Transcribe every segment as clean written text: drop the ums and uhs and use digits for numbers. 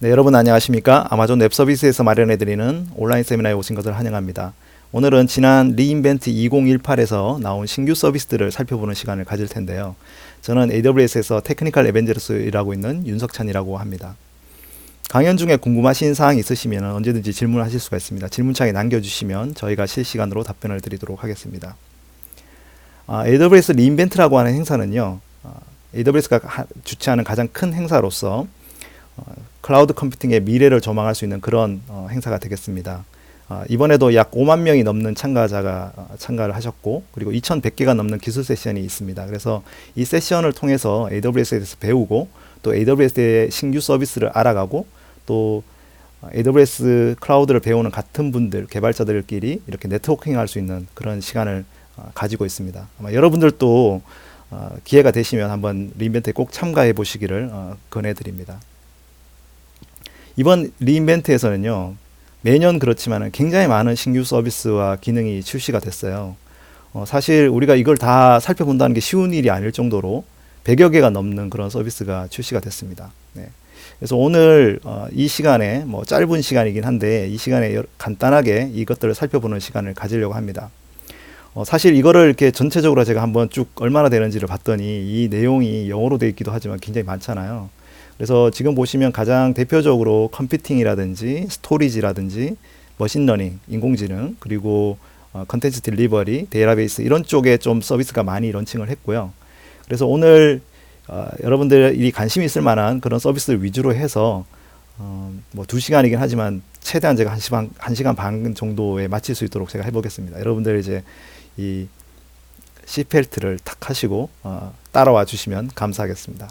네, 여러분 안녕하십니까? 아마존 웹 서비스에서 마련해드리는 온라인 세미나에 오신 것을 환영합니다. 오늘은 지난 리인벤트 2018에서 나온 신규 서비스들을 살펴보는 시간을 가질 텐데요. 저는 AWS에서 테크니컬 에벤저리스트로 일하고 있는 윤석찬이라고 합니다. 강연 중에 궁금하신 사항이 있으시면 언제든지 질문하실 수가 있습니다. 질문창에 남겨주시면 저희가 실시간으로 답변을 드리도록 하겠습니다. AWS 리인벤트라고 하는 행사는요, AWS가 주최하는 가장 큰 행사로서 클라우드 컴퓨팅의 미래를 조망할 수 있는 그런 행사가 되겠습니다. 이번에도 약 5만 명이 넘는 참가자가 참가를 하셨고, 그리고 2,100개가 넘는 기술 세션이 있습니다. 그래서 이 세션을 통해서 AWS에 대해서 배우고, 또 AWS의 신규 서비스를 알아가고, 또 AWS 클라우드를 배우는 같은 분들, 개발자들끼리 이렇게 네트워킹 할 수 있는 그런 시간을 가지고 있습니다. 아마 여러분들도 기회가 되시면 한번 리인벤트에 꼭 참가해 보시기를 권해드립니다. 이번 리인벤트에서는요, 매년 그렇지만 굉장히 많은 신규 서비스와 기능이 출시가 됐어요. 사실 우리가 이걸 다 살펴본다는 게 쉬운 일이 아닐 정도로 100여 개가 넘는 그런 서비스가 출시가 됐습니다. 네. 그래서 오늘 이 시간에 짧은 시간이긴 한데 이 시간에 간단하게 이것들을 살펴보는 시간을 가지려고 합니다. 사실 이거를 이렇게 전체적으로 제가 한번 쭉 얼마나 되는지를 봤더니 이 내용이 영어로 되어 있기도 하지만 굉장히 많잖아요. 그래서 지금 보시면 가장 대표적으로 컴퓨팅이라든지 스토리지라든지 머신러닝, 인공지능, 그리고 컨텐츠 딜리버리, 데이터베이스 이런 쪽에 좀 서비스가 많이 런칭을 했고요. 그래서 오늘 여러분들이 관심이 있을 만한 그런 서비스를 위주로 해서 2시간이긴 하지만 최대한 제가 1시간 반 정도에 마칠 수 있도록 제가 해보겠습니다. 여러분들 이제 이 시트벨트를 탁 하시고 따라와 주시면 감사하겠습니다.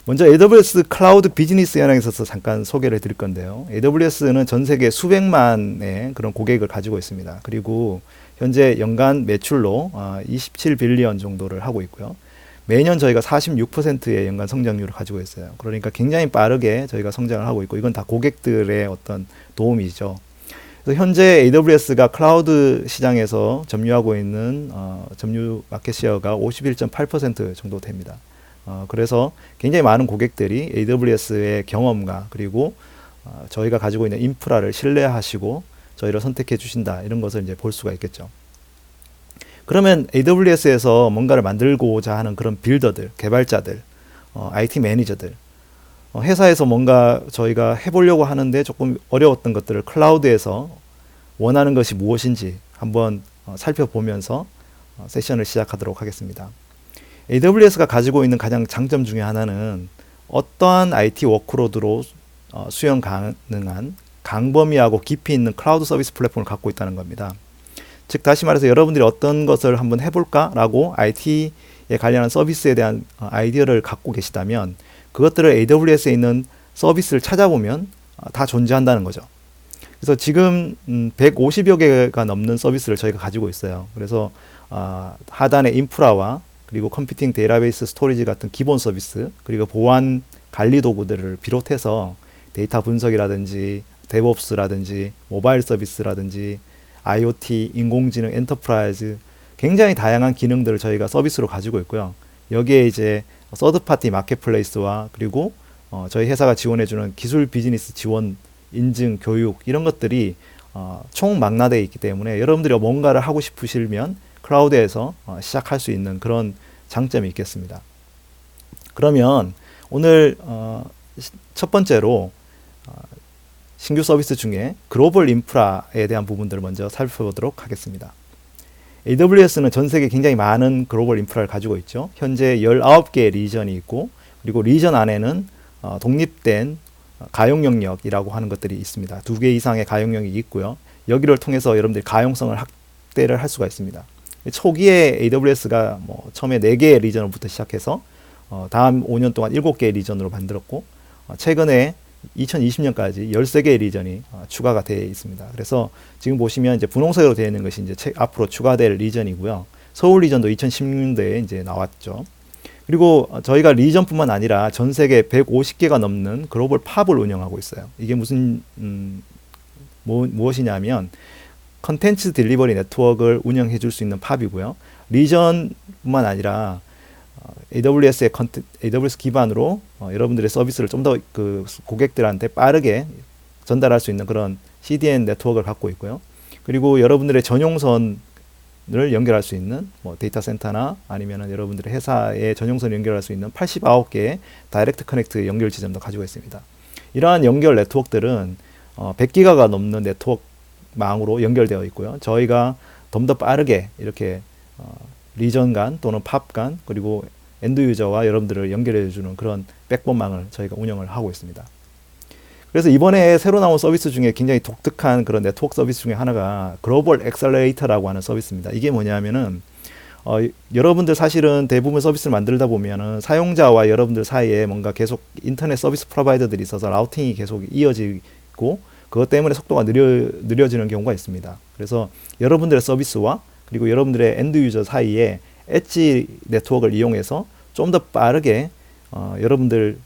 먼저 AWS 클라우드 비즈니스 현황에 있어서 잠깐 소개를 해드릴 건데요. AWS는 전 세계 수백만의 그런 고객을 가지고 있습니다. 그리고 현재 연간 매출로 27빌리언 정도를 하고 있고요. 매년 저희가 46%의 연간 성장률을 가지고 있어요. 그러니까 굉장히 빠르게 저희가 성장을 하고 있고, 이건 다 고객들의 어떤 도움이죠. 그래서 현재 AWS가 클라우드 시장에서 점유하고 있는 점유 마켓시어가 51.8% 정도 됩니다. 그래서 굉장히 많은 고객들이 AWS의 경험과 그리고 저희가 가지고 있는 인프라를 신뢰하시고 저희를 선택해 주신다, 이런 것을 이제 볼 수가 있겠죠. 그러면 AWS에서 뭔가를 만들고자 하는 그런 빌더들, 개발자들, IT 매니저들, 회사에서 뭔가 저희가 해보려고 하는데 조금 어려웠던 것들을 클라우드에서 원하는 것이 무엇인지 한번 살펴보면서 세션을 시작하도록 하겠습니다. AWS가 가지고 있는 가장 장점 중에 하나는 어떠한 IT 워크로드로 수용 가능한 광범위하고 깊이 있는 클라우드 서비스 플랫폼을 갖고 있다는 겁니다. 즉 다시 말해서 여러분들이 어떤 것을 한번 해볼까 라고 IT에 관련한 서비스에 대한 아이디어를 갖고 계시다면 그것들을 AWS에 있는 서비스를 찾아보면 다 존재한다는 거죠. 그래서 지금 150여 개가 넘는 서비스를 저희가 가지고 있어요. 그래서 하단의 인프라와 그리고 컴퓨팅, 데이터베이스, 스토리지 같은 기본 서비스, 그리고 보안 관리 도구들을 비롯해서 데이터 분석이라든지 데브옵스라든지 모바일 서비스라든지 IoT, 인공지능, 엔터프라이즈, 굉장히 다양한 기능들을 저희가 서비스로 가지고 있고요. 여기에 이제 서드파티 마켓플레이스와 그리고 저희 회사가 지원해주는 기술 비즈니스 지원, 인증, 교육 이런 것들이 총망라되어 있기 때문에 여러분들이 뭔가를 하고 싶으시면 클라우드에서 시작할 수 있는 그런 장점이 있겠습니다. 그러면 오늘 첫 번째로 신규 서비스 중에 글로벌 인프라에 대한 부분들을 먼저 살펴보도록 하겠습니다. AWS는 전 세계 굉장히 많은 글로벌 인프라를 가지고 있죠. 현재 19개의 리전이 있고, 그리고 리전 안에는 독립된 가용 영역이라고 하는 것들이 있습니다. 2개 이상의 가용 영역이 있고요. 여기를 통해서 여러분들이 가용성을 확대를 할 수가 있습니다. 초기에 AWS가 처음에 4개의 리전부터 시작해서 다음 5년 동안 7개의 리전으로 만들었고, 최근에 2020년까지 13개의 리전이 추가가 되어 있습니다. 그래서 지금 보시면 이제 분홍색으로 되어 있는 것이 이제 앞으로 추가될 리전이고요. 서울 리전도 2016년도에 이제 나왔죠. 그리고 저희가 리전뿐만 아니라 전 세계 150개가 넘는 글로벌 팝을 운영하고 있어요. 이게 무슨 무엇이냐면 컨텐츠 딜리버리 네트워크를 운영해 줄 수 있는 팝이고요. 리전뿐만 아니라 AWS 기반으로 여러분들의 서비스를 좀 더 그 고객들한테 빠르게 전달할 수 있는 그런 CDN 네트워크를 갖고 있고요. 그리고 여러분들의 전용선을 연결할 수 있는 뭐 데이터 센터나 아니면은 여러분들의 회사의 전용선을 연결할 수 있는 89개의 다이렉트 커넥트 연결 지점도 가지고 있습니다. 이러한 연결 네트워크들은 100기가가 넘는 네트워크망으로 연결되어 있고요. 저희가 좀 더 빠르게 이렇게 리전 간 또는 팝 간 그리고 엔드 유저와 여러분들을 연결해 주는 그런 백본망을 저희가 운영을 하고 있습니다. 그래서 이번에 새로 나온 서비스 중에 굉장히 독특한 그런 네트워크 서비스 중에 하나가 글로벌 엑셀러레이터라고 하는 서비스입니다. 이게 뭐냐면은 여러분들 사실은 대부분 서비스를 만들다 보면은 사용자와 여러분들 사이에 뭔가 계속 인터넷 서비스 프로바이더들이 있어서 라우팅이 계속 이어지고 그것 때문에 속도가 느려지는 경우가 있습니다. 그래서 여러분들의 서비스와 그리고 여러분들의 엔드 유저 사이에 엣지 네트워크를 이용해서 좀 더 빠르게 여러분들의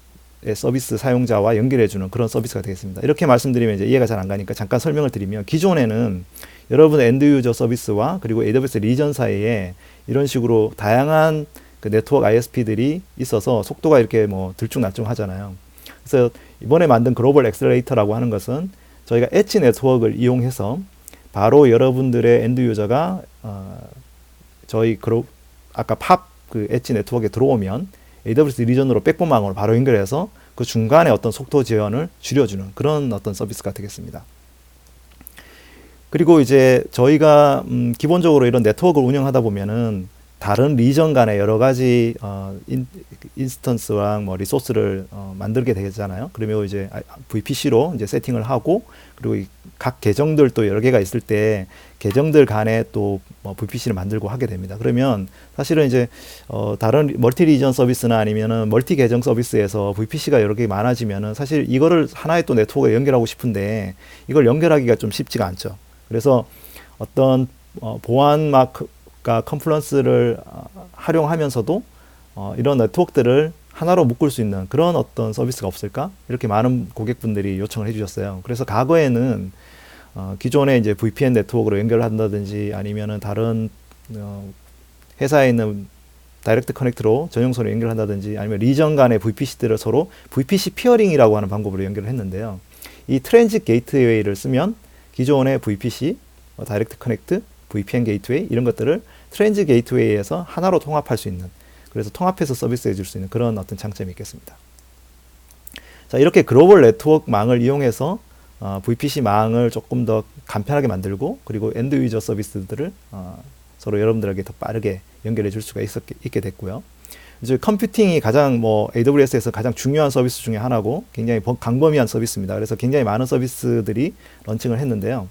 서비스 사용자와 연결해주는 그런 서비스가 되겠습니다. 이렇게 말씀드리면 이제 이해가 잘 안 가니까 잠깐 설명을 드리면 기존에는 여러분 엔드 유저 서비스와 그리고 AWS 리전 사이에 이런 식으로 다양한 그 네트워크 ISP들이 있어서 속도가 이렇게 뭐 들쭉날쭉 하잖아요. 그래서 이번에 만든 글로벌 엑셀레이터라고 하는 것은 저희가 엣지 네트워크를 이용해서 바로 여러분들의 엔드 유저가 저희 아까 팝 그 엣지 네트워크에 들어오면 AWS 리전으로 백본망으로 바로 연결해서 그 중간에 어떤 속도 제한을 줄여주는 그런 어떤 서비스가 되겠습니다. 그리고 이제 저희가 기본적으로 이런 네트워크를 운영하다 보면은 다른 리전 간의 여러 가지 인스턴스랑 뭐 리소스를 만들게 되잖아요. 그러면 이제 VPC로 이제 세팅을 하고 그리고 각 계정들 또 여러 개가 있을 때 계정들 간에 또 뭐 VPC를 만들고 하게 됩니다. 그러면 사실은 이제 다른 멀티 리전 서비스나 아니면은 멀티 계정 서비스에서 VPC가 여러 개 많아지면은 사실 이거를 하나의 또 네트워크에 연결하고 싶은데 이걸 연결하기가 좀 쉽지가 않죠. 그래서 어떤 보안 마크가 컨플런스를 활용하면서도 이런 네트워크들을 하나로 묶을 수 있는 그런 어떤 서비스가 없을까? 이렇게 많은 고객분들이 요청을 해주셨어요. 그래서 과거에는 기존에 이제 VPN 네트워크로 연결한다든지 아니면은 다른 회사에 있는 다이렉트 커넥트로 전용선으로 연결한다든지 아니면 리전 간의 VPC들을 서로 VPC 피어링이라고 하는 방법으로 연결을 했는데요. 이 트랜짓 게이트웨이를 쓰면 기존의 VPC, 다이렉트 커넥트, VPN 게이트웨이 이런 것들을 트랜짓 게이트웨이에서 하나로 통합할 수 있는 그래서 통합해서 서비스해 줄 수 있는 그런 어떤 장점이 있겠습니다. 자, 이렇게 글로벌 네트워크망을 이용해서 VPC망을 조금 더 간편하게 만들고 그리고 엔드 유저 서비스들을 서로 여러분들에게 더 빠르게 연결해 줄 수가 있게 됐고요. 이제 컴퓨팅이 가장 뭐 AWS에서 가장 중요한 서비스 중에 하나고 굉장히 광범위한 서비스입니다. 그래서 굉장히 많은 서비스들이 런칭을 했는데요.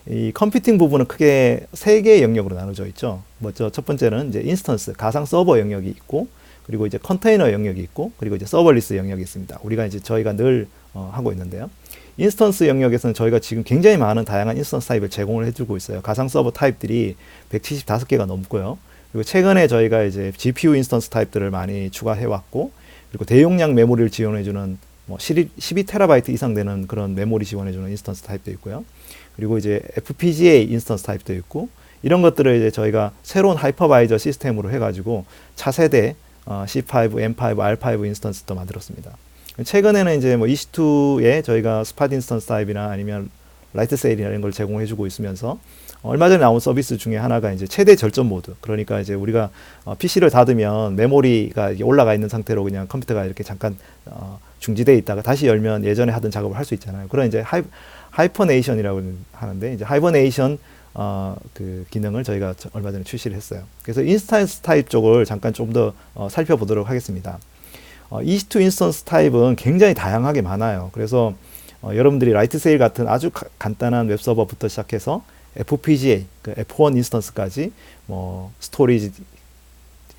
이 컴퓨팅 부분은 크게 세 개의 영역으로 나눠져 있죠. 먼저 첫 번째는 이제 인스턴스, 가상 서버 영역이 있고, 그리고 이제 컨테이너 영역이 있고, 그리고 이제 서버리스 영역이 있습니다. 우리가 이제 저희가 늘 하고 있는데요. 인스턴스 영역에서는 저희가 지금 굉장히 많은 다양한 인스턴스 타입을 제공을 해주고 있어요. 가상 서버 타입들이 175개가 넘고요. 그리고 최근에 저희가 이제 GPU 인스턴스 타입들을 많이 추가해 왔고, 그리고 대용량 메모리를 지원해주는 뭐 12TB 이상 되는 그런 메모리 지원해주는 인스턴스 타입도 있고요. 그리고 이제 FPGA 인스턴스 타입도 있고, 이런 것들을 이제 저희가 새로운 하이퍼바이저 시스템으로 해가지고 차세대 C5, M5, R5 인스턴스도 만들었습니다. 최근에는 이제 뭐 EC2에 저희가 스팟 인스턴스 타입이나 아니면 라이트 세일이나 이런 걸 제공해주고 있으면서 얼마 전에 나온 서비스 중에 하나가 이제 최대 절전 모드. 그러니까 이제 우리가 PC를 닫으면 메모리가 올라가 있는 상태로 그냥 컴퓨터가 이렇게 잠깐 중지되어 있다가 다시 열면 예전에 하던 작업을 할 수 있잖아요. 그런 이제 하이퍼네이션이라고 하는데 이제 하이버네이션 그 기능을 저희가 얼마 전에 출시를 했어요. 그래서 인스턴스 타입 쪽을 잠깐 좀 더 살펴보도록 하겠습니다. EC2 인스턴스 타입은 굉장히 다양하게 많아요. 그래서 여러분들이 라이트 세일 같은 아주 간단한 웹서버부터 시작해서 FPGA, 그 F1 인스턴스까지 뭐 스토리지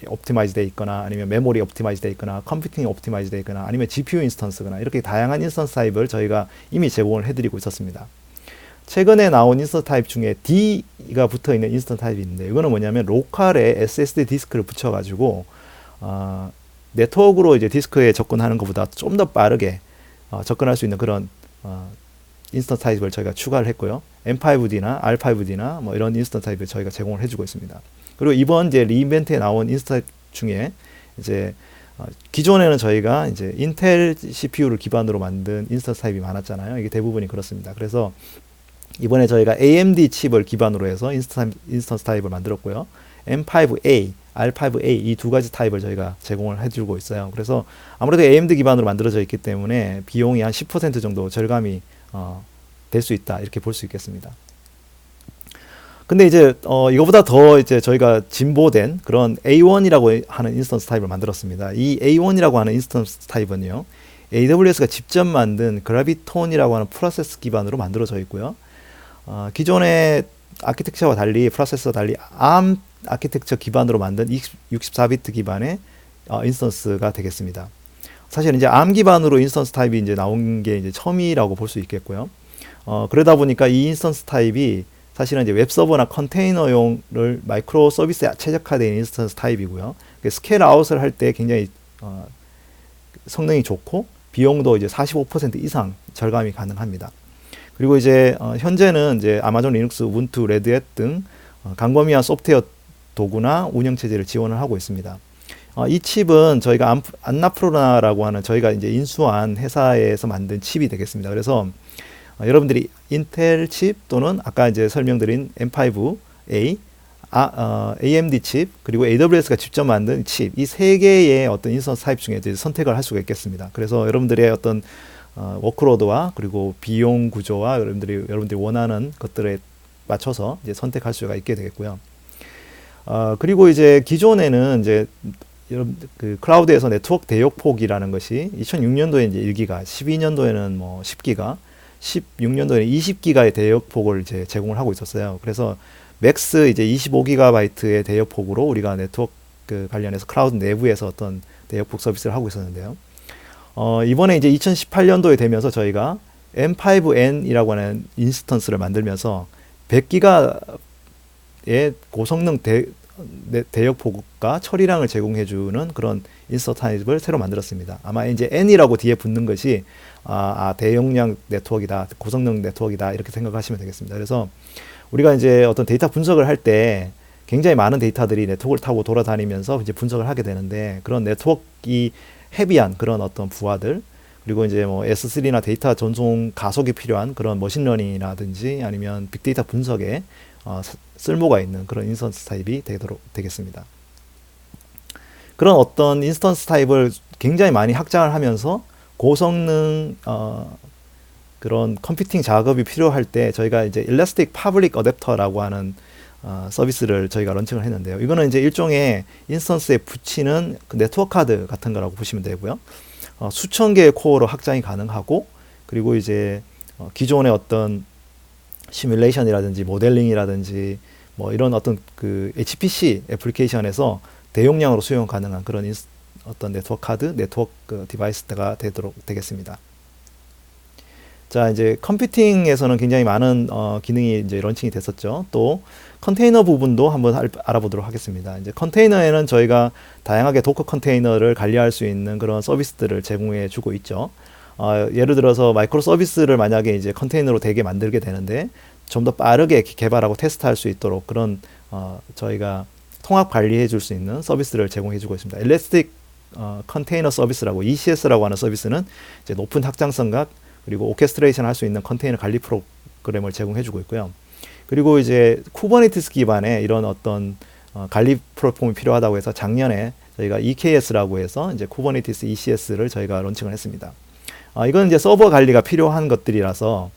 옵티마이즈 되어 있거나 아니면 메모리 옵티마이즈 되어 있거나 컴퓨팅 옵티마이즈 되어 있거나 아니면 GPU 인스턴스거나 이렇게 다양한 인스턴스 타입을 저희가 이미 제공을 해드리고 있었습니다. 최근에 나온 인스턴스 타입 중에 D가 붙어 있는 인스턴스 타입이 있는데 이거는 뭐냐면 로컬에 SSD 디스크를 붙여가지고 네트워크로 이제 디스크에 접근하는 것보다 좀 더 빠르게 접근할 수 있는 그런 인스턴스 타입을 저희가 추가를 했고요. M5D나 R5D나 뭐 이런 인스턴스 타입을 저희가 제공을 해주고 있습니다. 그리고 이번 이제 리인벤트에 나온 인스턴스 타입 중에 이제 기존에는 저희가 이제 인텔 CPU를 기반으로 만든 인스턴스 타입이 많았잖아요. 이게 대부분이 그렇습니다. 그래서 이번에 저희가 AMD 칩을 기반으로 해서 인스턴스 타입을 만들었고요. M5A, R5A 이 두 가지 타입을 저희가 제공을 해주고 있어요. 그래서 아무래도 AMD 기반으로 만들어져 있기 때문에 비용이 한 10% 정도 절감이 될 수 있다 이렇게 볼 수 있겠습니다. 근데 이제 이거보다 더 이제 저희가 진보된 그런 A1이라고 하는 인스턴스 타입을 만들었습니다. 이 A1이라고 하는 인스턴스 타입은요, AWS가 직접 만든 그래비톤이라고 하는 프로세스 기반으로 만들어져 있고요. 기존의 아키텍처와 달리 프로세서와 달리 ARM 아키텍처 기반으로 만든 64비트 기반의 인스턴스가 되겠습니다. 사실 이제 ARM 기반으로 인스턴스 타입이 이제 나온 게 이제 처음이라고 볼 수 있겠고요. 그러다 보니까 이 인스턴스 타입이 사실은 이제 웹서버나 컨테이너용을 마이크로 서비스에 최적화된 인스턴스 타입이고요. 스케일 아웃을 할 때 굉장히 성능이 좋고 비용도 이제 45% 이상 절감이 가능합니다. 그리고 이제 현재는 이제 아마존 리눅스, 우분투, 레드햇 등 광범위한 소프트웨어 도구나 운영 체제를 지원을 하고 있습니다. 이 칩은 저희가 안나푸르나라고 하는 저희가 이제 인수한 회사에서 만든 칩이 되겠습니다. 그래서 여러분들이 인텔 칩 또는 아까 이제 설명드린 M5A, AMD 칩 그리고 AWS가 직접 만든 칩 이 세 개의 어떤 인스턴스 타입 중에 이제 선택을 할 수가 있겠습니다. 그래서 여러분들의 어떤 워크로드와 그리고 비용 구조와 여러분들이 원하는 것들에 맞춰서 이제 선택할 수가 있게 되겠고요. 그리고 이제 기존에는 이제 그 클라우드에서 네트워크 대역폭이라는 것이 2006년도에 이제 1기가, 12년도에는 뭐 10기가, 16년도에는 20기가의 대역폭을 이제 제공을 하고 있었어요. 그래서 맥스 이제 25GB의 대역폭으로 우리가 네트워크 관련해서 클라우드 내부에서 어떤 대역폭 서비스를 하고 있었는데요. 이번에 이제 2018년도에 되면서 저희가 M5N이라고 하는 인스턴스를 만들면서 100기가의 고성능 대역폭과 처리량을 제공해주는 그런 인스턴스 타입을 새로 만들었습니다. 아마 이제 N이라고 뒤에 붙는 것이 대용량 네트워크이다, 고성능 네트워크이다 이렇게 생각하시면 되겠습니다. 그래서 우리가 이제 어떤 데이터 분석을 할 때 굉장히 많은 데이터들이 네트워크를 타고 돌아다니면서 이제 분석을 하게 되는데 그런 네트워크이 헤비한 그런 어떤 부하들 그리고 이제 뭐 S3나 데이터 전송 가속이 필요한 그런 머신러닝이라든지 아니면 빅데이터 분석에 쓸모가 있는 그런 인스턴스 타입이 되겠습니다. 그런 어떤 인스턴스 타입을 굉장히 많이 확장을 하면서 고성능 그런 컴퓨팅 작업이 필요할 때 저희가 이제 Elastic Public Adapter라고 하는 서비스를 저희가 런칭을 했는데요. 이거는 이제 일종의 인스턴스에 붙이는 그 네트워크 카드 같은 거라고 보시면 되고요. 수천 개의 코어로 확장이 가능하고 그리고 이제 기존의 어떤 시뮬레이션이라든지 모델링이라든지 뭐 이런 어떤 그 HPC 애플리케이션에서 대용량으로 수용 가능한 그런 어떤 네트워크 카드, 네트워크 디바이스가 되겠습니다. 자, 이제 컴퓨팅에서는 굉장히 많은 기능이 이제 런칭이 됐었죠. 또 컨테이너 부분도 한번 알아보도록 하겠습니다. 이제 컨테이너에는 저희가 다양하게 도커 컨테이너를 관리할 수 있는 그런 서비스들을 제공해 주고 있죠. 예를 들어서 마이크로 서비스를 만약에 이제 컨테이너로 되게 만들게 되는데 좀 더 빠르게 개발하고 테스트할 수 있도록 그런 저희가 통합 관리해 줄 수 있는 서비스를 제공해 주고 있습니다. 엘라스틱 컨테이너 서비스라고 ECS라고 하는 서비스는 이제 높은 확장성과 그리고 오케스트레이션 할 수 있는 컨테이너 관리 프로그램을 제공해 주고 있고요. 그리고 이제 쿠버네티스 기반의 이런 어떤 관리 플랫폼이 필요하다고 해서 작년에 저희가 EKS라고 해서 이제 쿠버네티스 ECS를 저희가 론칭을 했습니다. 이건 이제 서버 관리가 필요한 것들이라서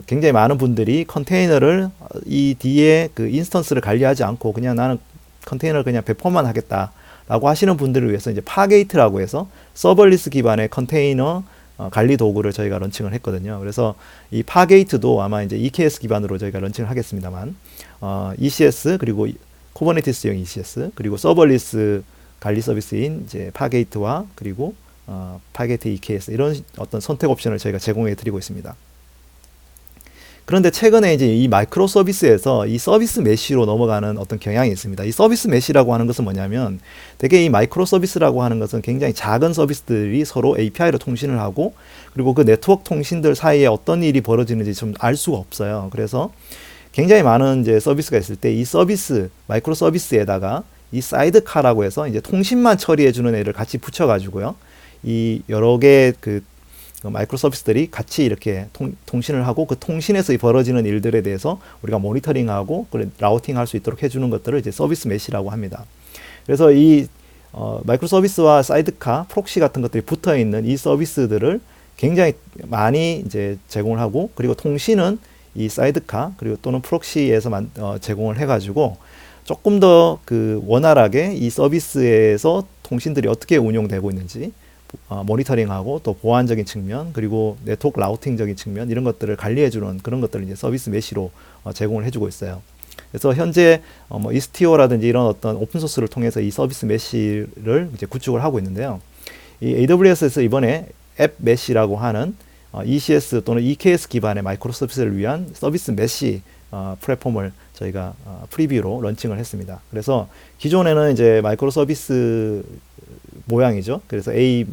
굉장히 많은 분들이 컨테이너를 이 뒤에 그 인스턴스를 관리하지 않고 그냥 나는 컨테이너를 그냥 배포만 하겠다라고 하시는 분들을 위해서 이제 파게이트라고 해서 서버리스 기반의 컨테이너 관리 도구를 저희가 런칭을 했거든요. 그래서 이 파게이트도 아마 이제 EKS 기반으로 저희가 런칭을 하겠습니다만, ECS 그리고 쿠버네티스용 ECS 그리고 서버리스 관리 서비스인 이제 파게이트와 그리고 파게이트 EKS 이런 어떤 선택 옵션을 저희가 제공해 드리고 있습니다. 그런데 최근에 이제 이 마이크로 서비스에서 이 서비스 메쉬로 넘어가는 어떤 경향이 있습니다. 이 서비스 메쉬라고 하는 것은 뭐냐면 되게 이 마이크로 서비스라고 하는 것은 굉장히 작은 서비스들이 서로 API로 통신을 하고 그리고 그 네트워크 통신들 사이에 어떤 일이 벌어지는지 좀 알 수가 없어요. 그래서 굉장히 많은 이제 서비스가 있을 때 이 서비스, 마이크로 서비스에다가 이 사이드카라고 해서 이제 통신만 처리해주는 애를 같이 붙여가지고요. 이 여러 개의 그 마이크로 서비스들이 같이 이렇게 통신을 하고 그 통신에서 벌어지는 일들에 대해서 우리가 모니터링하고 라우팅할 수 있도록 해주는 것들을 이제 서비스 메시라고 합니다. 그래서 이 마이크로 서비스와 사이드카, 프록시 같은 것들이 붙어 있는 이 서비스들을 굉장히 많이 이제 제공을 하고, 그리고 통신은 이 사이드카 그리고 또는 프록시에서 제공을 해가지고 조금 더 그 원활하게 이 서비스에서 통신들이 어떻게 운용되고 있는지 모니터링하고 또 보안적인 측면 그리고 네트워크 라우팅적인 측면 이런 것들을 관리해주는 그런 것들을 이제 서비스 메시로 제공을 해주고 있어요. 그래서 현재 뭐 이스티오라든지 이런 어떤 오픈 소스를 통해서 이 서비스 메시를 이제 구축을 하고 있는데요. 이 AWS에서 이번에 앱 메시라고 하는 ECS 또는 EKS 기반의 마이크로 서비스를 위한 서비스 메시 플랫폼을 저희가 프리뷰로 런칭을 했습니다. 그래서 기존에는 이제 마이크로 서비스 모양이죠. 그래서 A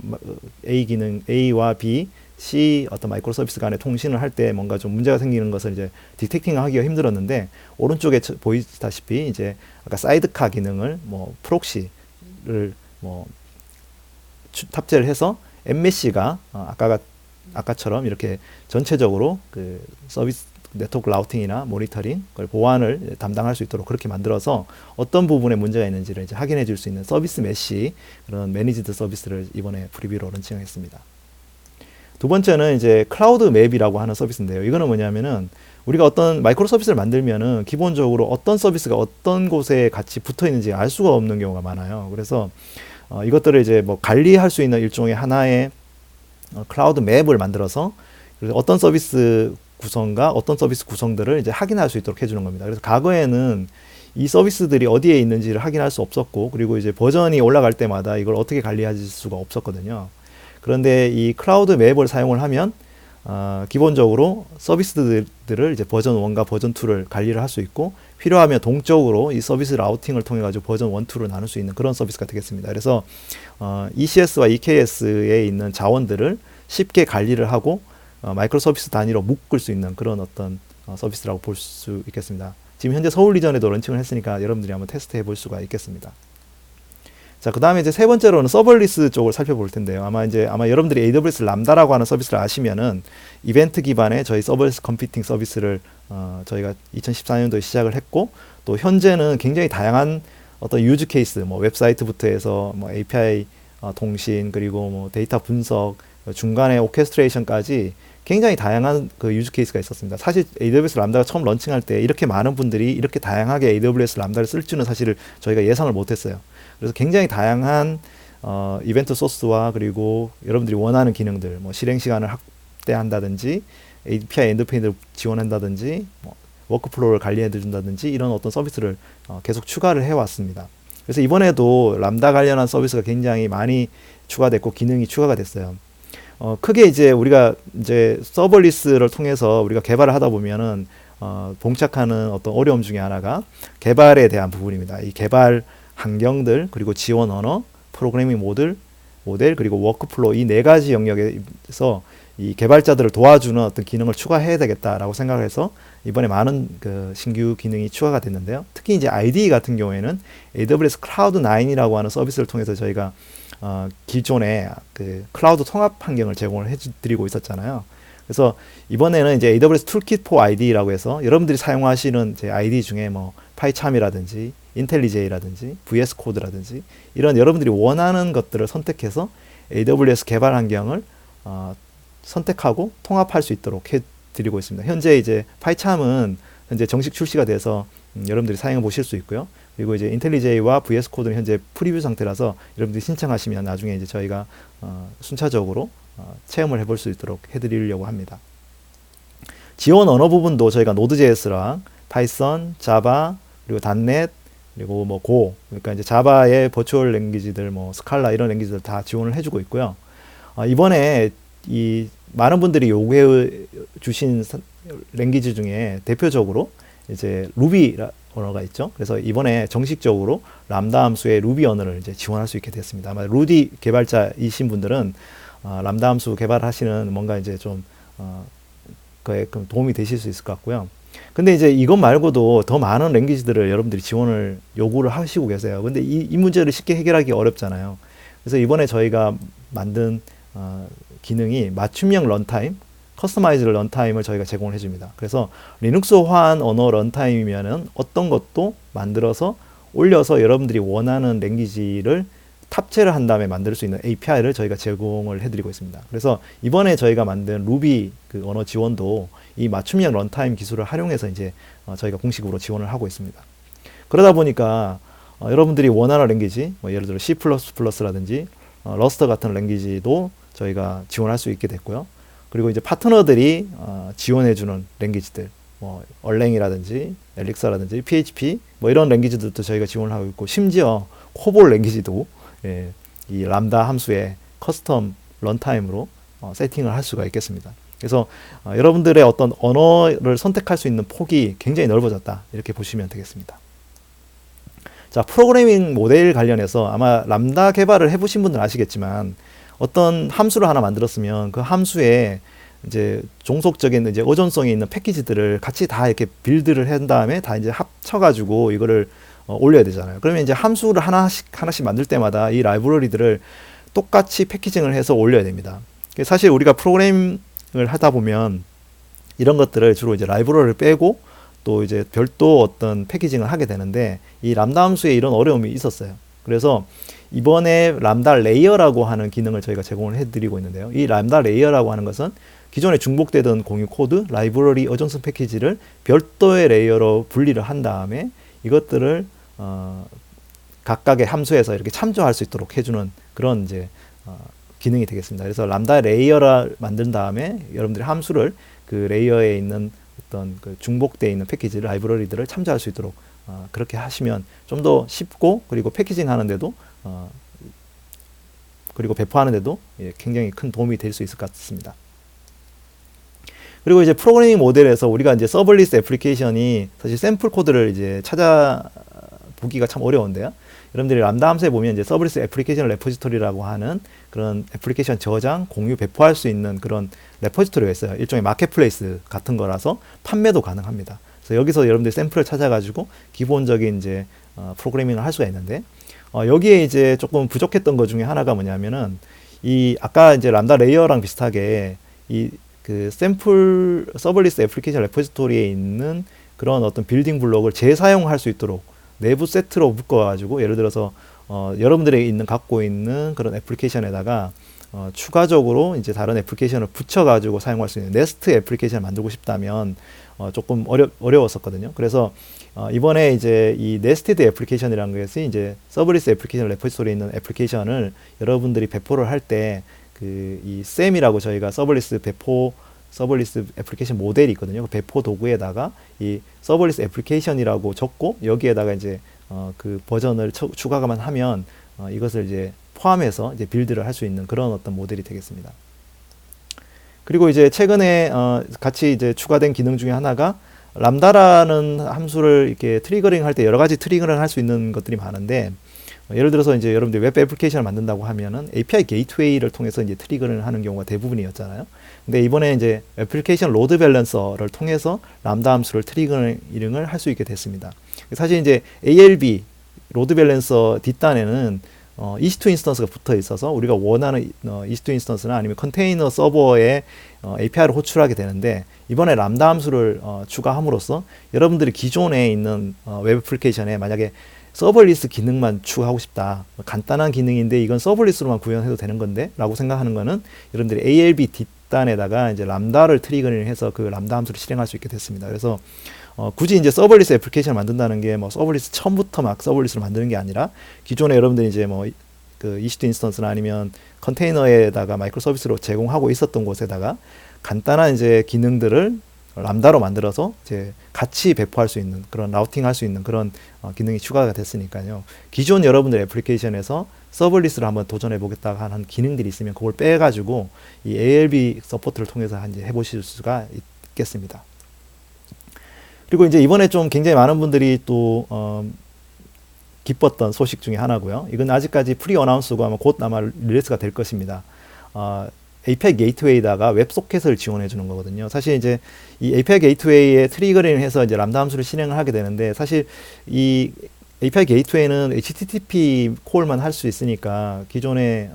기능 A와 B, C 어떤 마이크로 서비스 간의 통신을 할 때 뭔가 좀 문제가 생기는 것을 이제 디텍팅하기가 힘들었는데, 오른쪽에 보이다시피 이제 아까 사이드카 기능을 뭐 프록시를 뭐 탑재를 해서 앱메시가 아까처럼 이렇게 전체적으로 그 서비스 네트워크 라우팅이나 모니터링, 그걸 보안을 담당할 수 있도록 그렇게 만들어서 어떤 부분에 문제가 있는지를 이제 확인해 줄 수 있는 서비스 메시, 그런 매니지드 서비스를 이번에 프리뷰로 런칭했습니다. 두 번째는 이제 클라우드 맵이라고 하는 서비스인데요. 이거는 뭐냐면은 우리가 어떤 마이크로 서비스를 만들면은 기본적으로 어떤 서비스가 어떤 곳에 같이 붙어 있는지 알 수가 없는 경우가 많아요. 그래서 이것들을 이제 뭐 관리할 수 있는 일종의 하나의 클라우드 맵을 만들어서 그래서 어떤 서비스 구성과 어떤 서비스 구성들을 이제 확인할 수 있도록 해주는 겁니다. 그래서 과거에는 이 서비스들이 어디에 있는지를 확인할 수 없었고, 그리고 이제 버전이 올라갈 때마다 이걸 어떻게 관리할 수가 없었거든요. 그런데 이 클라우드 맵을 사용을 하면 기본적으로 서비스들을 이제 버전 1과 버전 2를 관리를 할 수 있고, 필요하면 동적으로 이 서비스 라우팅을 통해 가지고 버전 1, 2를 나눌 수 있는 그런 서비스가 되겠습니다. 그래서 ECS와 EKS에 있는 자원들을 쉽게 관리를 하고 마이크로 서비스 단위로 묶을 수 있는 그런 어떤 서비스라고 볼 수 있겠습니다. 지금 현재 서울 리전에도 런칭을 했으니까 여러분들이 한번 테스트해 볼 수가 있겠습니다. 자, 그 다음에 이제 세 번째로는 서버리스 쪽을 살펴볼 텐데요. 아마 여러분들이 AWS 람다라고 하는 서비스를 아시면은 이벤트 기반의 저희 서버리스 컴퓨팅 서비스를 저희가 2014년도에 시작을 했고, 또 현재는 굉장히 다양한 어떤 유즈 케이스, 뭐 웹사이트부터 해서 뭐 API 통신, 그리고 뭐 데이터 분석, 중간에 오케스트레이션까지 굉장히 다양한 그 유즈 케이스가 있었습니다. 사실 AWS 람다가 처음 런칭할 때 이렇게 많은 분들이 이렇게 다양하게 AWS 람다를 쓸 줄은 사실 저희가 예상을 못했어요. 그래서 굉장히 다양한 이벤트 소스와 그리고 여러분들이 원하는 기능들, 뭐 실행 시간을 확대한다든지 API 엔드포인트를 지원한다든지 뭐 워크플로우를 관리해 준다든지 이런 어떤 서비스를 계속 추가를 해왔습니다. 그래서 이번에도 람다 관련한 서비스가 굉장히 많이 추가됐고 기능이 추가가 됐어요. 크게 이제 우리가 이제 서버리스를 통해서 우리가 개발을 하다 보면은 봉착하는 어떤 어려움 중에 하나가 개발에 대한 부분입니다. 이 개발 환경들, 그리고 지원 언어, 프로그래밍 모델, 그리고 워크플로우, 이 네 가지 영역에서 이 개발자들을 도와주는 어떤 기능을 추가해야 되겠다라고 생각을 해서 이번에 많은 그 신규 기능이 추가가 됐는데요. 특히 이제 IDE 같은 경우에는 AWS 클라우드 9이라고 하는 서비스를 통해서 저희가 기존에 그 클라우드 통합 환경을 제공을 해드리고 있었잖아요. 그래서 이번에는 이제 AWS 툴킷 for IDE라고 해서 여러분들이 사용하시는 이제 IDE 중에 뭐 파이참이라든지 인텔리제이라든지 VS 코드라든지 이런 여러분들이 원하는 것들을 선택해서 AWS 개발 환경을 선택하고 통합할 수 있도록 해드리고 있습니다. 현재 이제 파이참은 현재 정식 출시가 돼서 여러분들이 사용해 보실 수 있고요. 그리고 이제 인텔리제이와 VS 코드는 현재 프리뷰 상태라서 여러분들이 신청하시면 나중에 이제 저희가 순차적으로 체험을 해볼 수 있도록 해드리려고 합니다. 지원 언어 부분도 저희가 노드.js랑 파이썬, 자바, 그리고 .NET, 그리고 뭐 고, 그러니까 이제 자바의 버추얼 랭귀지들, 뭐 스칼라 이런 랭귀지들 다 지원을 해주고 있고요. 이번에 이 많은 분들이 요구해 주신 랭귀지 중에 대표적으로 이제 루비 언어가 있죠. 그래서 이번에 정식적으로 람다 함수의 루비 언어를 이제 지원할 수 있게 됐습니다. 아마 루디 개발자이신 분들은 람다 함수 개발하시는 뭔가 이제 좀 그에 도움이 되실 수 있을 것 같고요. 근데 이제 이것 말고도 더 많은 랭귀지들을 여러분들이 지원을 요구를 하시고 계세요. 근데 이 문제를 쉽게 해결하기 어렵잖아요. 그래서 이번에 저희가 만든 기능이 맞춤형 런타임, 커스터마이즈 런타임을 저희가 제공을 해줍니다. 그래서 리눅스화한 언어 런타임이면은 어떤 것도 만들어서 올려서 여러분들이 원하는 랭귀지를 탑재를 한 다음에 만들 수 있는 API를 저희가 제공을 해드리고 있습니다. 그래서 이번에 저희가 만든 루비 그 언어 지원도 이 맞춤형 런타임 기술을 활용해서 이제 저희가 공식으로 지원을 하고 있습니다. 그러다 보니까 여러분들이 원하는 랭귀지, 뭐 예를 들어 C++라든지 러스터 같은 랭귀지도 저희가 지원할 수 있게 됐고요. 그리고 이제 파트너들이 지원해주는 랭귀지들, 뭐 얼랭이라든지 엘릭서라든지 PHP 뭐 이런 랭귀지들도 저희가 지원을 하고 있고, 심지어 코볼 랭귀지도 이 람다 함수의 커스텀 런타임으로 세팅을 할 수가 있겠습니다. 그래서 여러분들의 어떤 언어를 선택할 수 있는 폭이 굉장히 넓어졌다, 이렇게 보시면 되겠습니다. 자, 프로그래밍 모델 관련해서 아마 람다 개발을 해보신 분들은 아시겠지만, 어떤 함수를 하나 만들었으면 그 함수에 이제 종속적인 이제 의존성이 있는 패키지들을 같이 다 이렇게 빌드를 한 다음에 다 이제 합쳐가지고 이거를 올려야 되잖아요. 그러면 이제 함수를 하나씩 만들 때마다 이 라이브러리들을 똑같이 패키징을 해서 올려야 됩니다. 사실 우리가 프로그래밍을 하다 보면 이런 것들을 주로 이제 라이브러리를 빼고 또 이제 별도 어떤 패키징을 하게 되는데, 이 람다 함수에 이런 어려움이 있었어요. 그래서 이번에 람다 레이어라고 하는 기능을 저희가 제공을 해드리고 있는데요. 이 람다 레이어라고 하는 것은 기존에 중복되던 공유 코드, 라이브러리, 어종성 패키지를 별도의 레이어로 분리를 한 다음에 이것들을 각각의 함수에서 이렇게 참조할 수 있도록 해주는 그런 이제 기능이 되겠습니다. 그래서 람다 레이어를 만든 다음에 여러분들이 함수를 그 레이어에 있는 어떤 그 중복되어 있는 패키지, 라이브러리들을 참조할 수 있도록 그렇게 하시면 좀 더 쉽고, 그리고 패키징 하는데도 그리고 배포하는데도 굉장히 큰 도움이 될 수 있을 것 같습니다. 그리고 이제 프로그래밍 모델에서 우리가 이제 서블리스 애플리케이션이 사실 샘플 코드를 이제 찾아보기가 참 어려운데요. 여러분들이 람다 함수에 보면 이제 서블리스 애플리케이션 레포지토리라고 하는 그런 애플리케이션 저장, 공유, 배포할 수 있는 그런 레포지토리가 있어요. 일종의 마켓플레이스 같은 거라서 판매도 가능합니다. 그래서 여기서 여러분들이 샘플을 찾아가지고 기본적인 이제 프로그래밍을 할 수가 있는데, 여기에 이제 조금 부족했던 것 중에 하나가 뭐냐면은, 이 아까 이제 람다 레이어랑 비슷하게 이 그 샘플 서블리스 애플리케이션 레포지토리에 있는 그런 어떤 빌딩 블록을 재사용할 수 있도록 내부 세트로 묶어가지고, 예를 들어서 여러분들이 갖고 있는 그런 애플리케이션에다가 추가적으로 이제 다른 애플리케이션을 붙여가지고 사용할 수 있는 네스트 애플리케이션을 만들고 싶다면 조금 어려웠었거든요. 그래서 이번에 이제 이 네스티드 애플리케이션이라는 것이 이제 서블리스 애플리케이션 레포지토리에 있는 애플리케이션을 여러분들이 배포를 할 때 그 이 셈이라고 저희가 서블리스 애플리케이션 모델이 있거든요. 그 배포 도구에다가 이 서블리스 애플리케이션이라고 적고 여기에다가 이제 그 버전을 추가만 하면 이것을 이제 포함해서 이제 빌드를 할 수 있는 그런 어떤 모델이 되겠습니다. 그리고 이제 최근에 같이 이제 추가된 기능 중에 하나가, 람다라는 함수를 이렇게 트리거링 할 때 여러 가지 트리거링을 할 수 있는 것들이 많은데, 예를 들어서 이제 여러분들 웹 애플리케이션을 만든다고 하면은 API 게이트웨이를 통해서 이제 트리거링을 하는 경우가 대부분이었잖아요. 근데 이번에 이제 애플리케이션 로드 밸런서를 통해서 람다 함수를 트리거링을 할 수 있게 됐습니다. 사실 이제 ALB 로드 밸런서 뒷단에는 EC2 인스턴스가 붙어 있어서 우리가 원하는 EC2 인스턴스나 아니면 컨테이너 서버에 API를 호출하게 되는데, 이번에 람다 함수를 추가함으로써 여러분들이 기존에 있는 웹 애플리케이션에 만약에 서버리스 기능만 추가하고 싶다, 간단한 기능인데 이건 서버리스로만 구현해도 되는 건데 라고 생각하는 거는, 여러분들이 ALB 뒷단에다가 이제 람다를 트리거링 해서 그 람다 함수를 실행할 수 있게 됐습니다. 그래서 굳이 이제 서버리스 애플리케이션을 만든다는 게 뭐 서버리스 처음부터 막 서버리스를 만드는 게 아니라, 기존에 여러분들이 이제 뭐 그 EC2 인스턴스나 아니면 컨테이너에다가 마이크로 서비스로 제공하고 있었던 곳에다가 간단한 이제 기능들을 람다로 만들어서 이제 같이 배포할 수 있는, 그런 라우팅할 수 있는 그런 기능이 추가가 됐으니까요. 기존 여러분들 애플리케이션에서 서블리스를 한번 도전해 보겠다 하는 기능들이 있으면 그걸 빼가지고 이 ALB 서포트를 통해서 이제 해보실 수가 있겠습니다. 그리고 이제 이번에 좀 굉장히 많은 분들이 또 기뻤던 소식 중에 하나고요. 이건 아직까지 프리 어나운스고 아마 곧 아마 릴리스가 될 것입니다. API 게이트웨이에다가 웹소켓을 지원해 주는 거거든요. 사실 이제 이 API 게이트웨이에 트리거링을 해서 이제 람다 함수를 실행을 하게 되는데, 사실 이 API 게이트웨이는 HTTP 콜만 할 수 있으니까 기존에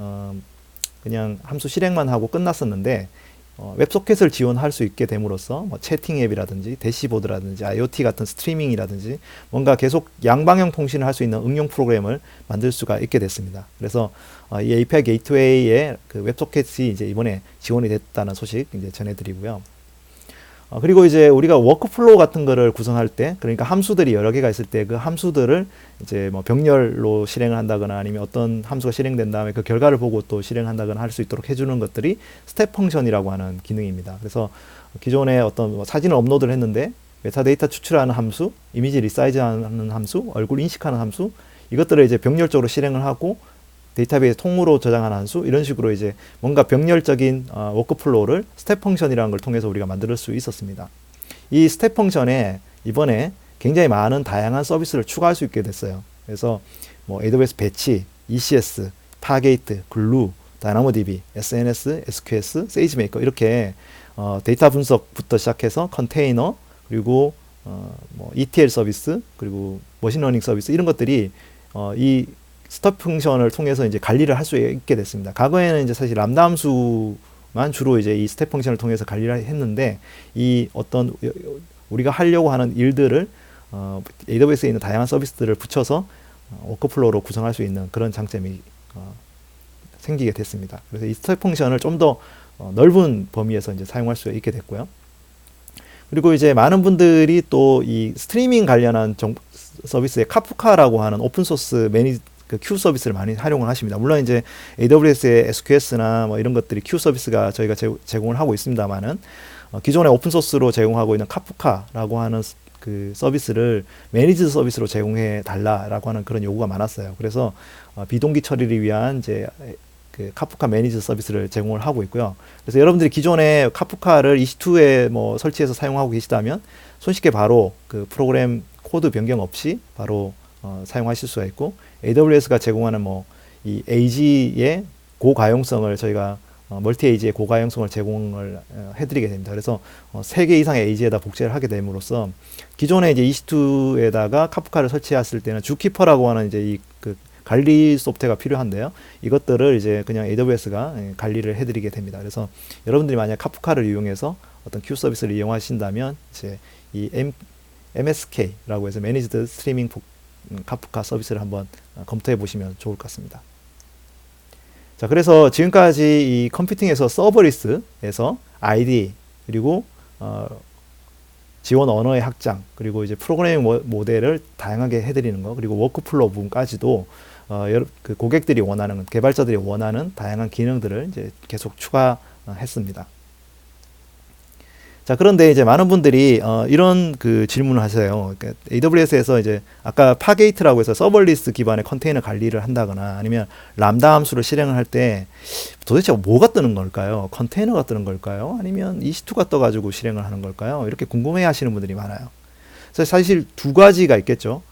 그냥 함수 실행만 하고 끝났었는데, 웹소켓을 지원할 수 있게 됨으로써 뭐 채팅 앱이라든지 대시보드라든지 IoT 같은 스트리밍이라든지 뭔가 계속 양방향 통신을 할 수 있는 응용 프로그램을 만들 수가 있게 됐습니다. 그래서 이 API 게이트웨이의 그 웹소켓이 이제 이번에 지원이 됐다는 소식 이제 전해드리고요. 그리고 이제 우리가 워크플로우 같은 거를 구성할 때, 그러니까 함수들이 여러 개가 있을 때 그 함수들을 이제 뭐 병렬로 실행을 한다거나 아니면 어떤 함수가 실행된 다음에 그 결과를 보고 또 실행한다거나 할 수 있도록 해주는 것들이 스텝 펑션이라고 하는 기능입니다. 그래서 기존에 어떤 뭐 사진을 업로드를 했는데 메타데이터 추출하는 함수, 이미지 리사이즈하는 함수, 얼굴 인식하는 함수, 이것들을 이제 병렬적으로 실행을 하고 데이터베이스 통으로 저장하는 함수, 이런 식으로 이제 뭔가 병렬적인 워크플로우를 스텝 펑션이라는 걸 통해서 우리가 만들 수 있었습니다. 이 스텝 펑션에 이번에 굉장히 많은 다양한 서비스를 추가할 수 있게 됐어요. 그래서 뭐 AWS 배치, ECS, 파게이트, 글루, 다이나모DB, SNS, SQS, 세이지메이커, 이렇게 데이터 분석부터 시작해서 컨테이너, 그리고 뭐 ETL 서비스, 그리고 머신러닝 서비스, 이런 것들이 이 스텝 펑션을 통해서 이제 관리를 할 수 있게 됐습니다. 과거에는 이제 사실 람다 함수만 주로 이제 이 스텝 펑션을 통해서 관리를 했는데, 이 어떤 우리가 하려고 하는 일들을 AWS에 있는 다양한 서비스들을 붙여서 워크플로우로 구성할 수 있는 그런 장점이 생기게 됐습니다. 그래서 이 스텝 펑션을 좀 더 넓은 범위에서 이제 사용할 수 있게 됐고요. 그리고 이제 많은 분들이 또 이 스트리밍 관련한 서비스의 카프카라고 하는 오픈소스 그 큐 서비스를 많이 활용을 하십니다. 물론 이제 AWS의 SQS나 뭐 이런 것들이 큐 서비스가 저희가 제공을 하고 있습니다만은, 기존에 오픈소스로 제공하고 있는 카프카라고 하는 그 서비스를 매니지드 서비스로 제공해 달라라고 하는 그런 요구가 많았어요. 그래서 비동기 처리를 위한 이제 그 카프카 매니지드 서비스를 제공을 하고 있고요. 그래서 여러분들이 기존에 카프카를 EC2에 뭐 설치해서 사용하고 계시다면 손쉽게 바로 그 프로그램 코드 변경 없이 바로 사용하실 수가 있고, AWS가 제공하는 뭐 이 AG의 고가용성을 저희가 멀티 AG의 고가용성을 제공을 해드리게 됩니다. 그래서 3개 이상의 AG에다 복제를 하게 됨으로써 기존에 이제 EC2에다가 카프카를 설치했을 때는 주키퍼라고 하는 이제 이 그 관리 소프트웨어가 필요한데요. 이것들을 이제 그냥 AWS가 관리를 해드리게 됩니다. 그래서 여러분들이 만약 카프카를 이용해서 어떤 큐 서비스를 이용하신다면 이제 이 MSK라고 해서 매니지드 스트리밍 카프카 서비스를 한번 검토해 보시면 좋을 것 같습니다. 자, 그래서 지금까지 이 컴퓨팅에서 서버리스에서 ID, 그리고 지원 언어의 확장, 그리고 이제 프로그래밍 모델을 다양하게 해드리는 거, 그리고 워크플로우 부분까지도 그 고객들이 원하는, 개발자들이 원하는 다양한 기능들을 이제 계속 추가했습니다. 자, 그런데 이제 많은 분들이 이런 그 질문을 하세요. 그러니까 AWS에서 이제 아까 파게이트라고 해서 서버리스 기반의 컨테이너 관리를 한다거나 아니면 람다 함수를 실행을 할 때 도대체 뭐가 뜨는 걸까요? 컨테이너가 뜨는 걸까요? 아니면 EC2가 떠가지고 실행을 하는 걸까요? 이렇게 궁금해 하시는 분들이 많아요. 그래서 사실 두 가지가 있겠죠.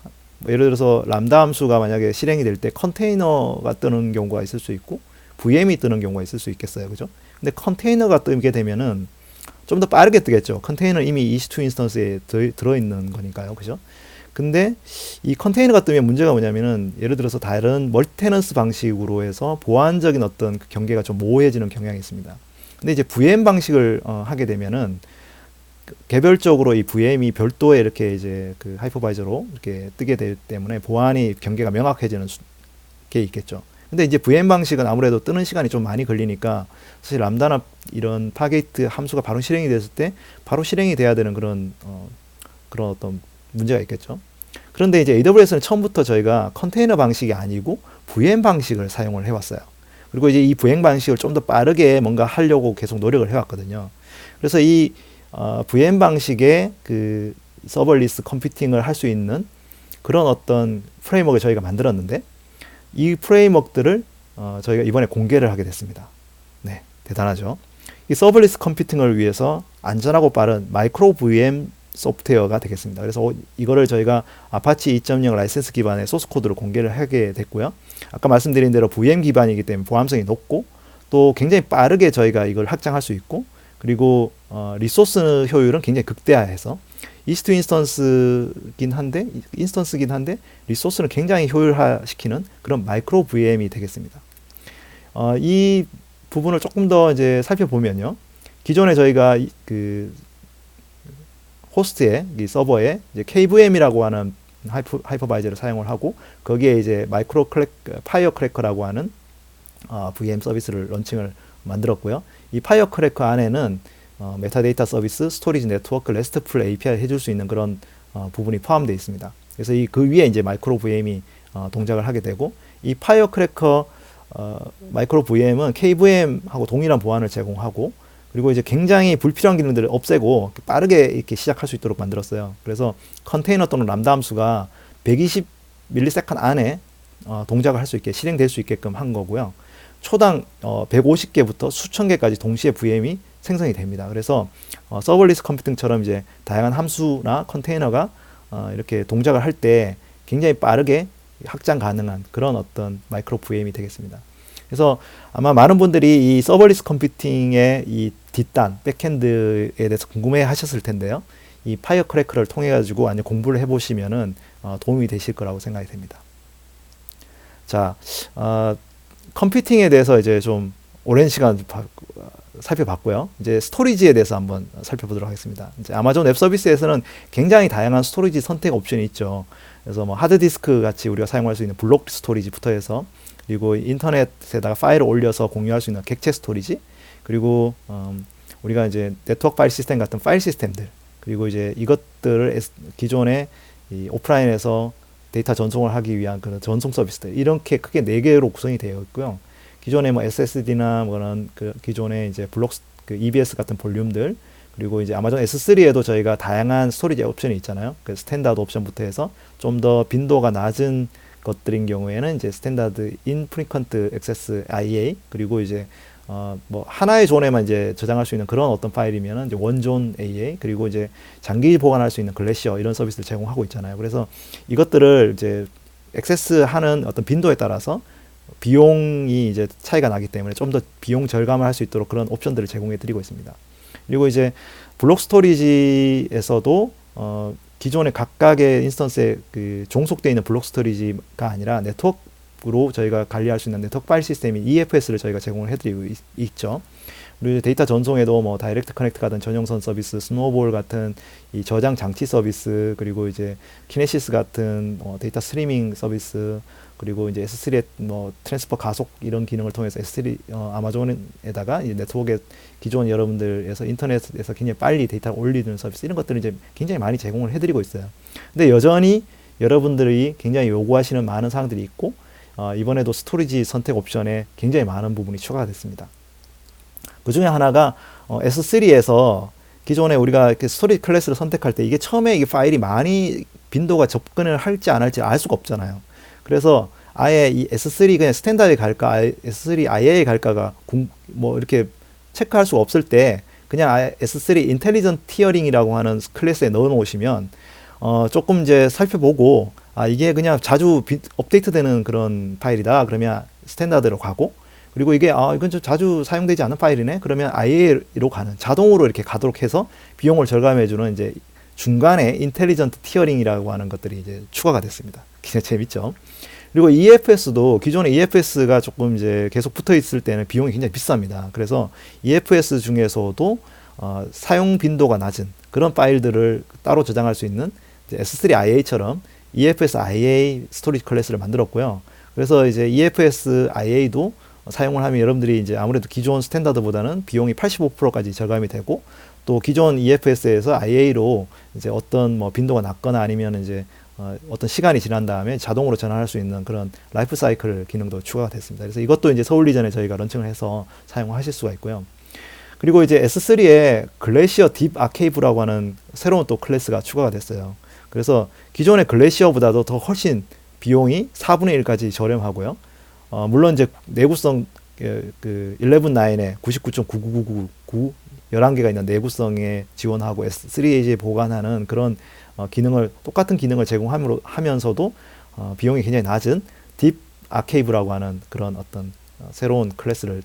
예를 들어서 람다 함수가 만약에 실행이 될 때 컨테이너가 뜨는 경우가 있을 수 있고 VM이 뜨는 경우가 있을 수 있겠어요. 그죠? 근데 컨테이너가 뜨게 되면은 좀 더 빠르게 뜨겠죠. 컨테이너는 이미 EC2 인스턴스에 들어있는 거니까요. 그죠? 근데 이 컨테이너가 뜨면 문제가 뭐냐면은, 예를 들어서 다른 멀티테넌스 방식으로 해서 보안적인 어떤 그 경계가 좀 모호해지는 경향이 있습니다. 근데 이제 VM 방식을 하게 되면은 개별적으로 이 VM이 별도의 이렇게 이제 그 하이퍼바이저로 이렇게 뜨게 되기 때문에 보안이 경계가 명확해지는 게 있겠죠. 근데 이제 VM 방식은 아무래도 뜨는 시간이 좀 많이 걸리니까 사실 람다나 이런 파게이트 함수가 바로 실행이 됐을 때 바로 실행이 돼야 되는 그런 어떤 문제가 있겠죠. 그런데 이제 AWS는 처음부터 저희가 컨테이너 방식이 아니고 VM 방식을 사용을 해왔어요. 그리고 이제 이 VM 방식을 좀 더 빠르게 뭔가 하려고 계속 노력을 해왔거든요. 그래서 이 VM 방식의 그 서버리스 컴퓨팅을 할 수 있는 그런 어떤 프레임워크를 저희가 만들었는데, 이 프레임워크들을 저희가 이번에 공개를 하게 됐습니다. 네, 대단하죠. 이 서버리스 컴퓨팅을 위해서 안전하고 빠른 마이크로 VM 소프트웨어가 되겠습니다. 그래서 이거를 저희가 아파치 2.0 라이센스 기반의 소스 코드로 공개를 하게 됐고요. 아까 말씀드린 대로 VM 기반이기 때문에 보안성이 높고, 또 굉장히 빠르게 저희가 이걸 확장할 수 있고, 그리고 리소스 효율은 굉장히 극대화해서 이스트 인스턴스긴 한데 리소스는 굉장히 효율화시키는 그런 마이크로 VM이 되겠습니다. 이 부분을 조금 더 이제 살펴보면요. 기존에 저희가 그 호스트에 이 서버에 이제 KVM이라고 하는 하이퍼바이저를 사용을 하고, 거기에 이제 파이어 크래커라고 하는 VM 서비스를 런칭을 만들었고요. 이 파이어 크래커 안에는 메타데이터 서비스, 스토리지 네트워크, 레스트풀 API 해줄 수 있는 그런 부분이 포함되어 있습니다. 그래서 그 위에 이제 마이크로 VM이 동작을 하게 되고, 이 파이어 크래커 마이크로 VM은 KVM하고 동일한 보안을 제공하고, 그리고 이제 굉장히 불필요한 기능들을 없애고 빠르게 이렇게 시작할 수 있도록 만들었어요. 그래서 컨테이너 또는 람다 함수가 120ms 안에 동작을 할 수 있게 실행될 수 있게끔 한 거고요. 초당 150개부터 수천 개까지 동시에 VM이 생성이 됩니다. 그래서 서버리스 컴퓨팅처럼 이제 다양한 함수나 컨테이너가 이렇게 동작을 할 때 굉장히 빠르게 확장 가능한 그런 어떤 마이크로 VM이 되겠습니다. 그래서 아마 많은 분들이 이 서버리스 컴퓨팅의 이 뒷단, 백핸드에 대해서 궁금해 하셨을 텐데요. 이 파이어 크래커를 통해 가지고 아니 공부를 해보시면은 도움이 되실 거라고 생각이 됩니다. 자, 컴퓨팅에 대해서 이제 좀 오랜 시간 살펴봤고요. 이제 스토리지에 대해서 한번 살펴보도록 하겠습니다. 이제 아마존 웹 서비스에서는 굉장히 다양한 스토리지 선택 옵션이 있죠. 그래서 뭐 하드디스크 같이 우리가 사용할 수 있는 블록 스토리지부터 해서, 그리고 인터넷에다가 파일을 올려서 공유할 수 있는 객체 스토리지, 그리고 우리가 이제 네트워크 파일 시스템 같은 파일 시스템들, 그리고 이제 이것들을 기존에 이 오프라인에서 데이터 전송을 하기 위한 그런 전송 서비스들, 이렇게 크게 4개로 구성이 되어 있고요. 기존에 뭐 SSD나 뭐는 그 기존에 이제 그 EBS 같은 볼륨들, 그리고 이제 아마존 S3에도 저희가 다양한 스토리지 옵션이 있잖아요. 그 스탠다드 옵션부터 해서 좀 더 빈도가 낮은 것들인 경우에는 이제 스탠다드 인프리퀀트 액세스 IA, 그리고 이제 뭐 하나의 존에만 이제 저장할 수 있는 그런 어떤 파일이면은 이제 원존 AA, 그리고 이제 장기 보관할 수 있는 글래시어, 이런 서비스를 제공하고 있잖아요. 그래서 이것들을 이제 액세스하는 어떤 빈도에 따라서 비용이 이제 차이가 나기 때문에 좀 더 비용 절감을 할 수 있도록 그런 옵션들을 제공해 드리고 있습니다. 그리고 이제 블록 스토리지에서도 기존의 각각의 인스턴스에 그 종속되어 있는 블록 스토리지가 아니라 네트워크로 저희가 관리할 수 있는 네트워크 파일 시스템인 EFS를 저희가 제공을 해드리고 있죠. 그리고 데이터 전송에도 뭐 다이렉트 커넥트 같은 전용선 서비스, 스노우볼 같은 이 저장 장치 서비스, 그리고 이제 키네시스 같은 데이터 스트리밍 서비스, 그리고 이제 S3의 뭐 트랜스퍼 가속 이런 기능을 통해서 S3 아마존에다가 이 네트워크에 기존 여러분들에서 인터넷에서 굉장히 빨리 데이터를 올리는 서비스, 이런 것들을 이제 굉장히 많이 제공을 해드리고 있어요. 근데 여전히 여러분들이 굉장히 요구하시는 많은 사항들이 있고, 이번에도 스토리지 선택 옵션에 굉장히 많은 부분이 추가가 됐습니다. 그 중에 하나가 S3에서 기존에 우리가 이렇게 스토리지 클래스를 선택할 때 이게 처음에 이게 파일이 많이 빈도가 접근을 할지 안 할지 알 수가 없잖아요. 그래서 아예 이 S3 그냥 스탠다드에 갈까, S3 IA에 갈까가 뭐 이렇게 체크할 수가 없을 때 그냥 아예 S3 인텔리전트 티어링이라고 하는 클래스에 넣어 놓으시면 조금 이제 살펴보고, 이게 그냥 자주 업데이트되는 그런 파일이다 그러면 스탠다드로 가고, 그리고 이게 이건 좀 자주 사용되지 않는 파일이네 그러면 IA로 가는, 자동으로 이렇게 가도록 해서 비용을 절감해주는 이제 중간에 인텔리전트 티어링이라고 하는 것들이 이제 추가가 됐습니다. 굉장히 재밌죠. 그리고 EFS도 기존에 EFS가 조금 이제 계속 붙어 있을 때는 비용이 굉장히 비쌉니다. 그래서 EFS 중에서도 사용 빈도가 낮은 그런 파일들을 따로 저장할 수 있는 S3 IA처럼 EFS IA 스토리지 클래스를 만들었고요. 그래서 이제 EFS IA도 사용을 하면 여러분들이 이제 아무래도 기존 스탠다드보다는 비용이 85%까지 절감이 되고, 또 기존 EFS에서 IA로 이제 어떤 뭐 빈도가 낮거나 아니면 이제 어떤 시간이 지난 다음에 자동으로 전환할 수 있는 그런 라이프 사이클 기능도 추가가 됐습니다. 그래서 이것도 이제 서울리 전에 저희가 런칭을 해서 사용하실 수가 있고요. 그리고 이제 S3에 글래시어 딥 아케이브라고 하는 새로운 또 클래스가 추가가 됐어요. 그래서 기존의 글래시어보다도 더 훨씬 비용이 4분의 1까지 저렴하고요. 물론 이제 내구성 그 11.9에 99.9999 11개가 있는 내구성에 지원하고 S3A에 보관하는 그런 똑같은 기능을 제공하면서도 비용이 굉장히 낮은 딥 아케이브라고 하는 그런 어떤 새로운 클래스를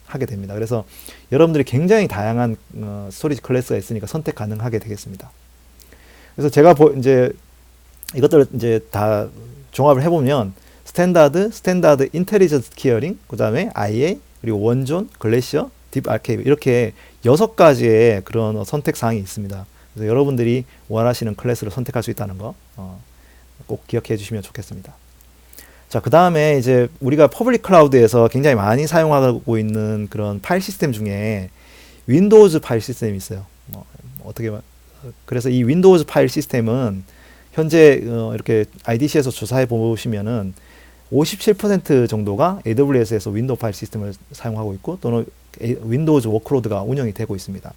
하게 됩니다. 그래서 여러분들이 굉장히 다양한 스토리지 클래스가 있으니까 선택 가능하게 되겠습니다. 그래서 제가 이제 이것들을 이제 다 종합을 해보면 스탠다드 인텔리전스 키어링, 그 다음에 IA, 그리고 원존, 글래시어, 딥 아케이브 이렇게 6가지의 그런 선택 사항이 있습니다. 그래서 여러분들이 원하시는 클래스를 선택할 수 있다는 거 꼭 기억해 주시면 좋겠습니다. 자, 그 다음에 이제 우리가 퍼블릭 클라우드에서 굉장히 많이 사용하고 있는 그런 파일 시스템 중에 윈도우즈 파일 시스템이 있어요. 그래서 이 윈도우즈 파일 시스템은 현재 이렇게 IDC에서 조사해 보시면은 57% 정도가 AWS에서 윈도우 파일 시스템을 사용하고 있고 또는 윈도우즈 워크로드가 운영이 되고 있습니다.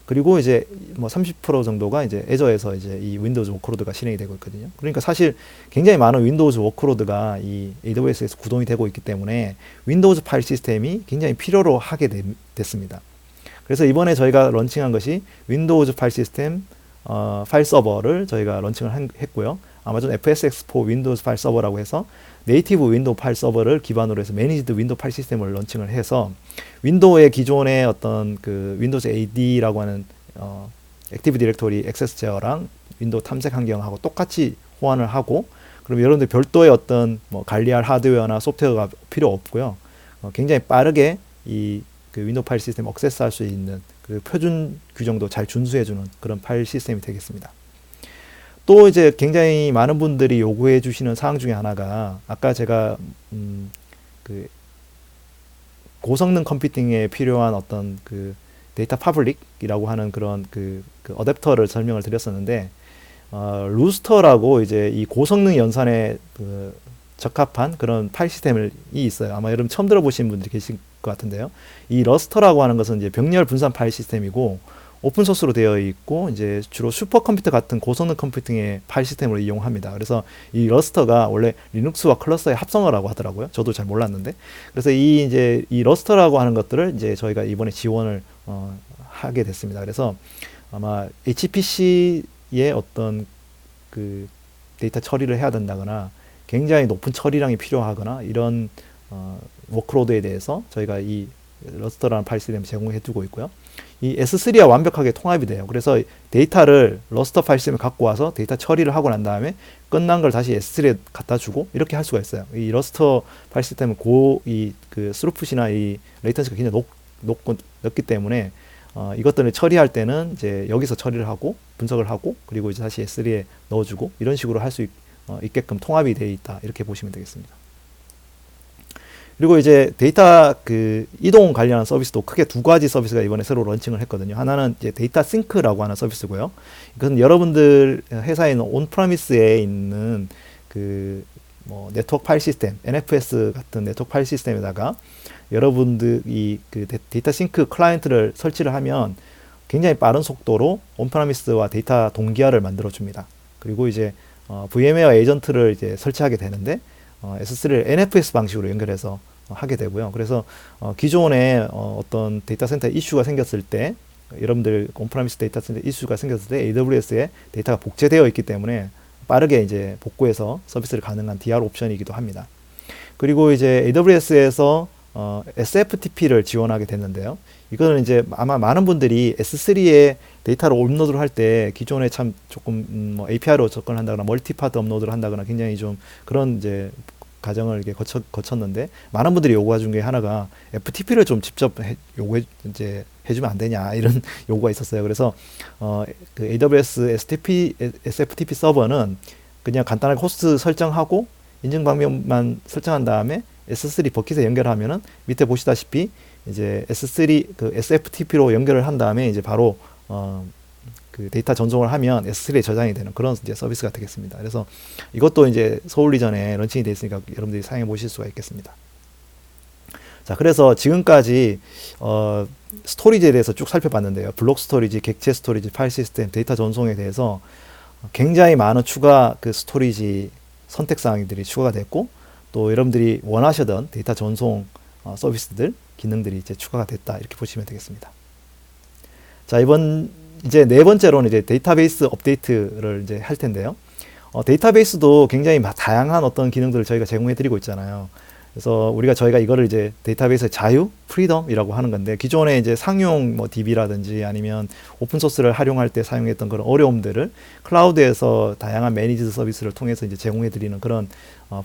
그리고 이제 뭐 30% 정도가 이제 애저에서 이제 이 윈도우즈 워크로드가 실행이 되고 있거든요. 그러니까 사실 굉장히 많은 윈도우즈 워크로드가 이 AWS에서 구동이 되고 있기 때문에 윈도우즈 파일 시스템이 굉장히 필요로 하게 됐습니다. 그래서 이번에 저희가 런칭한 것이 윈도우즈 파일 시스템 파일 서버를 저희가 런칭을 했고요. 아마존 FSx4 윈도우즈 파일 서버라고 해서 네이티브 윈도우 파일 서버를 기반으로 해서 매니지드 윈도우 파일 시스템을 런칭을 해서 윈도우의 기존의 어떤 그 윈도우즈 AD라고 하는 액티브 디렉토리 액세스 제어랑 윈도우 탐색 환경하고 똑같이 호환을 하고, 그럼 여러분들 별도의 어떤 뭐 관리할 하드웨어나 소프트웨어가 필요 없고요. 굉장히 빠르게 이 그 윈도우 파일 시스템 액세스할 수 있는 그 표준 규정도 잘 준수해주는 그런 파일 시스템이 되겠습니다. 또 이제 굉장히 많은 분들이 요구해 주시는 사항 중에 하나가 아까 제가 그 고성능 컴퓨팅에 필요한 어떤 그 데이터 파블릭이라고 하는 그런 그 어댑터를 설명을 드렸었는데, 루스터라고 이제 이 고성능 연산에 그 적합한 그런 파일 시스템이 있어요. 아마 여러분 처음 들어보신 분들이 계실 것 같은데요. 이 러스터라고 하는 것은 이제 병렬 분산 파일 시스템이고 오픈 소스로 되어 있고 이제 주로 슈퍼컴퓨터 같은 고성능 컴퓨팅의 파일 시스템으로 이용합니다. 그래서 이 러스터가 원래 리눅스와 클러스터의 합성어라고 하더라고요. 저도 잘 몰랐는데. 그래서 이제 이 러스터라고 하는 것들을 이제 저희가 이번에 지원을 하게 됐습니다. 그래서 아마 HPC의 어떤 그 데이터 처리를 해야 된다거나 굉장히 높은 처리량이 필요하거나 이런 워크로드에 대해서 저희가 이 러스터라는 파일 시스템을 제공해 두고 있고요. 이 S3와 완벽하게 통합이 돼요. 그래서 데이터를 러스터 파일 시스템에 갖고 와서 데이터 처리를 하고 난 다음에 끝난 걸 다시 S3에 갖다 주고 이렇게 할 수가 있어요. 이 러스터 파일 시스템은 그 스루풋이나 이 레이턴시가 굉장히 높기 때문에 이것들을 처리할 때는 이제 여기서 처리를 하고 분석을 하고 그리고 이제 다시 S3에 넣어주고 이런 식으로 할 수 있게끔 통합이 되어 있다, 이렇게 보시면 되겠습니다. 그리고 이제 데이터 그 이동 관련한 서비스도 크게 2가지 서비스가 이번에 새로 런칭을 했거든요. 하나는 이제 데이터 싱크라고 하는 서비스고요. 이것은 여러분들 회사에 있는 온프라미스에 있는 그 뭐 네트워크 파일 시스템, NFS 같은 네트워크 파일 시스템에다가 여러분들이 그 데이터 싱크 클라이언트를 설치를 하면 굉장히 빠른 속도로 온프라미스와 데이터 동기화를 만들어 줍니다. 그리고 이제 VM웨어 에이전트를 이제 설치하게 되는데 S3를 NFS 방식으로 연결해서 하게 되고요. 그래서 기존에 어떤 데이터 센터 이슈가 생겼을 때, 여러분들 온프라미스 데이터 센터 이슈가 생겼을 때 AWS에 데이터가 복제되어 있기 때문에 빠르게 이제 복구해서 서비스를 가능한 DR 옵션이기도 합니다. 그리고 이제 AWS에서 SFTP를 지원하게 됐는데요. 이거는 이제 아마 많은 분들이 S3에 데이터를 업로드를 할 때 기존에 참 조금 뭐 API로 접근을 한다거나 멀티파트 업로드를 한다거나 굉장히 좀 그런 이제 과정을 이렇게 거쳤는데, 많은 분들이 요구해 준 게 하나가 FTP를 좀 직접 이제 해주면 안 되냐, 이런 요구가 있었어요. 그래서 그 AWS SFTP 서버는 그냥 간단하게 호스트 설정하고 인증 방법만 설정한 다음에 S3 버킷에 연결하면은 밑에 보시다시피 이제 S3 그 SFTP로 연결을 한 다음에 이제 바로 그 데이터 전송을 하면 S3에 저장이 되는 그런 이제 서비스가 되겠습니다. 그래서 이것도 이제 서울 이전에 런칭이 되어 있으니까 여러분들이 사용해 보실 수가 있겠습니다. 자, 그래서 지금까지 스토리지에 대해서 쭉 살펴봤는데요. 블록 스토리지, 객체 스토리지, 파일 시스템, 데이터 전송에 대해서 굉장히 많은 추가 그 스토리지 선택 사항들이 추가가 됐고, 또 여러분들이 원하시던 데이터 전송 서비스들, 기능들이 이제 추가가 됐다, 이렇게 보시면 되겠습니다. 자, 이제 네 번째로는 이제 데이터베이스 업데이트를 이제 할 텐데요. 데이터베이스도 굉장히 다양한 어떤 기능들을 저희가 제공해 드리고 있잖아요. 그래서 저희가 이거를 이제 데이터베이스의 자유, 프리덤이라고 하는 건데, 기존에 이제 상용 뭐 DB라든지 아니면 오픈 소스를 활용할 때 사용했던 그런 어려움들을 클라우드에서 다양한 매니지드 서비스를 통해서 이제 제공해 드리는 그런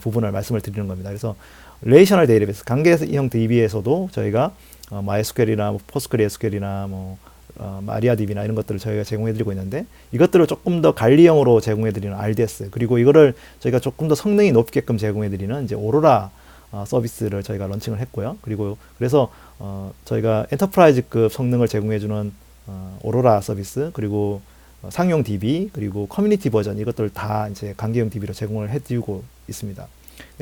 부분을 말씀을 드리는 겁니다. 그래서 릴레이셔널 데이터베이스, 관계형 DB에서도 저희가 MySQL이나 뭐 PostgreSQL이나 뭐 마리아DB나 이런 것들을 저희가 제공해드리고 있는데, 이것들을 조금 더 관리형으로 제공해드리는 RDS, 그리고 이거를 저희가 조금 더 성능이 높게끔 제공해드리는 이제 오로라 서비스를 저희가 런칭을 했고요. 그리고 그래서 저희가 엔터프라이즈급 성능을 제공해주는 오로라 서비스, 그리고 상용 DB, 그리고 커뮤니티 버전, 이것들 다 이제 관계형 DB로 제공을 해드리고 있습니다.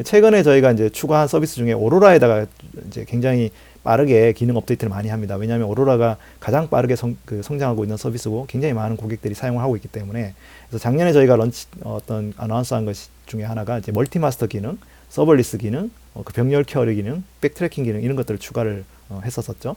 최근에 저희가 이제 추가한 서비스 중에 오로라에다가 이제 굉장히 빠르게 기능 업데이트를 많이 합니다. 왜냐하면 오로라가 가장 빠르게 성장하고 있는 서비스고 굉장히 많은 고객들이 사용을 하고 있기 때문에. 그래서 작년에 저희가 아나운스한 것 중에 하나가 이제 멀티 마스터 기능, 서버리스 기능, 그 병렬 케어리 기능, 백트래킹 기능, 이런 것들을 추가를 했었었죠.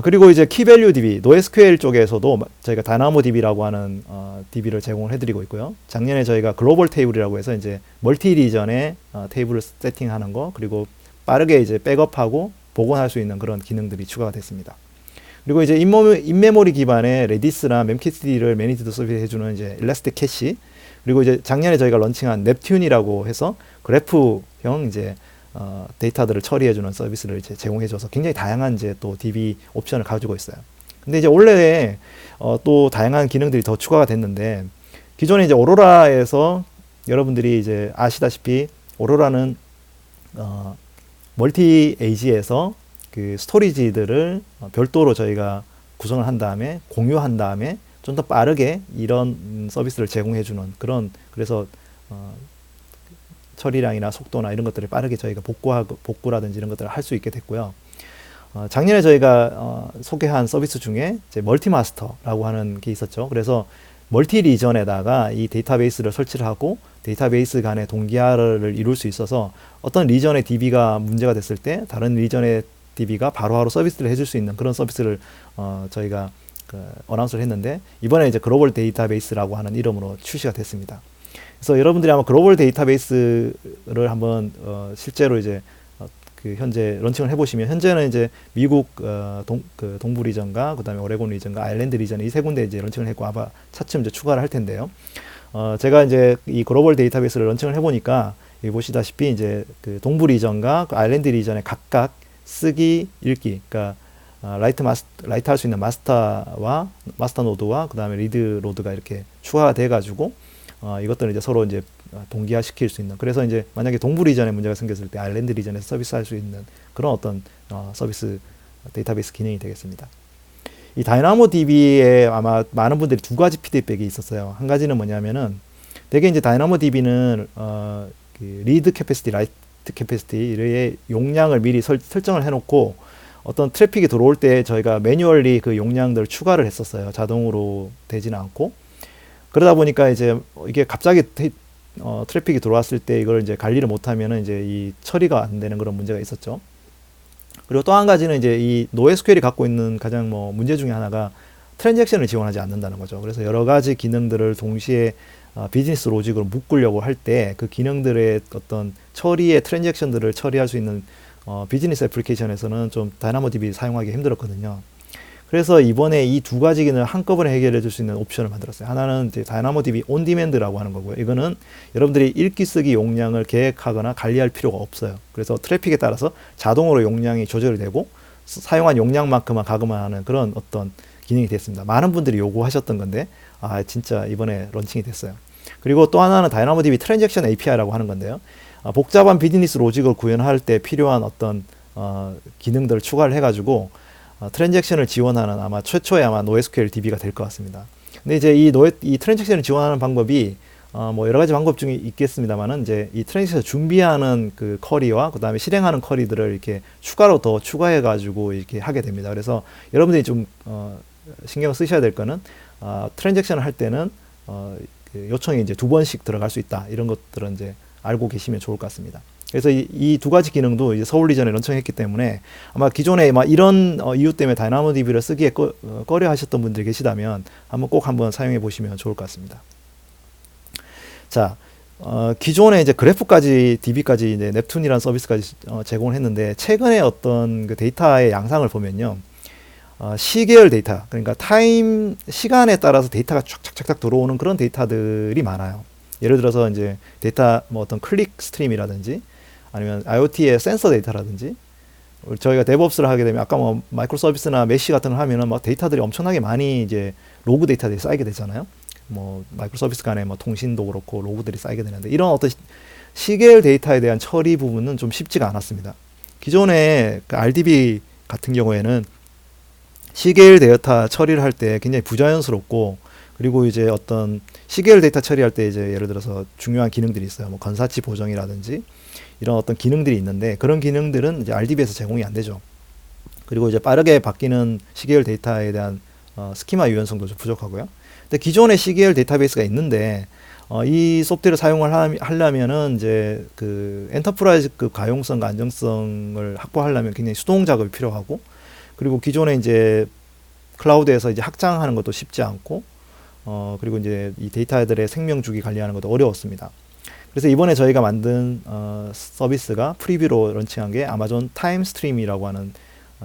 그리고 이제 키밸류 DB, NoSQL 쪽에서도 저희가 다이나모DB라고 하는 DB를 제공을 해드리고 있고요. 작년에 저희가 글로벌 테이블이라고 해서 이제 멀티 리전에 테이블을 세팅하는 거, 그리고 빠르게 이제 백업하고 복원할 수 있는 그런 기능들이 추가가 됐습니다. 그리고 이제 인메모리 기반의 레디스나 memcachd를 매니지드 서비스 해주는 이제 일라스틱 캐시, 그리고 이제 작년에 저희가 런칭한 넵튠이라고 해서 그래프형 이제 데이터들을 처리해주는 서비스를 이제 제공해줘서 굉장히 다양한 이제 또 DB 옵션을 가지고 있어요. 근데 이제 올해에 또 다양한 기능들이 더 추가가 됐는데, 기존에 이제 오로라에서 여러분들이 이제 아시다시피 오로라는 멀티 에이지에서 그 스토리지들을 별도로 저희가 구성을 한 다음에 공유한 다음에 좀 더 빠르게 이런 서비스를 제공해주는 그런, 그래서 처리량이나 속도나 이런 것들을 빠르게 저희가 복구라든지 이런 것들을 할 수 있게 됐고요. 작년에 저희가 소개한 서비스 중에 이제 멀티마스터라고 하는 게 있었죠. 그래서 멀티 리전에다가 이 데이터베이스를 설치를 하고 데이터베이스 간의 동기화를 이룰 수 있어서 어떤 리전의 DB가 문제가 됐을 때 다른 리전의 DB가 바로바로 서비스를 해줄 수 있는 그런 서비스를 저희가 어나운스를 했는데, 이번에 이제 글로벌 데이터베이스라고 하는 이름으로 출시가 됐습니다. 그래서 여러분들이 아마 글로벌 데이터베이스를 한번 실제로 이제 현재 런칭을 해보시면, 현재는 이제 미국 동부 리전과 그다음에 오레곤 리전과 아일랜드 리전, 이 세 군데 이제 런칭을 했고 아마 차츰 이제 추가를 할 텐데요. 제가 이제 이 글로벌 데이터베이스를 런칭을 해보니까 여기 보시다시피 이제 그 동부 리전과 그 아일랜드 리전에 각각 쓰기, 읽기, 그러니까 라이트 할 수 있는 마스터 노드와 그 다음에 리드 노드가 이렇게 추가가 돼가지고 이것들을 이제 서로 이제 동기화 시킬 수 있는, 그래서 이제 만약에 동부 리전에 문제가 생겼을 때 아일랜드 리전에서 서비스할 수 있는 그런 어떤 서비스 데이터베이스 기능이 되겠습니다. 이 다이나모DB에 아마 많은 분들이 두 가지 피드백이 있었어요. 한 가지는 뭐냐면은 대개 이제 다이나모DB는 그 리드 캐패시티, 라이트 캐패시티의 용량을 미리 설정을 해놓고 어떤 트래픽이 들어올 때 저희가 매뉴얼리 그 용량들을 추가를 했었어요. 자동으로 되지는 않고. 그러다 보니까 이제 이게 갑자기 트래픽이 들어왔을 때 이걸 이제 관리를 못하면은 이제 이 처리가 안 되는 그런 문제가 있었죠. 그리고 또 한 가지는 이제 이 NoSQL이 갖고 있는 가장 문제 중에 하나가 트랜잭션을 지원하지 않는다는 거죠. 그래서 여러 가지 기능들을 동시에 비즈니스 로직으로 묶으려고 할 때 그 기능들의 어떤 처리의 트랜잭션들을 처리할 수 있는 비즈니스 애플리케이션에서는 좀 다이나모DB 사용하기 힘들었거든요. 그래서 이번에 이 두 가지 기능을 한꺼번에 해결해 줄 수 있는 옵션을 만들었어요. 하나는 이제 다이나모DB 온 디맨드라고 하는 거고요. 이거는 여러분들이 읽기 쓰기 용량을 계획하거나 관리할 필요가 없어요. 그래서 트래픽에 따라서 자동으로 용량이 조절이 되고 사용한 용량만큼만 가금하는 그런 어떤 기능이 됐습니다. 많은 분들이 요구하셨던 건데 진짜 이번에 런칭이 됐어요. 그리고 또 하나는 다이나모DB 트랜잭션 API라고 하는 건데요. 복잡한 비즈니스 로직을 구현할 때 필요한 어떤 기능들을 추가를 해가지고 트랜잭션을 지원하는 아마 최초의 NoSQL DB가 될 것 같습니다. 근데 이제 이 트랜잭션을 지원하는 방법이 여러 가지 방법 중에 있겠습니다만은 이제 이 트랜잭션 준비하는 그 쿼리와 그 다음에 실행하는 쿼리들을 이렇게 추가로 더 추가해가지고 이렇게 하게 됩니다. 그래서 여러분들이 좀 신경을 쓰셔야 될 거는 트랜잭션을 할 때는 그 요청이 이제 2번씩 들어갈 수 있다, 이런 것들은 이제 알고 계시면 좋을 것 같습니다. 그래서 이 두 가지 기능도 이제 서울 리전에 런칭했기 때문에 아마 기존에 이런 이유 때문에 다이나모DB를 쓰기에 꺼려 하셨던 분들이 계시다면 한번 사용해 보시면 좋을 것 같습니다. 자, 기존에 이제 그래프까지 DB까지 이제 넵툰이라는 서비스까지 제공을 했는데 최근에 어떤 그 데이터의 양상을 보면요. 시계열 데이터, 그러니까 타임 시간에 따라서 데이터가 쫙쫙쫙 들어오는 그런 데이터들이 많아요. 예를 들어서 이제 데이터 뭐 어떤 클릭 스트림이라든지 아니면 IoT의 센서 데이터라든지 저희가 데브옵스를 하게 되면 아까 뭐 마이크로 서비스나 메시 같은 걸 하면은 막 데이터들이 엄청나게 많이 이제 로그 데이터들이 쌓이게 되잖아요. 뭐 마이크로 서비스 간에 뭐 통신도 그렇고 로그들이 쌓이게 되는데 이런 어떤 시계열 데이터에 대한 처리 부분은 좀 쉽지가 않았습니다. 기존에 그 RDB 같은 경우에는 시계열 데이터 처리를 할 때 굉장히 부자연스럽고 그리고 이제 어떤 시계열 데이터 처리할 때 이제 예를 들어서 중요한 기능들이 있어요. 뭐 건사치 보정이라든지 이런 어떤 기능들이 있는데 그런 기능들은 이제 RDB에서 제공이 안 되죠. 그리고 이제 빠르게 바뀌는 시계열 데이터에 대한 스키마 유연성도 좀 부족하고요. 근데 기존의 시계열 데이터베이스가 있는데 이 소프트웨어를 사용을 하려면은 이제 그 엔터프라이즈급 가용성과 안정성을 확보하려면 굉장히 수동 작업이 필요하고 그리고 기존에 이제 클라우드에서 이제 확장하는 것도 쉽지 않고 그리고 이제 이 데이터들의 생명 주기 관리하는 것도 어려웠습니다. 그래서 이번에 저희가 만든 서비스가 프리뷰로 런칭한 게 아마존 타임 스트림이라고 하는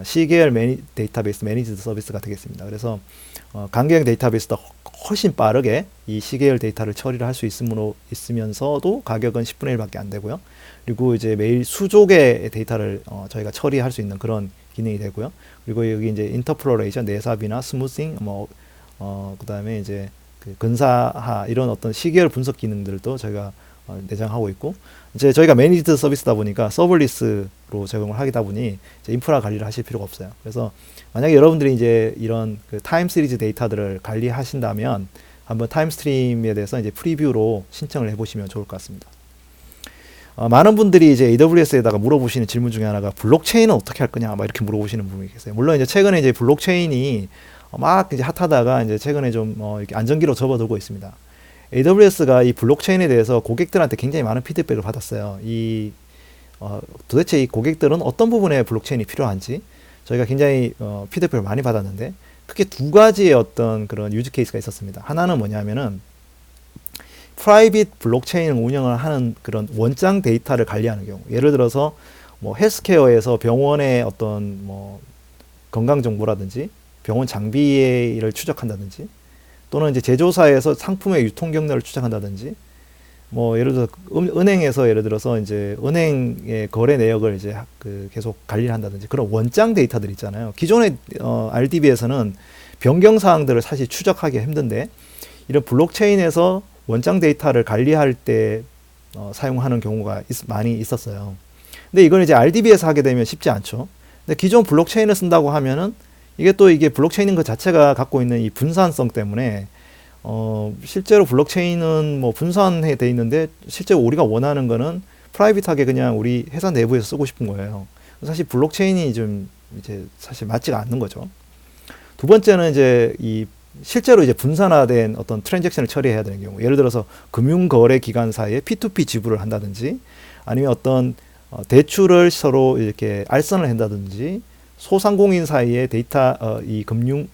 시계열 데이터베이스 매니지드 서비스가 되겠습니다. 그래서 간계형 데이터베이스보다 훨씬 빠르게 이 시계열 데이터를 처리를 할 수 있으면서도 가격은 10분의 1밖에 안 되고요. 그리고 이제 매일 수족의 데이터를 저희가 처리할 수 있는 그런 기능이 되고요. 그리고 여기 이제 인터폴레이션, 내삽이나 스무싱, 그다음에 이제 그 근사화 이런 어떤 시계열 분석 기능들도 저희가 내장하고 있고 이제 저희가 매니지드 서비스다 보니까 서블리스로 제공을 하다 보니 이제 인프라 관리를 하실 필요가 없어요. 그래서 만약에 여러분들이 이제 이런 그 타임 시리즈 데이터들을 관리하신다면 한번 타임 스트림에 대해서 이제 프리뷰로 신청을 해보시면 좋을 것 같습니다. 많은 분들이 이제 AWS에다가 물어보시는 질문 중에 하나가 블록체인은 어떻게 할 거냐 막 이렇게 물어보시는 분이 계세요. 물론 이제 최근에 이제 블록체인이 막 이제 핫하다가 이제 최근에 좀 이렇게 안정기로 접어들고 있습니다. AWS가 이 블록체인에 대해서 고객들한테 굉장히 많은 피드백을 받았어요. 도대체 이 고객들은 어떤 부분에 블록체인이 필요한지 저희가 굉장히 피드백을 많이 받았는데 크게 두 가지의 어떤 그런 유즈 케이스가 있었습니다. 하나는 뭐냐면은 프라이빗 블록체인을 운영을 하는 그런 원장 데이터를 관리하는 경우 예를 들어서 뭐 헬스케어에서 병원의 어떤 뭐 건강 정보라든지 병원 장비를 추적한다든지 또는 이제 제조사에서 상품의 유통 경로를 추적한다든지 뭐 예를 들어서 은행에서 예를 들어서 이제 은행의 거래 내역을 이제 그 계속 관리를 한다든지 그런 원장 데이터들 있잖아요. 기존의 RDB에서는 변경 사항들을 사실 추적하기 힘든데 이런 블록체인에서 원장 데이터를 관리할 때 사용하는 경우가 많이 있었어요. 근데 이걸 이제 RDB에서 하게 되면 쉽지 않죠. 근데 기존 블록체인을 쓴다고 하면은 이게 블록체인인 것 자체가 갖고 있는 이 분산성 때문에 실제로 블록체인은 뭐 분산해 돼 있는데 실제로 우리가 원하는 거는 프라이빗하게 그냥 우리 회사 내부에서 쓰고 싶은 거예요. 사실 블록체인이 좀 이제 사실 맞지가 않는 거죠. 두 번째는 이제 실제로 이제 분산화된 어떤 트랜잭션을 처리해야 되는 경우, 예를 들어서 금융거래 기관사에 P2P 지불을 한다든지, 아니면 어떤 대출을 서로 이렇게 알선을 한다든지, 소상공인 사이에 데이터 이 금융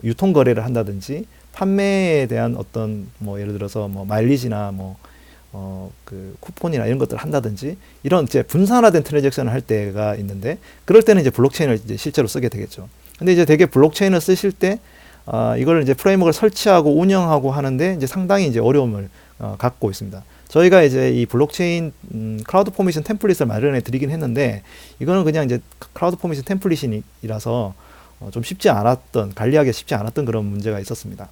유통 거래를 한다든지, 판매에 대한 어떤 뭐 예를 들어서 뭐 마일리지나 그 쿠폰이나 이런 것들을 한다든지 이런 이제 분산화된 트랜잭션을 할 때가 있는데 그럴 때는 이제 블록체인을 이제 실제로 쓰게 되겠죠. 근데 이제 되게 블록체인을 쓰실 때 이걸 이제 프레임워크를 설치하고 운영하고 하는데 이제 상당히 이제 어려움을 갖고 있습니다. 저희가 이제 이 블록체인 클라우드 포메이션 템플릿을 마련해 드리긴 했는데 이거는 그냥 이제 클라우드 포메이션 템플릿이라서 좀 관리하기 쉽지 않았던 그런 문제가 있었습니다.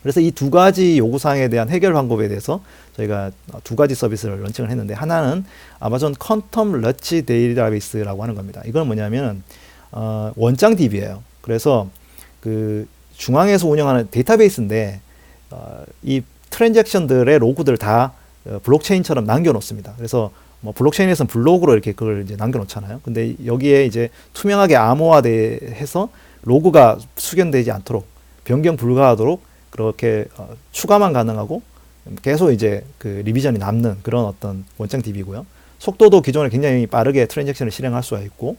그래서 이 두 가지 요구사항에 대한 해결 방법에 대해서 저희가 두 가지 서비스를 런칭을 했는데, 하나는 아마존 퀀텀 러치 데이터베이스라고 하는 겁니다. 이건 뭐냐면 원장 DB예요. 그래서 그 중앙에서 운영하는 데이터베이스인데 이 트랜잭션들의 로그들을 다 블록체인처럼 남겨놓습니다. 그래서 뭐 블록체인에서는 블록으로 이렇게 그걸 이제 남겨놓잖아요. 근데 여기에 이제 투명하게 암호화해서 로그가 숙연되지 않도록 변경 불가하도록 그렇게 추가만 가능하고 계속 이제 그 리비전이 남는 그런 어떤 원장 DB고요. 속도도 기존에 굉장히 빠르게 트랜잭션을 실행할 수가 있고,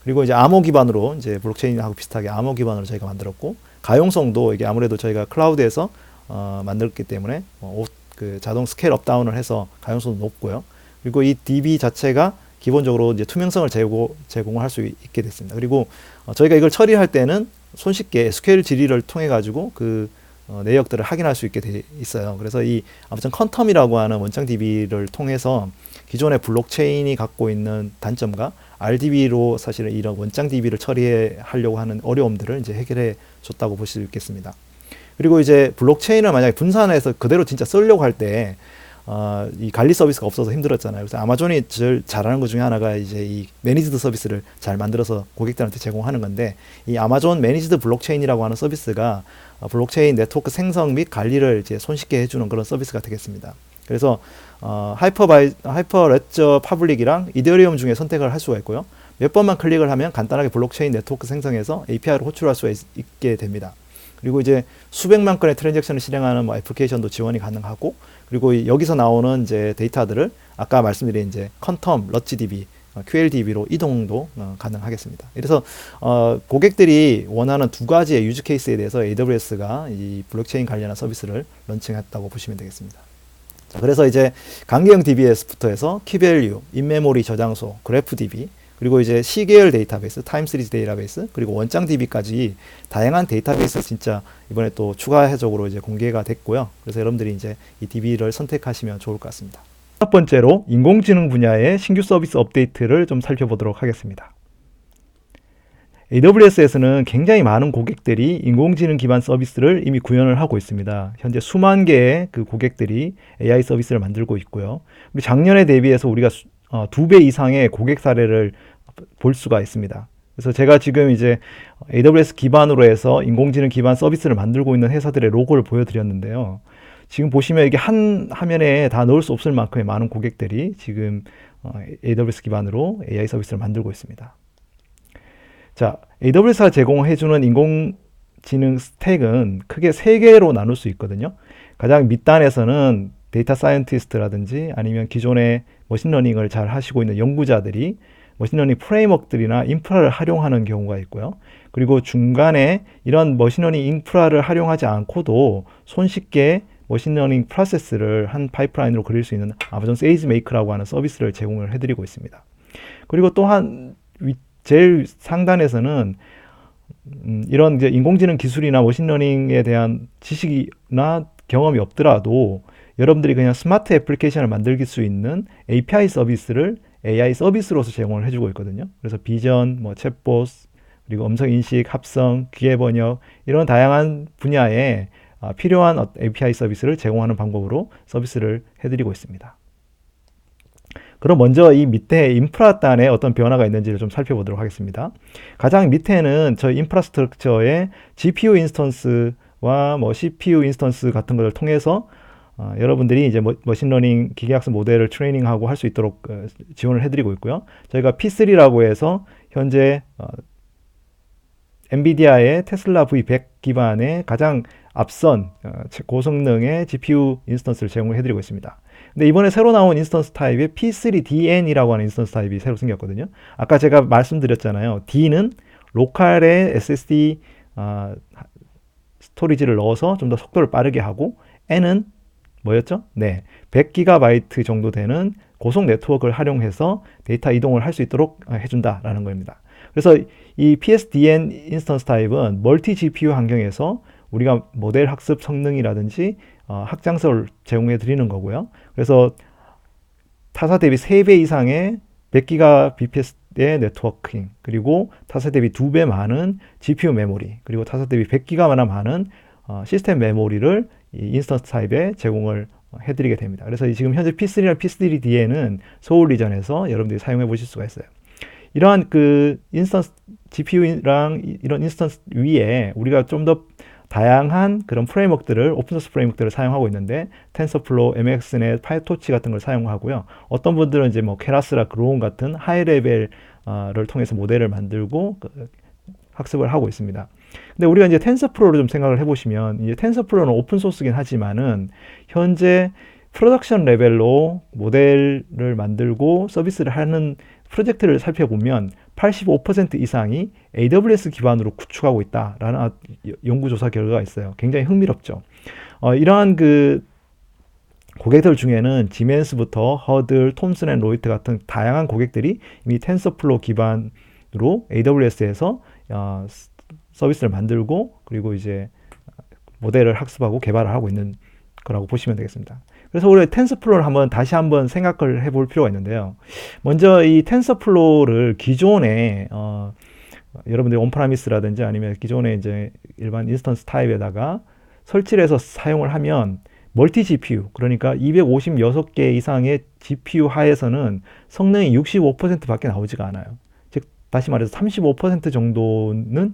그리고 이제 암호 기반으로 이제 블록체인하고 비슷하게 암호 기반으로 저희가 만들었고, 가용성도 이게 아무래도 저희가 클라우드에서 만들었기 때문에 그 자동 스케일 업 다운을 해서 가용성도 높고요. 그리고 이 DB 자체가 기본적으로 이제 투명성을 제공을 할 수 있게 됐습니다. 그리고 저희가 이걸 처리할 때는 손쉽게 SQL 질의를 통해 가지고 그 내역들을 확인할 수 있게 돼 있어요. 그래서 이 아무튼 퀀텀이라고 하는 원장 DB를 통해서 기존의 블록체인이 갖고 있는 단점과 RDB로 사실은 이런 원장 DB를 처리하려고 하는 어려움들을 이제 해결해 줬다고 볼 수 있겠습니다. 그리고 이제 블록체인을 만약에 분산해서 그대로 진짜 쓰려고 할 때 이 관리 서비스가 없어서 힘들었잖아요. 그래서 아마존이 제일 잘하는 것 중에 하나가 이제 이 매니지드 서비스를 잘 만들어서 고객들한테 제공하는 건데, 이 아마존 매니지드 블록체인이라고 하는 서비스가 블록체인 네트워크 생성 및 관리를 이제 손쉽게 해주는 그런 서비스가 되겠습니다. 그래서 하이퍼 레저 파블릭이랑 이더리움 중에 선택을 할 수가 있고요. 몇 번만 클릭을 하면 간단하게 블록체인 네트워크 생성해서 API를 호출할 수 있게 됩니다. 그리고 이제 수백만 건의 트랜잭션을 실행하는 뭐 애플리케이션도 지원이 가능하고, 그리고 여기서 나오는 이제 데이터들을 아까 말씀드린 이제 퀀텀, 러치DB, QLDB로 이동도 가능하겠습니다. 그래서 고객들이 원하는 두 가지의 유즈 케이스에 대해서 AWS가 이 블록체인 관련한 서비스를 런칭했다고 보시면 되겠습니다. 자, 그래서 이제 강계형 DBS부터 해서 키밸류, 인메모리 저장소, 그래프DB, 그리고 이제 시계열 데이터베이스, 타임 시리즈 데이터베이스, 그리고 원장 DB까지 다양한 데이터베이스 진짜 이번에 또 추가적으로 이제 공개가 됐고요. 그래서 여러분들이 이제 이 DB를 선택하시면 좋을 것 같습니다. 첫 번째로 인공지능 분야의 신규 서비스 업데이트를 좀 살펴보도록 하겠습니다. AWS에서는 굉장히 많은 고객들이 인공지능 기반 서비스를 이미 구현을 하고 있습니다. 현재 수만 개의 그 고객들이 AI 서비스를 만들고 있고요. 작년에 대비해서 우리가 2배 이상의 고객 사례를 볼 수가 있습니다. 그래서 제가 지금 이제 AWS 기반으로 해서 인공지능 기반 서비스를 만들고 있는 회사들의 로고를 보여드렸는데요. 지금 보시면 이게 한 화면에 다 넣을 수 없을 만큼의 많은 고객들이 지금 AWS 기반으로 AI 서비스를 만들고 있습니다. 자, AWS가 제공해주는 인공지능 스택은 크게 3개로 나눌 수 있거든요. 가장 밑단에서는 데이터 사이언티스트라든지 아니면 기존의 머신러닝을 잘 하시고 있는 연구자들이 머신러닝 프레임워크들이나 인프라를 활용하는 경우가 있고요. 그리고 중간에 이런 머신러닝 인프라를 활용하지 않고도 손쉽게 머신러닝 프로세스를 한 파이프라인으로 그릴 수 있는 아마존 세이지메이커라고 하는 서비스를 제공을 해드리고 있습니다. 그리고 또한 제일 상단에서는 이런 이제 인공지능 기술이나 머신러닝에 대한 지식이나 경험이 없더라도 여러분들이 그냥 스마트 애플리케이션을 만들 수 있는 API 서비스를 AI 서비스로서 제공을 해주고 있거든요. 그래서 비전, 뭐 챗봇, 그리고 음성 인식, 합성, 기계 번역 이런 다양한 분야에 필요한 API 서비스를 제공하는 방법으로 서비스를 해드리고 있습니다. 그럼 먼저 이 밑에 인프라 단에 어떤 변화가 있는지를 좀 살펴보도록 하겠습니다. 가장 밑에는 저희 인프라스트럭처의 GPU 인스턴스와 뭐 CPU 인스턴스 같은 것을 통해서 여러분들이 이제 머신러닝 기계학습 모델을 트레이닝하고 할 수 있도록 지원을 해드리고 있고요. 저희가 P3라고 해서 현재 엔비디아의 테슬라 V100 기반의 가장 앞선 고성능의 GPU 인스턴스를 제공해드리고 있습니다. 근데 이번에 새로 나온 인스턴스 타입의 P3DN이라고 하는 인스턴스 타입이 새로 생겼거든요. 아까 제가 말씀드렸잖아요. D는 로컬에 SSD 스토리지를 넣어서 좀 더 속도를 빠르게 하고, N은 뭐였죠? 네, 100GB 정도 되는 고속 네트워크를 활용해서 데이터 이동을 할 수 있도록 해준다라는 겁니다. 그래서 이 PSDN 인스턴스 타입은 멀티 GPU 환경에서 우리가 모델 학습 성능이라든지 확장성을 제공해 드리는 거고요. 그래서 타사 대비 3배 이상의 100Gbps의 네트워킹, 그리고 타사 대비 2배 많은 GPU 메모리, 그리고 타사 대비 100GB나 많은 시스템 메모리를 이 인스턴스 타입에 제공을 해드리게 됩니다. 그래서 지금 현재 P3랑 P3DN은 서울 리전에서 여러분들이 사용해 보실 수가 있어요. 이러한 그 인스턴스 GPU랑 이런 인스턴스 위에 우리가 좀 더 다양한 그런 프레임워크들을, 오픈소스 프레임워크들을 사용하고 있는데, 텐서플로우, MXNet, 파이토치 같은 걸 사용하고요. 어떤 분들은 이제 뭐 케라스라, 그로운 같은 하이 레벨을 통해서 모델을 만들고 학습을 하고 있습니다. 근데 우리가 이제 텐서프로를 좀 생각을 해보시면, 이제 텐서프로는 오픈소스긴 하지만은 현재 프로덕션 레벨로 모델을 만들고 서비스를 하는 프로젝트를 살펴보면 85% 이상이 AWS 기반으로 구축하고 있다라는 연구조사 결과가 있어요. 굉장히 흥미롭죠. 이러한 그 고객들 중에는 지멘스부터 허들, 톰슨 앤 로이트 같은 다양한 고객들이 이미 텐서플로우 기반으로 AWS에서 서비스를 만들고 그리고 이제 모델을 학습하고 개발을 하고 있는 거라고 보시면 되겠습니다. 그래서 우리 텐서플로우를 다시 한번 생각을 해볼 필요가 있는데요. 먼저 이 텐서플로우를 기존에 여러분들이 온프라미스라든지 아니면 기존에 이제 일반 인스턴스 타입에다가 설치를 해서 사용을 하면 멀티 GPU, 그러니까 256개 이상의 GPU 하에서는 성능이 65%밖에 나오지가 않아요. 즉 다시 말해서 35% 정도는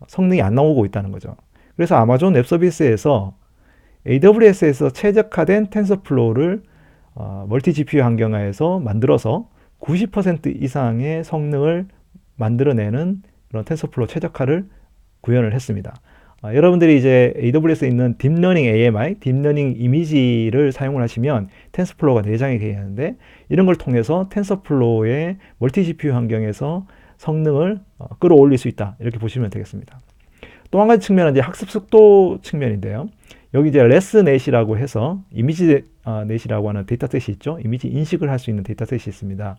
성능이 안 나오고 있다는 거죠. 그래서 아마존 웹 서비스에서 AWS에서 최적화된 텐서플로우를 멀티 GPU 환경하에서 만들어서 90% 이상의 성능을 만들어내는 그런 텐서플로우 최적화를 구현을 했습니다. 여러분들이 이제 AWS에 있는 딥러닝 AMI, 딥러닝 이미지를 사용을 하시면 텐서플로우가 내장이 되어 있는데 이런 걸 통해서 텐서플로우의 멀티 GPU 환경에서 성능을 끌어올릴 수 있다. 이렇게 보시면 되겠습니다. 또 한 가지 측면은 이제 학습 속도 측면인데요. 여기 이제 레스넷이라고 해서 이미지 넷이라고 하는 데이터셋이 있죠. 이미지 인식을 할 수 있는 데이터셋이 있습니다.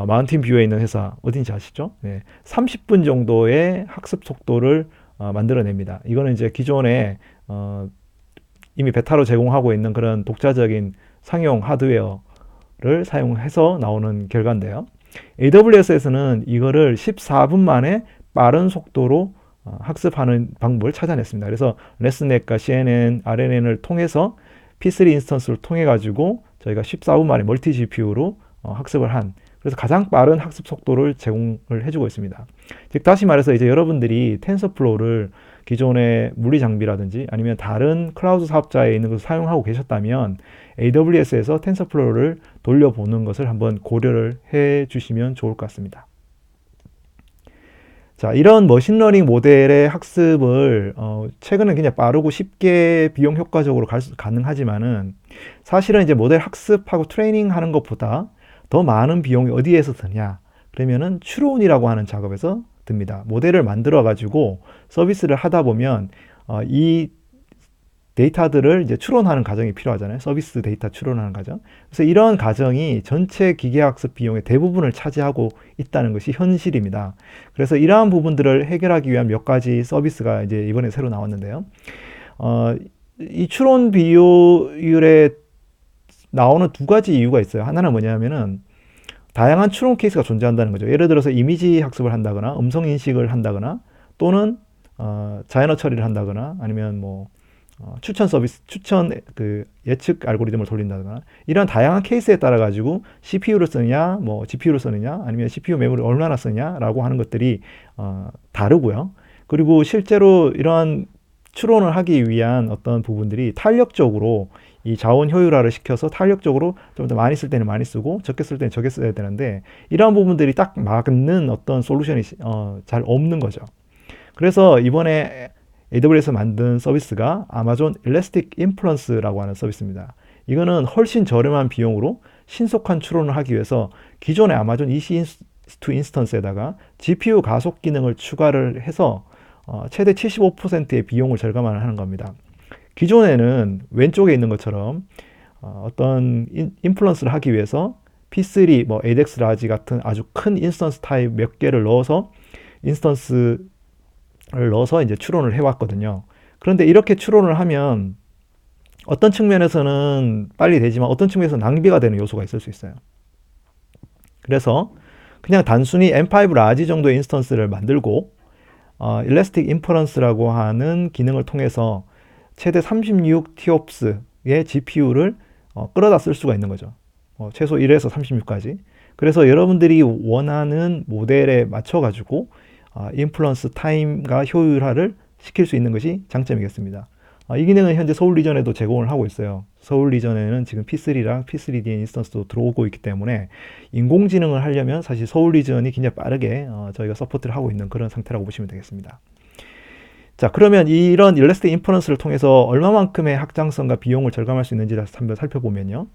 마운틴 뷰에 있는 회사 어딘지 아시죠? 네, 30분 정도의 학습 속도를 만들어냅니다. 이거는 이제 기존에 이미 베타로 제공하고 있는 그런 독자적인 상용 하드웨어를 사용해서 나오는 결과인데요. AWS에서는 이거를 14분 만에 빠른 속도로 학습하는 방법을 찾아냈습니다. 그래서 레스넷과 CNN, RNN을 통해서 P3 인스턴스를 통해 가지고 저희가 14분 만에 멀티 GPU로 학습을 한, 그래서 가장 빠른 학습 속도를 제공을 해주고 있습니다. 즉 다시 말해서 이제 여러분들이 텐서플로우를 기존의 물리 장비라든지 아니면 다른 클라우드 사업자에 있는 것을 사용하고 계셨다면 AWS에서 텐서플로우를 돌려보는 것을 한번 고려를 해 주시면 좋을 것 같습니다. 자, 이런 머신러닝 모델의 학습을 최근에 굉장히 빠르고 쉽게 비용 효과적으로 가능하지만은 사실은 이제 모델 학습하고 트레이닝 하는 것보다 더 많은 비용이 어디에서 드냐? 그러면은 추론이라고 하는 작업에서 듭니다. 모델을 만들어 가지고 서비스를 하다 보면 이 데이터들을 이제 추론하는 과정이 필요하잖아요. 서비스 데이터 추론하는 과정. 그래서 이런 과정이 전체 기계학습 비용의 대부분을 차지하고 있다는 것이 현실입니다. 그래서 이러한 부분들을 해결하기 위한 몇 가지 서비스가 이제 이번에 새로 나왔는데요. 이 추론 비율에 나오는 두 가지 이유가 있어요. 하나는 뭐냐면은 다양한 추론 케이스가 존재한다는 거죠. 예를 들어서 이미지 학습을 한다거나 음성 인식을 한다거나 또는 자연어 처리를 한다거나 아니면 뭐 추천 서비스, 그 예측 알고리즘을 돌린다거나 이런 다양한 케이스에 따라 가지고 CPU를 쓰느냐, 뭐 GPU를 쓰느냐, 아니면 CPU 메모리를 얼마나 쓰느냐라고 하는 것들이 다르고요. 그리고 실제로 이러한 추론을 하기 위한 어떤 부분들이 탄력적으로 이 자원 효율화를 시켜서 탄력적으로 좀 더 많이 쓸 때는 많이 쓰고 적게 쓸 때는 적게 써야 되는데 이러한 부분들이 딱 맞는 어떤 솔루션이 잘 없는 거죠. 그래서 이번에 AWS에서 만든 서비스가 아마존 일래스틱 인프런스라고 하는 서비스입니다. 이거는 훨씬 저렴한 비용으로 신속한 추론을 하기 위해서 기존의 아마존 EC2 인스턴스에다가 GPU 가속 기능을 추가를 해서 최대 75%의 비용을 절감하는 겁니다. 기존에는 왼쪽에 있는 것처럼 어떤 인플루언스를 하기 위해서 P3, 뭐 ADX 라지 같은 아주 큰 인스턴스 타입 몇 개를 넣어서 인스턴스를 넣어서 이제 추론을 해왔거든요. 그런데 이렇게 추론을 하면 어떤 측면에서는 빨리 되지만 어떤 측면에서는 낭비가 되는 요소가 있을 수 있어요. 그래서 그냥 단순히 M5 라지 정도의 인스턴스를 만들고 일래스틱 인퍼런스라고 하는 기능을 통해서 최대 36 TOPS의 GPU를 끌어다 쓸 수가 있는 거죠. 최소 1에서 36까지. 그래서 여러분들이 원하는 모델에 맞춰가지고 인플루언스 타임과 효율화를 시킬 수 있는 것이 장점이겠습니다. 이 기능은 현재 서울 리전에도 제공을 하고 있어요. 서울 리전에는 지금 P3랑 P3D 인스턴스도 들어오고 있기 때문에 인공지능을 하려면 사실 서울 리전이 굉장히 빠르게 저희가 서포트를 하고 있는 그런 상태라고 보시면 되겠습니다. 자, 그러면 이런 일래스틱 인퍼런스를 통해서 얼마만큼의 확장성과 비용을 절감할 수 있는지를 한번 살펴보면요.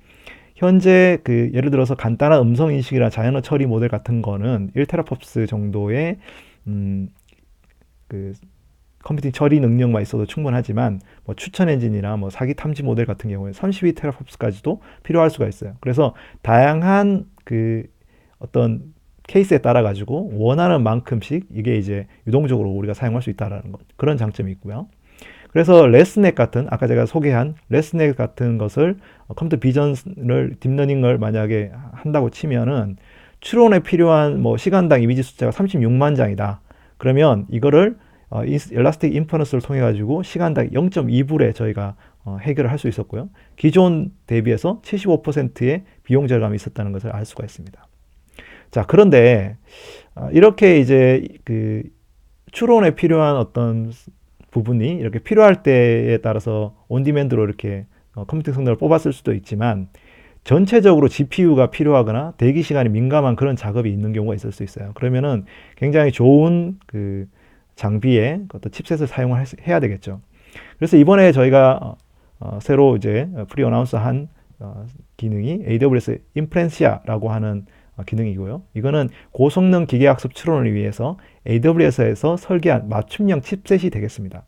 현재 예를 들어서 간단한 음성 인식이나 자연어 처리 모델 같은 거는 1테라pop스 정도의 컴퓨팅 처리 능력만 있어도 충분하지만 뭐 추천 엔진이나 뭐 사기 탐지 모델 같은 경우에 32테라포프스까지도 필요할 수가 있어요. 그래서 다양한 그 어떤 케이스에 따라 가지고 원하는 만큼씩 이게 이제 유동적으로 우리가 사용할 수 있다라는 것, 그런 장점이 있고요. 그래서 레스넷 같은 아까 제가 소개한 레스넷 같은 것을 컴퓨터 비전을 딥러닝을 만약에 한다고 치면은 추론에 필요한 뭐 시간당 이미지 숫자가 36만 장이다. 그러면 이거를 엘라스틱 인퍼런스를 통해 가지고 시간당 0.2불에 저희가 해결을 할 수 있었고요. 기존 대비해서 75%의 비용 절감이 있었다는 것을 알 수가 있습니다. 자, 그런데 이렇게 이제 그 추론에 필요한 어떤 부분이 이렇게 필요할 때에 따라서 온디맨드로 이렇게 컴퓨팅 성능을 뽑았을 수도 있지만 전체적으로 GPU가 필요하거나 대기 시간이 민감한 그런 작업이 있는 경우가 있을 수 있어요. 그러면은 굉장히 좋은 그 장비의 어떤 칩셋을 사용을 해야 되겠죠. 그래서 이번에 저희가 새로 이제 프리 어나운스한 기능이 AWS 인프렌시아라고 하는 기능이고요. 이거는 고성능 기계학습 추론을 위해서 AWS에서 설계한 맞춤형 칩셋이 되겠습니다.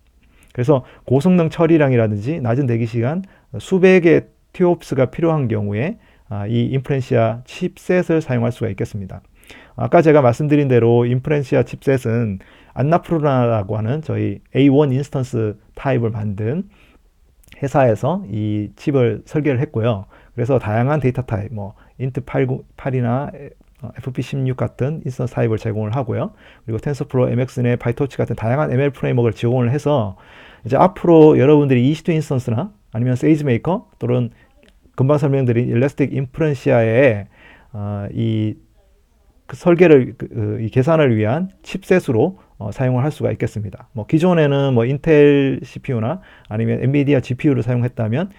그래서 고성능 처리량이라든지 낮은 대기 시간, 수백의 TOPS가 필요한 경우에 이 인프렌시아 칩셋을 사용할 수가 있겠습니다. 아까 제가 말씀드린 대로 인프렌시아 칩셋은 안나푸르나라고 하는 저희 A1 인스턴스 타입을 만든 회사에서 이 칩을 설계를 했고요. 그래서 다양한 데이터 타입, 뭐 인트 8이나 FP16 같은 인스턴스 타입을 제공을 하고요. 그리고 텐서플로우, MXNet, 파이토치 같은 다양한 ML 프레임워크를 지원을 해서 이제 앞으로 여러분들이 EC2 인스턴스나 아니면 세이지메이커 또는 금방 설명드린 일라스틱 인프렌시아의 이 설계를 이 계산을 위한 칩셋으로 사용을 할 수가 있겠습니다. 뭐 기존에는 뭐 인텔 CPU나 아니면 엔비디아 GPU를 사용했다면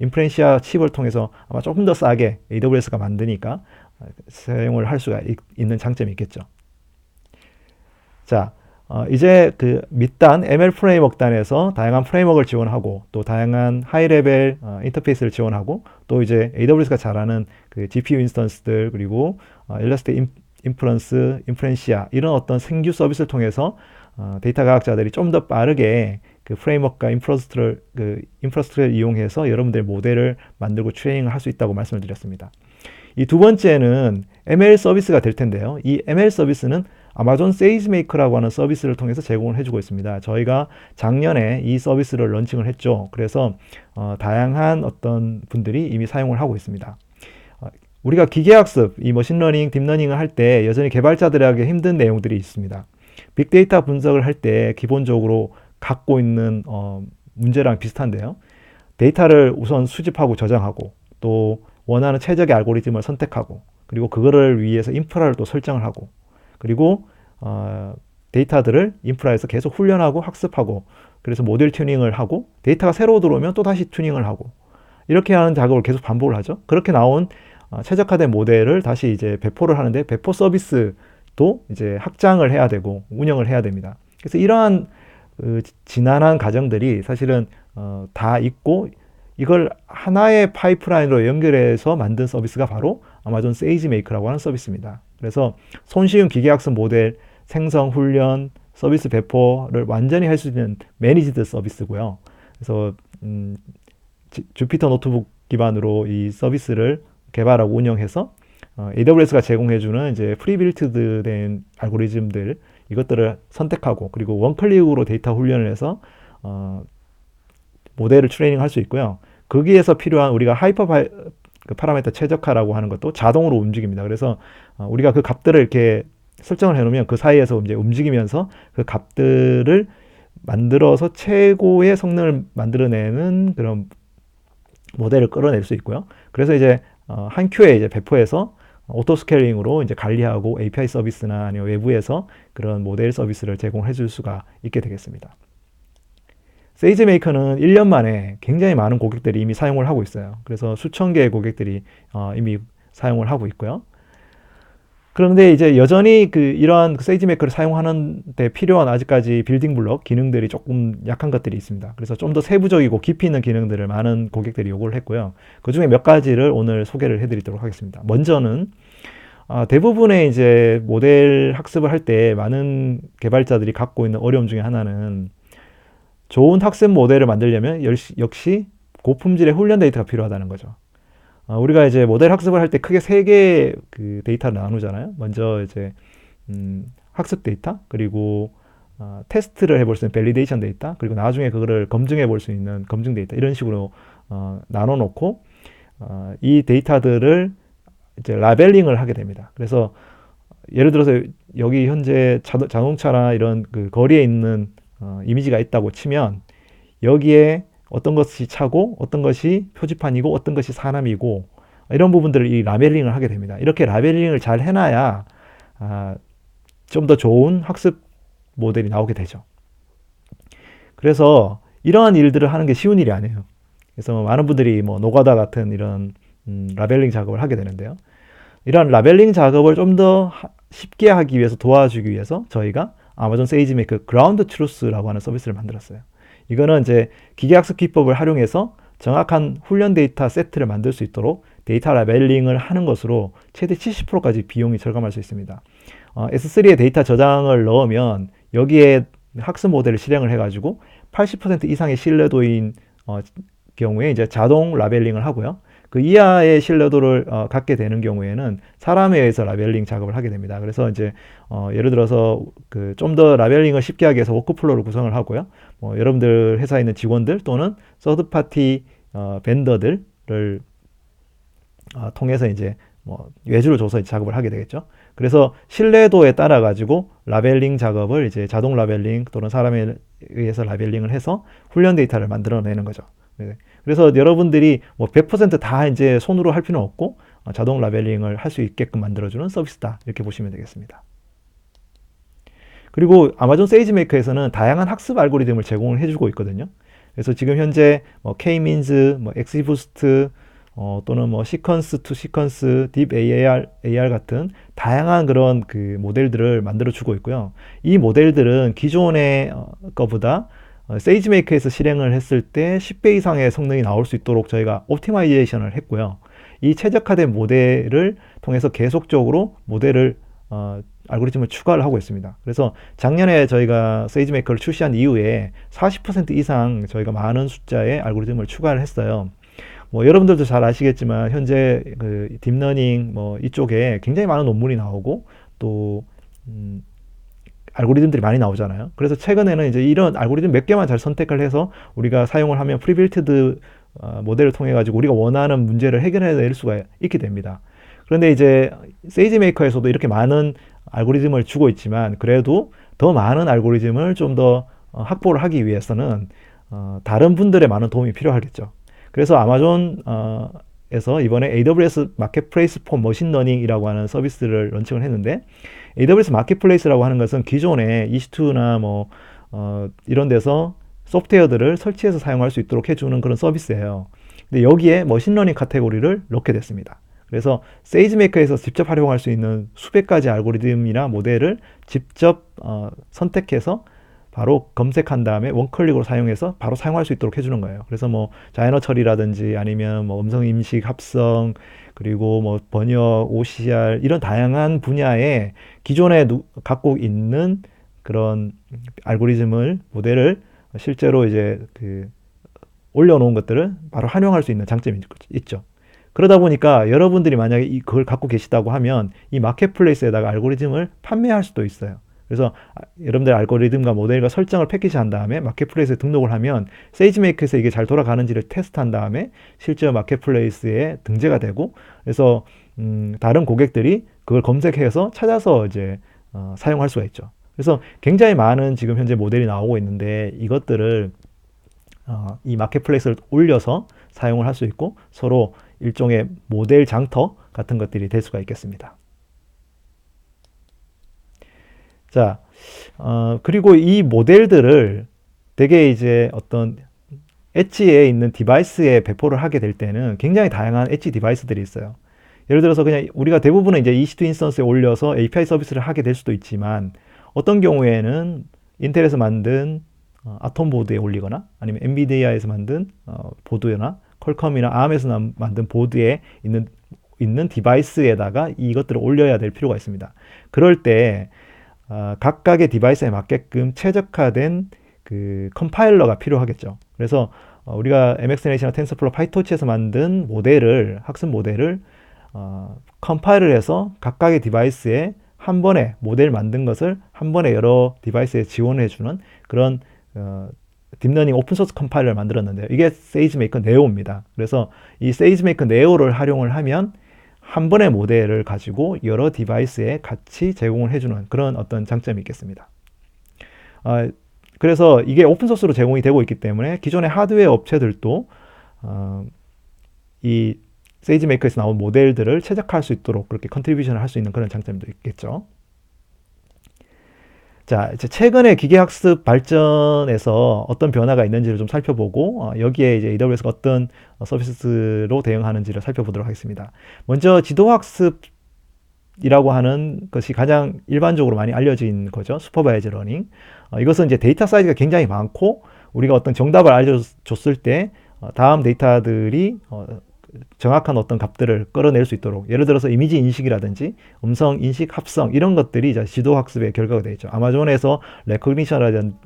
인프렌시아 칩을 통해서 아마 조금 더 싸게 AWS가 만드니까 사용을 할 수가 있는 장점이 있겠죠. 자, 이제 그 밑단 ML 프레임워크단에서 다양한 프레임워크를 지원하고 또 다양한 하이 레벨 인터페이스를 지원하고 또 이제 AWS가 잘하는 그 GPU 인스턴스들 그리고 일러스트 인프런스, 인프렌시아 이런 어떤 생규 서비스를 통해서 데이터 과학자들이 좀 더 빠르게 그 프레임워크와 인프라스트럭처를 이용해서 여러분들의 모델을 만들고 트레이닝을 할 수 있다고 말씀을 드렸습니다. 이 두 번째는 ML 서비스가 될 텐데요. 이 ML 서비스는 아마존 세이지메이커라고 하는 서비스를 통해서 제공을 해주고 있습니다. 저희가 작년에 이 서비스를 런칭을 했죠. 그래서 다양한 어떤 분들이 이미 사용을 하고 있습니다. 우리가 기계학습, 이 머신러닝, 딥러닝을 할 때 여전히 개발자들에게 힘든 내용들이 있습니다. 빅데이터 분석을 할 때 기본적으로 갖고 있는 문제랑 비슷한데요. 데이터를 우선 수집하고 저장하고 또 원하는 최적의 알고리즘을 선택하고 그리고 그거를 위해서 인프라를 또 설정을 하고 그리고 데이터들을 인프라에서 계속 훈련하고 학습하고 그래서 모델 튜닝을 하고 데이터가 새로 들어오면 또 다시 튜닝을 하고 이렇게 하는 작업을 계속 반복을 하죠. 그렇게 나온 최적화된 모델을 다시 이제 배포를 하는데 배포 서비스도 이제 확장을 해야 되고 운영을 해야 됩니다. 그래서 이러한 지난한 과정들이 사실은 다 있고 이걸 하나의 파이프라인으로 연결해서 만든 서비스가 바로 아마존 세이지메이커라고 하는 서비스입니다. 그래서 손쉬운 기계학습 모델 생성, 훈련, 서비스 배포를 완전히 할 수 있는 매니지드 서비스고요. 그래서 주피터 노트북 기반으로 이 서비스를 개발하고 운영해서 AWS가 제공해주는 이제 프리빌트드 된 알고리즘들 이것들을 선택하고 그리고 원클릭으로 데이터 훈련을 해서 모델을 트레이닝 할 수 있고요. 거기에서 필요한 우리가 그 파라미터 최적화라고 하는 것도 자동으로 움직입니다. 그래서 우리가 그 값들을 이렇게 설정을 해놓으면 그 사이에서 이제 움직이면서 그 값들을 만들어서 최고의 성능을 만들어내는 그런 모델을 끌어낼 수 있고요. 그래서 이제 한 큐에 이제 배포해서 오토 스케일링으로 이제 관리하고 API 서비스나 아니면 외부에서 그런 모델 서비스를 제공해 줄 수가 있게 되겠습니다. 세이지메이커는 1년 만에 굉장히 많은 고객들이 이미 사용을 하고 있어요. 그래서 수천 개의 고객들이 이미 사용을 하고 있고요. 그런데 이제 여전히 이러한 세이지메이커를 사용하는 데 필요한 아직까지 빌딩 블록 기능들이 조금 약한 것들이 있습니다. 그래서 좀 더 세부적이고 깊이 있는 기능들을 많은 고객들이 요구를 했고요. 그 중에 몇 가지를 오늘 소개를 해드리도록 하겠습니다. 먼저는 대부분의 이제 모델 학습을 할 때 많은 개발자들이 갖고 있는 어려움 중에 하나는 좋은 학습 모델을 만들려면 역시 고품질의 훈련 데이터가 필요하다는 거죠. 우리가 이제 모델 학습을 할 때 크게 세 개의 그 데이터를 나누잖아요. 먼저 이제 학습 데이터, 그리고 테스트를 해볼 수 있는 밸리데이션 데이터, 그리고 나중에 그거를 검증해 볼 수 있는 검증 데이터, 이런 식으로 나눠 놓고 이 데이터들을 이제 라벨링을 하게 됩니다. 그래서 예를 들어서 여기 현재 자동차나 이런 그 거리에 있는 이미지가 있다고 치면 여기에 어떤 것이 차고 어떤 것이 표지판이고 어떤 것이 사람이고 이런 부분들을 이 라벨링을 하게 됩니다. 이렇게 라벨링을 잘 해놔야 좀 더 좋은 학습 모델이 나오게 되죠. 그래서 이러한 일들을 하는 게 쉬운 일이 아니에요. 그래서 많은 분들이 뭐 노가다 같은 이런 라벨링 작업을 하게 되는데요. 이런 라벨링 작업을 좀 더 쉽게 하기 위해서, 도와주기 위해서 저희가 아마존 세이지메이크 그라운드 트루스라고 하는 서비스를 만들었어요. 이거는 이제 기계학습 기법을 활용해서 정확한 훈련 데이터 세트를 만들 수 있도록 데이터 라벨링을 하는 것으로 최대 70%까지 비용이 절감할 수 있습니다. S3에 데이터 저장을 넣으면 여기에 학습 모델을 실행을 해가지고 80% 이상의 신뢰도인 경우에 이제 자동 라벨링을 하고요. 그 이하의 신뢰도를 갖게 되는 경우에는 사람에 의해서 라벨링 작업을 하게 됩니다. 그래서 이제 예를 들어서 그 좀 더 라벨링을 쉽게 하기 위해서 워크플로우를 구성을 하고요. 여러분들 회사에 있는 직원들 또는 서드 파티 벤더들을 통해서 이제 외주를 줘서 작업을 하게 되겠죠. 그래서 신뢰도에 따라 가지고 라벨링 작업을 이제 자동 라벨링 또는 사람에 의해서 라벨링을 해서 훈련 데이터를 만들어내는 거죠. 네. 그래서 여러분들이 뭐 100%다 이제 손으로 할 필요는 없고 자동 라벨링을 할 수 있게끔 만들어주는 서비스다, 이렇게 보시면 되겠습니다. 그리고 아마존 세이지메이커에서는 다양한 학습 알고리즘을 제공을 해주고 있거든요. 그래서 지금 현재 뭐 K-means, 뭐 XGBoost, 또는 뭐 시퀀스 투 시퀀스, 딥 AR 같은 다양한 그런 그 모델들을 만들어 주고 있고요. 이 모델들은 기존의 거보다 세이지메이커에서 실행을 했을 때 10배 이상의 성능이 나올 수 있도록 저희가 옵티마이제이션을 했고요. 이 최적화된 모델을 통해서 계속적으로 모델을 알고리즘을 추가를 하고 있습니다. 그래서 작년에 저희가 세이지메이커를 출시한 이후에 40% 이상 저희가 많은 숫자의 알고리즘을 추가를 했어요. 뭐 여러분들도 잘 아시겠지만 현재 그 딥러닝 뭐 이쪽에 굉장히 많은 논문이 나오고 또 알고리즘들이 많이 나오잖아요. 그래서 최근에는 이제 이런 알고리즘 몇 개만 잘 선택을 해서 우리가 사용을 하면 프리빌트드 모델을 통해 가지고 우리가 원하는 문제를 해결해낼 수가 있게 됩니다. 그런데 이제 세이지메이커에서도 이렇게 많은 알고리즘을 주고 있지만 그래도 더 많은 알고리즘을 좀 더 확보를 하기 위해서는 다른 분들의 많은 도움이 필요하겠죠. 그래서 아마존에서 이번에 AWS 마켓플레이스 폼 머신러닝이라고 하는 서비스를 런칭을 했는데, AWS 마켓플레이스라고 하는 것은 기존에 이시2나 뭐 이런 데서 소프트웨어들을 설치해서 사용할 수 있도록 해주는 그런 서비스예요. 근데 여기에 머신러닝 카테고리를 넣게 됐습니다. 그래서 세이지메이커에서 직접 활용할 수 있는 수백 가지 알고리즘이나 모델을 직접 선택해서 바로 검색한 다음에 원클릭으로 사용해서 바로 사용할 수 있도록 해주는 거예요. 그래서 뭐 자연어 처리라든지 아니면 뭐 음성 인식 합성, 그리고 뭐 번역, OCR 이런 다양한 분야에 기존에 갖고 있는 그런 알고리즘을, 모델을 실제로 이제 그 올려놓은 것들을 바로 활용할 수 있는 장점이 있죠. 그러다 보니까 여러분들이 만약에 그걸 갖고 계시다고 하면 이 마켓플레이스에다가 알고리즘을 판매할 수도 있어요. 그래서 여러분들 알고리즘과 모델과 설정을 패키지한 다음에 마켓플레이스에 등록을 하면 세이지메이커에서 이게 잘 돌아가는지를 테스트한 다음에 실제 마켓플레이스에 등재가 되고, 그래서 다른 고객들이 그걸 검색해서 찾아서 이제 사용할 수가 있죠. 그래서 굉장히 많은 지금 현재 모델이 나오고 있는데 이것들을 이 마켓플레이스를 올려서 사용을 할 수 있고 서로 일종의 모델 장터 같은 것들이 될 수가 있겠습니다. 자, 그리고 이 모델들을 되게 이제 어떤 엣지에 있는 디바이스에 배포를 하게 될 때는 굉장히 다양한 엣지 디바이스들이 있어요. 예를 들어서 그냥 우리가 대부분은 이제 EC2 인스턴스에 올려서 API 서비스를 하게 될 수도 있지만 어떤 경우에는 인텔에서 만든 아톰 보드에 올리거나 아니면 엔비디아에서 만든 보드나 퀄컴이나 ARM에서 만든 보드에 있는 디바이스에다가 이것들을 올려야 될 필요가 있습니다. 그럴 때 각각의 디바이스에 맞게끔 최적화된 그 컴파일러가 필요하겠죠. 그래서 우리가 MXNet이나 텐서플로우, 파이토치에서 만든 모델을, 학습 모델을 컴파일을 해서 각각의 디바이스에 한 번에 모델 만든 것을 한 번에 여러 디바이스에 지원해주는 그런 딥러닝 오픈소스 컴파일러를 만들었는데요. 이게 세이지메이커 네오입니다. 그래서 이 세이지메이커 네오를 활용을 하면 한 번의 모델을 가지고 여러 디바이스에 같이 제공을 해주는 그런 어떤 장점이 있겠습니다. 그래서 이게 오픈소스로 제공이 되고 있기 때문에 기존의 하드웨어 업체들도 이 세이지메이커에서 나온 모델들을 최적화할 수 있도록 그렇게 컨트리뷰션을 할 수 있는 그런 장점도 있겠죠. 자, 이제 최근에 기계학습 발전에서 어떤 변화가 있는지를 좀 살펴보고 여기에 이제 AWS가 어떤 서비스로 대응하는지를 살펴보도록 하겠습니다. 먼저 지도학습이라고 하는 것이 가장 일반적으로 많이 알려진 거죠. 슈퍼바이즈 러닝. 이것은 이제 데이터 사이즈가 굉장히 많고 우리가 어떤 정답을 알려줬을 때 다음 데이터들이 정확한 어떤 값들을 끌어낼 수 있도록, 예를 들어서 이미지 인식이라든지 음성 인식, 합성 이런 것들이 이제 지도 학습의 결과가 되죠. 아마존에서 레코그니션이라든지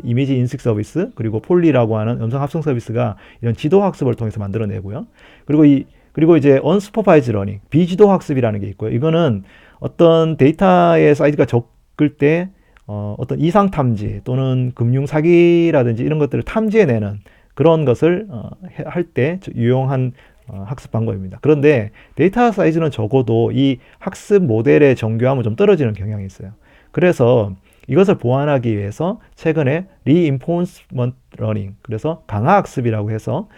이미지 인식 서비스, 그리고 폴리라고 하는 음성 합성 서비스가 이런 지도 학습을 통해서 만들어내고요. 그리고 이제 언슈퍼바이즈 러닝, 비지도 학습이라는 게 있고요. 이거는 어떤 데이터의 사이즈가 적을 때 어떤 이상 탐지 또는 금융 사기라든지 이런 것들을 탐지해내는 그런 것을 할 때 유용한 학습 방법입니다. 그런데 데이터 사이즈는 적어도 이 학습 모델의 정교함은 좀 떨어지는 경향이 있어요. 그래서 이것을 보완하기 위해서 최근에 reinforcement learning, 그래서 강화학습이라고 해서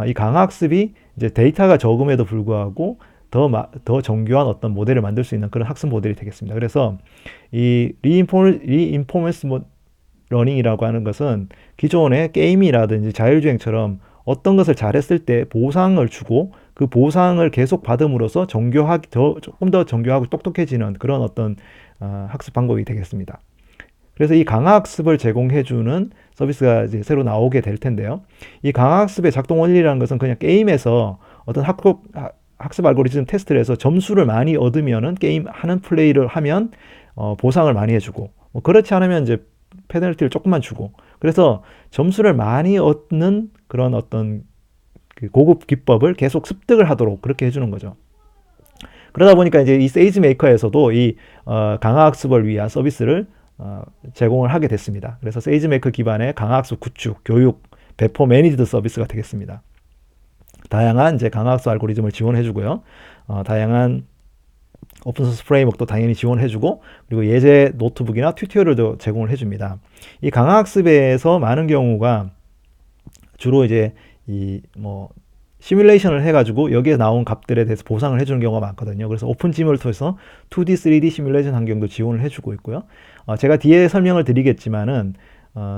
이 강화학습이 이제 데이터가 적음에도 불구하고 더 정교한 어떤 모델을 만들 수 있는 그런 학습 모델이 되겠습니다. 그래서 이 reinforcement learning이라고 하는 것은 기존의 게임이라든지 자율주행처럼 어떤 것을 잘했을 때 보상을 주고 그 보상을 계속 받음으로써 조금 더 정교하고 똑똑해지는 그런 어떤 학습 방법이 되겠습니다. 그래서 이 강화학습을 제공해주는 서비스가 이제 새로 나오게 될 텐데요. 이 강화학습의 작동 원리라는 것은 그냥 게임에서 어떤 학습 알고리즘 테스트를 해서 점수를 많이 얻으면은 게임 하는 플레이를 하면 보상을 많이 해주고, 그렇지 않으면 이제 페널티를 조금만 주고, 그래서 점수를 많이 얻는 그런 어떤 그 고급 기법을 계속 습득을 하도록 그렇게 해주는 거죠. 그러다 보니까 이제 이 세이지 메이커에서도 이 강화학습을 위한 서비스를 제공을 하게 됐습니다. 그래서 세이지 메이커 기반의 강화학습 구축, 교육, 배포 매니지드 서비스가 되겠습니다. 다양한 이제 강화학습 알고리즘을 지원해주고요. 다양한 오픈소스 프레임워크도 당연히 지원해주고, 그리고 예제 노트북이나 튜토리얼도 제공을 해줍니다. 이 강화학습에서 많은 경우가 주로 이제 시뮬레이션을 해가지고 여기에 나온 값들에 대해서 보상을 해주는 경우가 많거든요. 그래서 오픈짐을 통해서 2D, 3D 시뮬레이션 환경도 지원을 해주고 있고요. 제가 뒤에 설명을 드리겠지만은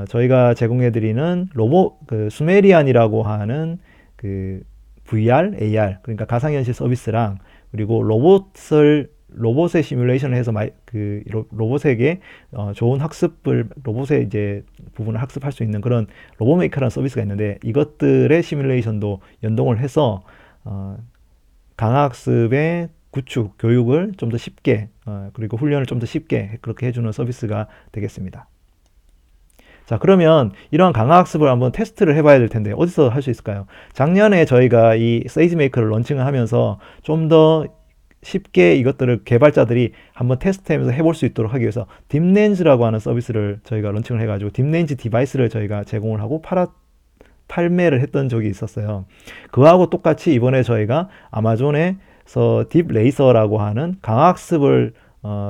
저희가 제공해드리는 수메리안이라고 하는 그 VR, AR, 그러니까 가상현실 서비스랑, 그리고 로봇의 시뮬레이션을 해서 로봇에게 좋은 로봇의 이제 부분을 학습할 수 있는 그런 로봇메이커라는 서비스가 있는데, 이것들의 시뮬레이션도 연동을 해서 강화학습의 구축, 교육을 좀 더 쉽게 그리고 훈련을 좀 더 쉽게 그렇게 해주는 서비스가 되겠습니다. 자, 그러면 이러한 강화학습을 한번 테스트를 해봐야 될 텐데 어디서 할 수 있을까요? 작년에 저희가 이 세이지메이커를 런칭을 하면서 좀 더 쉽게 이것들을 개발자들이 한번 테스트하면서 해볼 수 있도록 하기 위해서 딥렌즈라고 하는 서비스를 저희가 런칭을 해가지고 딥렌즈 디바이스를 저희가 제공을 하고 판매를 했던 적이 있었어요. 그거하고 똑같이 이번에 저희가 아마존에서 딥레이서라고 하는 강화학습을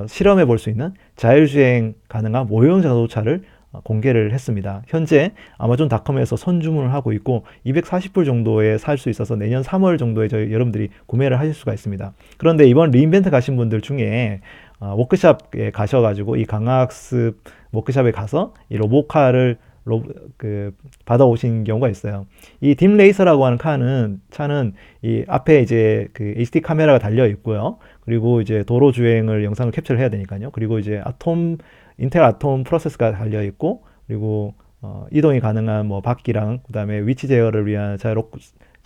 실험해 볼 수 있는 자율주행 가능한 모형 자동차를 공개를 했습니다. 현재 아마존닷컴에서 선주문을 하고 있고 240불 정도에 살 수 있어서 내년 3월 정도에 여러분들이 구매를 하실 수가 있습니다. 그런데 이번 리인벤트 가신 분들 중에 워크샵에 가셔가지고 이 강화학습 워크샵에 가서 이 로봇카를 받아오신 경우가 있어요. 이 딥레이서라고 하는 차는 이 앞에 이제 그 HD 카메라가 달려 있고요. 그리고 이제 도로 주행을 영상을 캡처를 해야 되니까요. 그리고 이제 인텔 아톰 프로세서가 달려 있고, 그리고 이동이 가능한 바퀴랑 그다음에 위치 제어를 위한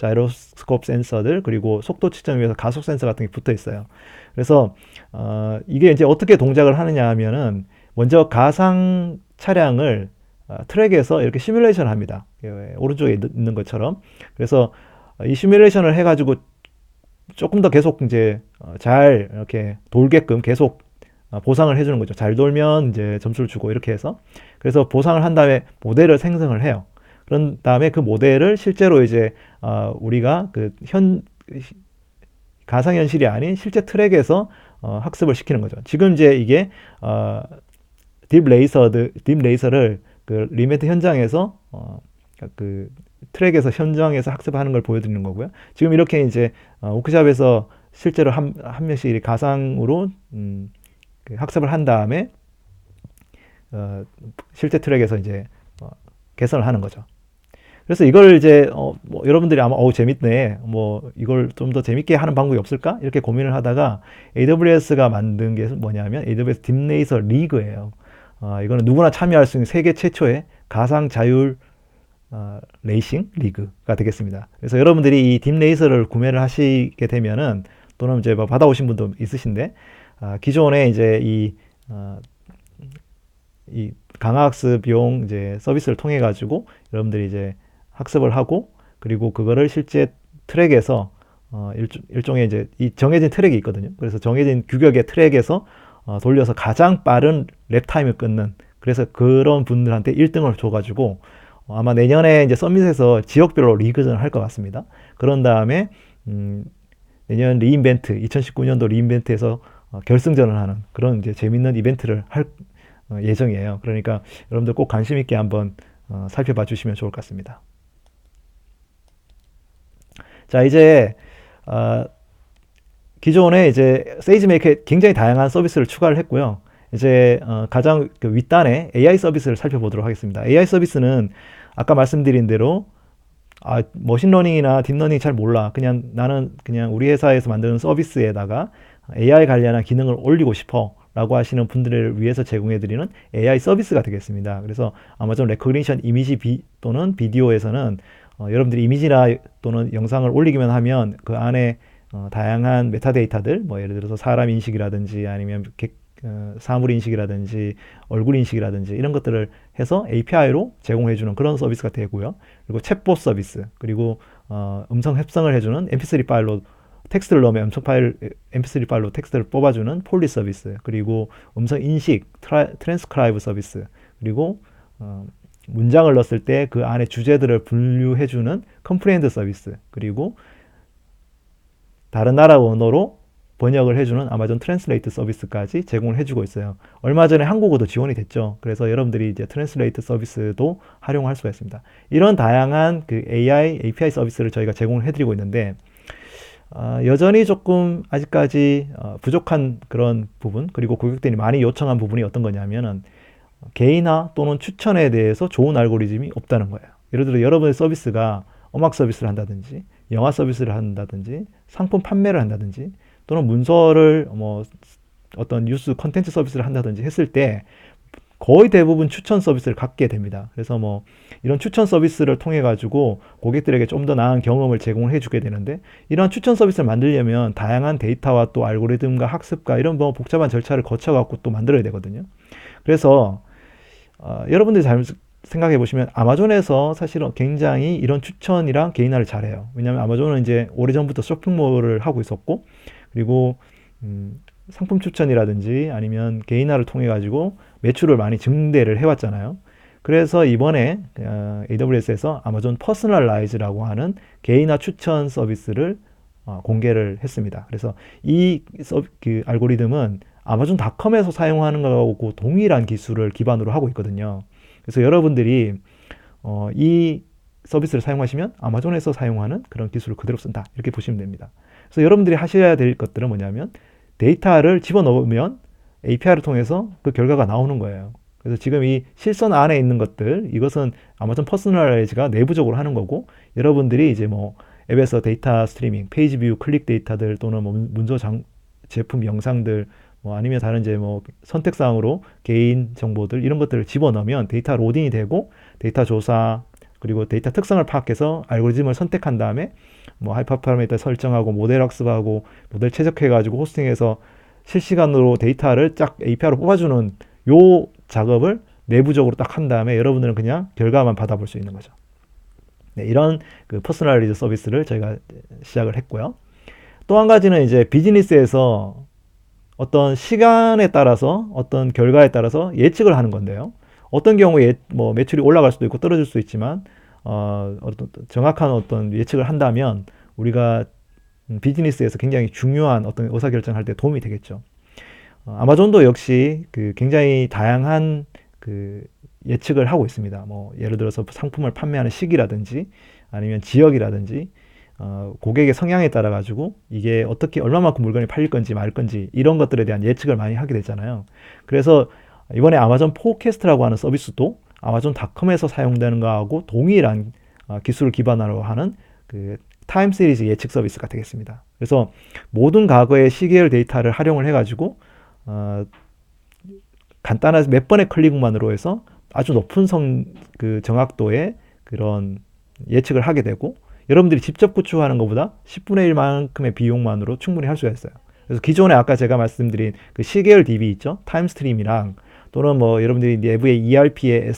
자이로스코프 센서들, 그리고 속도 측정을 위해서 가속 센서 같은 게 붙어 있어요. 그래서 이게 이제 어떻게 동작을 하느냐 하면은 먼저 가상 차량을 트랙에서 이렇게 시뮬레이션을 합니다. 오른쪽에 있는 것처럼. 그래서 이 시뮬레이션을 해가지고 조금 더 계속 이제 잘 이렇게 돌게끔 계속 보상을 해주는 거죠. 잘 돌면 이제 점수를 주고 이렇게 해서. 그래서 보상을 한 다음에 모델을 생성을 해요. 그런 다음에 그 모델을 실제로 이제 우리가 그 가상현실이 아닌 실제 트랙에서 학습을 시키는 거죠. 지금 이제 이게 딥 레이서를 그 리멘트 현장에서 그 트랙에서 현장에서 학습하는 걸 보여드리는 거고요. 지금 이렇게 이제 워크숍에서 실제로 한 명씩 가상으로 그 학습을 한 다음에 실제 트랙에서 이제 개선을 하는 거죠. 그래서 이걸 이제 뭐 여러분들이 아마 재밌네, 뭐 이걸 좀 더 재밌게 하는 방법이 없을까 이렇게 고민을 하다가 AWS가 만든 게 뭐냐면 AWS 딥레이서 리그예요. 이거는 누구나 참여할 수 있는 세계 최초의 가상 자율 레이싱 리그가 되겠습니다. 그래서 여러분들이 이 딥레이서를 구매를 하시게 되면은, 또는 이제 뭐 받아오신 분도 있으신데, 기존에 이제 이 강화학습용 이제 서비스를 통해 가지고 여러분들이 이제 학습을 하고, 그리고 그거를 실제 트랙에서 일종의 이제 이 정해진 트랙이 있거든요. 그래서 정해진 규격의 트랙에서 돌려서 가장 빠른 랩 타임을 끊는, 그래서 그런 분들한테 1등을 줘가지고 아마 내년에 이제 서밋에서 지역별로 리그전을 할 것 같습니다. 그런 다음에 내년 리인벤트, 2019년도 리인벤트에서 결승전을 하는 그런 이제 재밌는 이벤트를 할 예정이에요. 그러니까 여러분들 꼭 관심 있게 한번 살펴봐 주시면 좋을 것 같습니다. 자, 이제 기존에 이제 세이지메이커에 굉장히 다양한 서비스를 추가를 했고요. 이제 가장 그 윗단에 AI 서비스를 살펴보도록 하겠습니다. AI 서비스는 아까 말씀드린 대로 머신러닝이나 딥러닝 잘 몰라, 그냥 나는 그냥 우리 회사에서 만드는 서비스에다가 AI 관련한 기능을 올리고 싶어 라고 하시는 분들을 위해서 제공해드리는 AI 서비스가 되겠습니다. 그래서 아마존 레코그니션 이미지 또는 비디오에서는 여러분들이 이미지나 또는 영상을 올리기만 하면 그 안에 다양한 메타데이터들, 뭐 예를 들어서 사람 인식이라든지 아니면 사물 인식이라든지 얼굴 인식이라든지 이런 것들을 해서 API로 제공해주는 그런 서비스가 되고요. 그리고 챗봇 서비스, 그리고 음성 합성을 해주는 MP3 파일로 텍스트를 넣으면 MP3 파일로 텍스트를 뽑아주는 폴리 서비스, 그리고 음성 인식 트랜스크라이브 서비스, 그리고 문장을 넣었을 때 그 안에 주제들을 분류해주는 컴프리헨드 서비스, 그리고 다른 나라 언어로 번역을 해주는 아마존 트랜스레이트 서비스까지 제공을 해주고 있어요. 얼마 전에 한국어도 지원이 됐죠. 그래서 여러분들이 이제 트랜스레이트 서비스도 활용할 수가 있습니다. 이런 다양한 그 AI, API 서비스를 저희가 제공을 해드리고 있는데, 여전히 조금 아직까지 부족한 그런 부분, 그리고 고객들이 많이 요청한 부분이 어떤 거냐면은 개인화 또는 추천에 대해서 좋은 알고리즘이 없다는 거예요. 예를 들어 여러분의 서비스가 음악 서비스를 한다든지 영화 서비스를 한다든지 상품 판매를 한다든지 또는 문서를 뭐 어떤 뉴스 컨텐츠 서비스를 한다든지 했을 때 거의 대부분 추천 서비스를 갖게 됩니다. 그래서 뭐 이런 추천 서비스를 통해 가지고 고객들에게 좀 더 나은 경험을 제공해 주게 되는데, 이런 추천 서비스를 만들려면 다양한 데이터와 또 알고리즘과 학습과 이런 뭐 복잡한 절차를 거쳐 갖고 또 만들어야 되거든요. 그래서 여러분들이 잘 생각해 보시면 아마존에서 사실은 굉장히 이런 추천이랑 개인화를 잘해요. 왜냐하면 아마존은 이제 오래전부터 쇼핑몰을 하고 있었고, 그리고 상품 추천이라든지 아니면 개인화를 통해 가지고 매출을 많이 증대를 해왔잖아요. 그래서 이번에 AWS에서 아마존 퍼스널라이즈라고 하는 개인화 추천 서비스를 공개를 했습니다. 그래서 그 알고리즘은 아마존닷컴에서 사용하는 것하고 동일한 기술을 기반으로 하고 있거든요. 그래서 여러분들이 이 서비스를 사용하시면 아마존에서 사용하는 그런 기술을 그대로 쓴다, 이렇게 보시면 됩니다. 그래서 여러분들이 하셔야 될 것들은 뭐냐면 데이터를 집어넣으면 API를 통해서 그 결과가 나오는 거예요. 그래서 지금 이 실선 안에 있는 것들, 이것은 아마존 퍼스널라이즈가 내부적으로 하는 거고, 여러분들이 이제 뭐 앱에서 데이터 스트리밍, 페이지 뷰, 클릭 데이터들 또는 뭐 문서 제품 영상들, 뭐 아니면 다른 이제 뭐 선택사항으로 개인 정보들 이런 것들을 집어넣으면 데이터 로딩이 되고 데이터 조사, 그리고 데이터 특성을 파악해서 알고리즘을 선택한 다음에 뭐 하이퍼 파라미터 설정하고 모델 학습하고 모델 최적화해가지고 호스팅해서 실시간으로 데이터를 쫙 API로 뽑아주는 요 작업을 내부적으로 딱 한 다음에 여러분들은 그냥 결과만 받아볼 수 있는 거죠. 네, 이런 그 퍼스널라이즈 서비스를 저희가 시작을 했고요. 또 한 가지는 이제 비즈니스에서 어떤 시간에 따라서 어떤 결과에 따라서 예측을 하는 건데요. 어떤 경우에 뭐 매출이 올라갈 수도 있고 떨어질 수도 있지만 어떤 정확한 어떤 예측을 한다면 우리가 비즈니스에서 굉장히 중요한 어떤 의사결정할 때 도움이 되겠죠. 아마존도 역시 그 굉장히 다양한 그 예측을 하고 있습니다. 뭐 예를 들어서 상품을 판매하는 시기라든지 아니면 지역이라든지 고객의 성향에 따라 가지고 이게 어떻게 얼마만큼 물건이 팔릴 건지 말 건지 이런 것들에 대한 예측을 많이 하게 되잖아요. 그래서 이번에 아마존 포캐스트라고 하는 서비스도 아마존닷컴에서 사용되는 거하고 동일한 기술을 기반으로 하는 그 타임 시리즈 예측 서비스가 되겠습니다. 그래서 모든 과거의 시계열 데이터를 활용을 해가지고 간단한 몇 번의 클릭만으로 해서 아주 높은 그 정확도의 그런 예측을 하게 되고 여러분들이 직접 구축하는 것보다 10분의 1만큼의 비용만으로 충분히 할 수가 있어요. 그래서 기존에 아까 제가 말씀드린 그 시계열 DB 있죠? 타임스트림이랑 또는 뭐 여러분들이 내부에 ERP의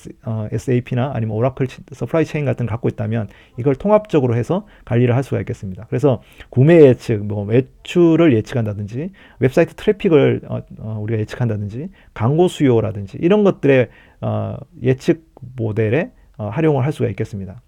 SAP나 아니면 오라클 서플라이 체인 같은 걸 갖고 있다면 이걸 통합적으로 해서 관리를 할 수가 있겠습니다. 그래서 구매 예측, 뭐 매출을 예측한다든지 웹사이트 트래픽을 우리가 예측한다든지 광고 수요라든지 이런 것들의 예측 모델에 활용을 할 수가 있겠습니다.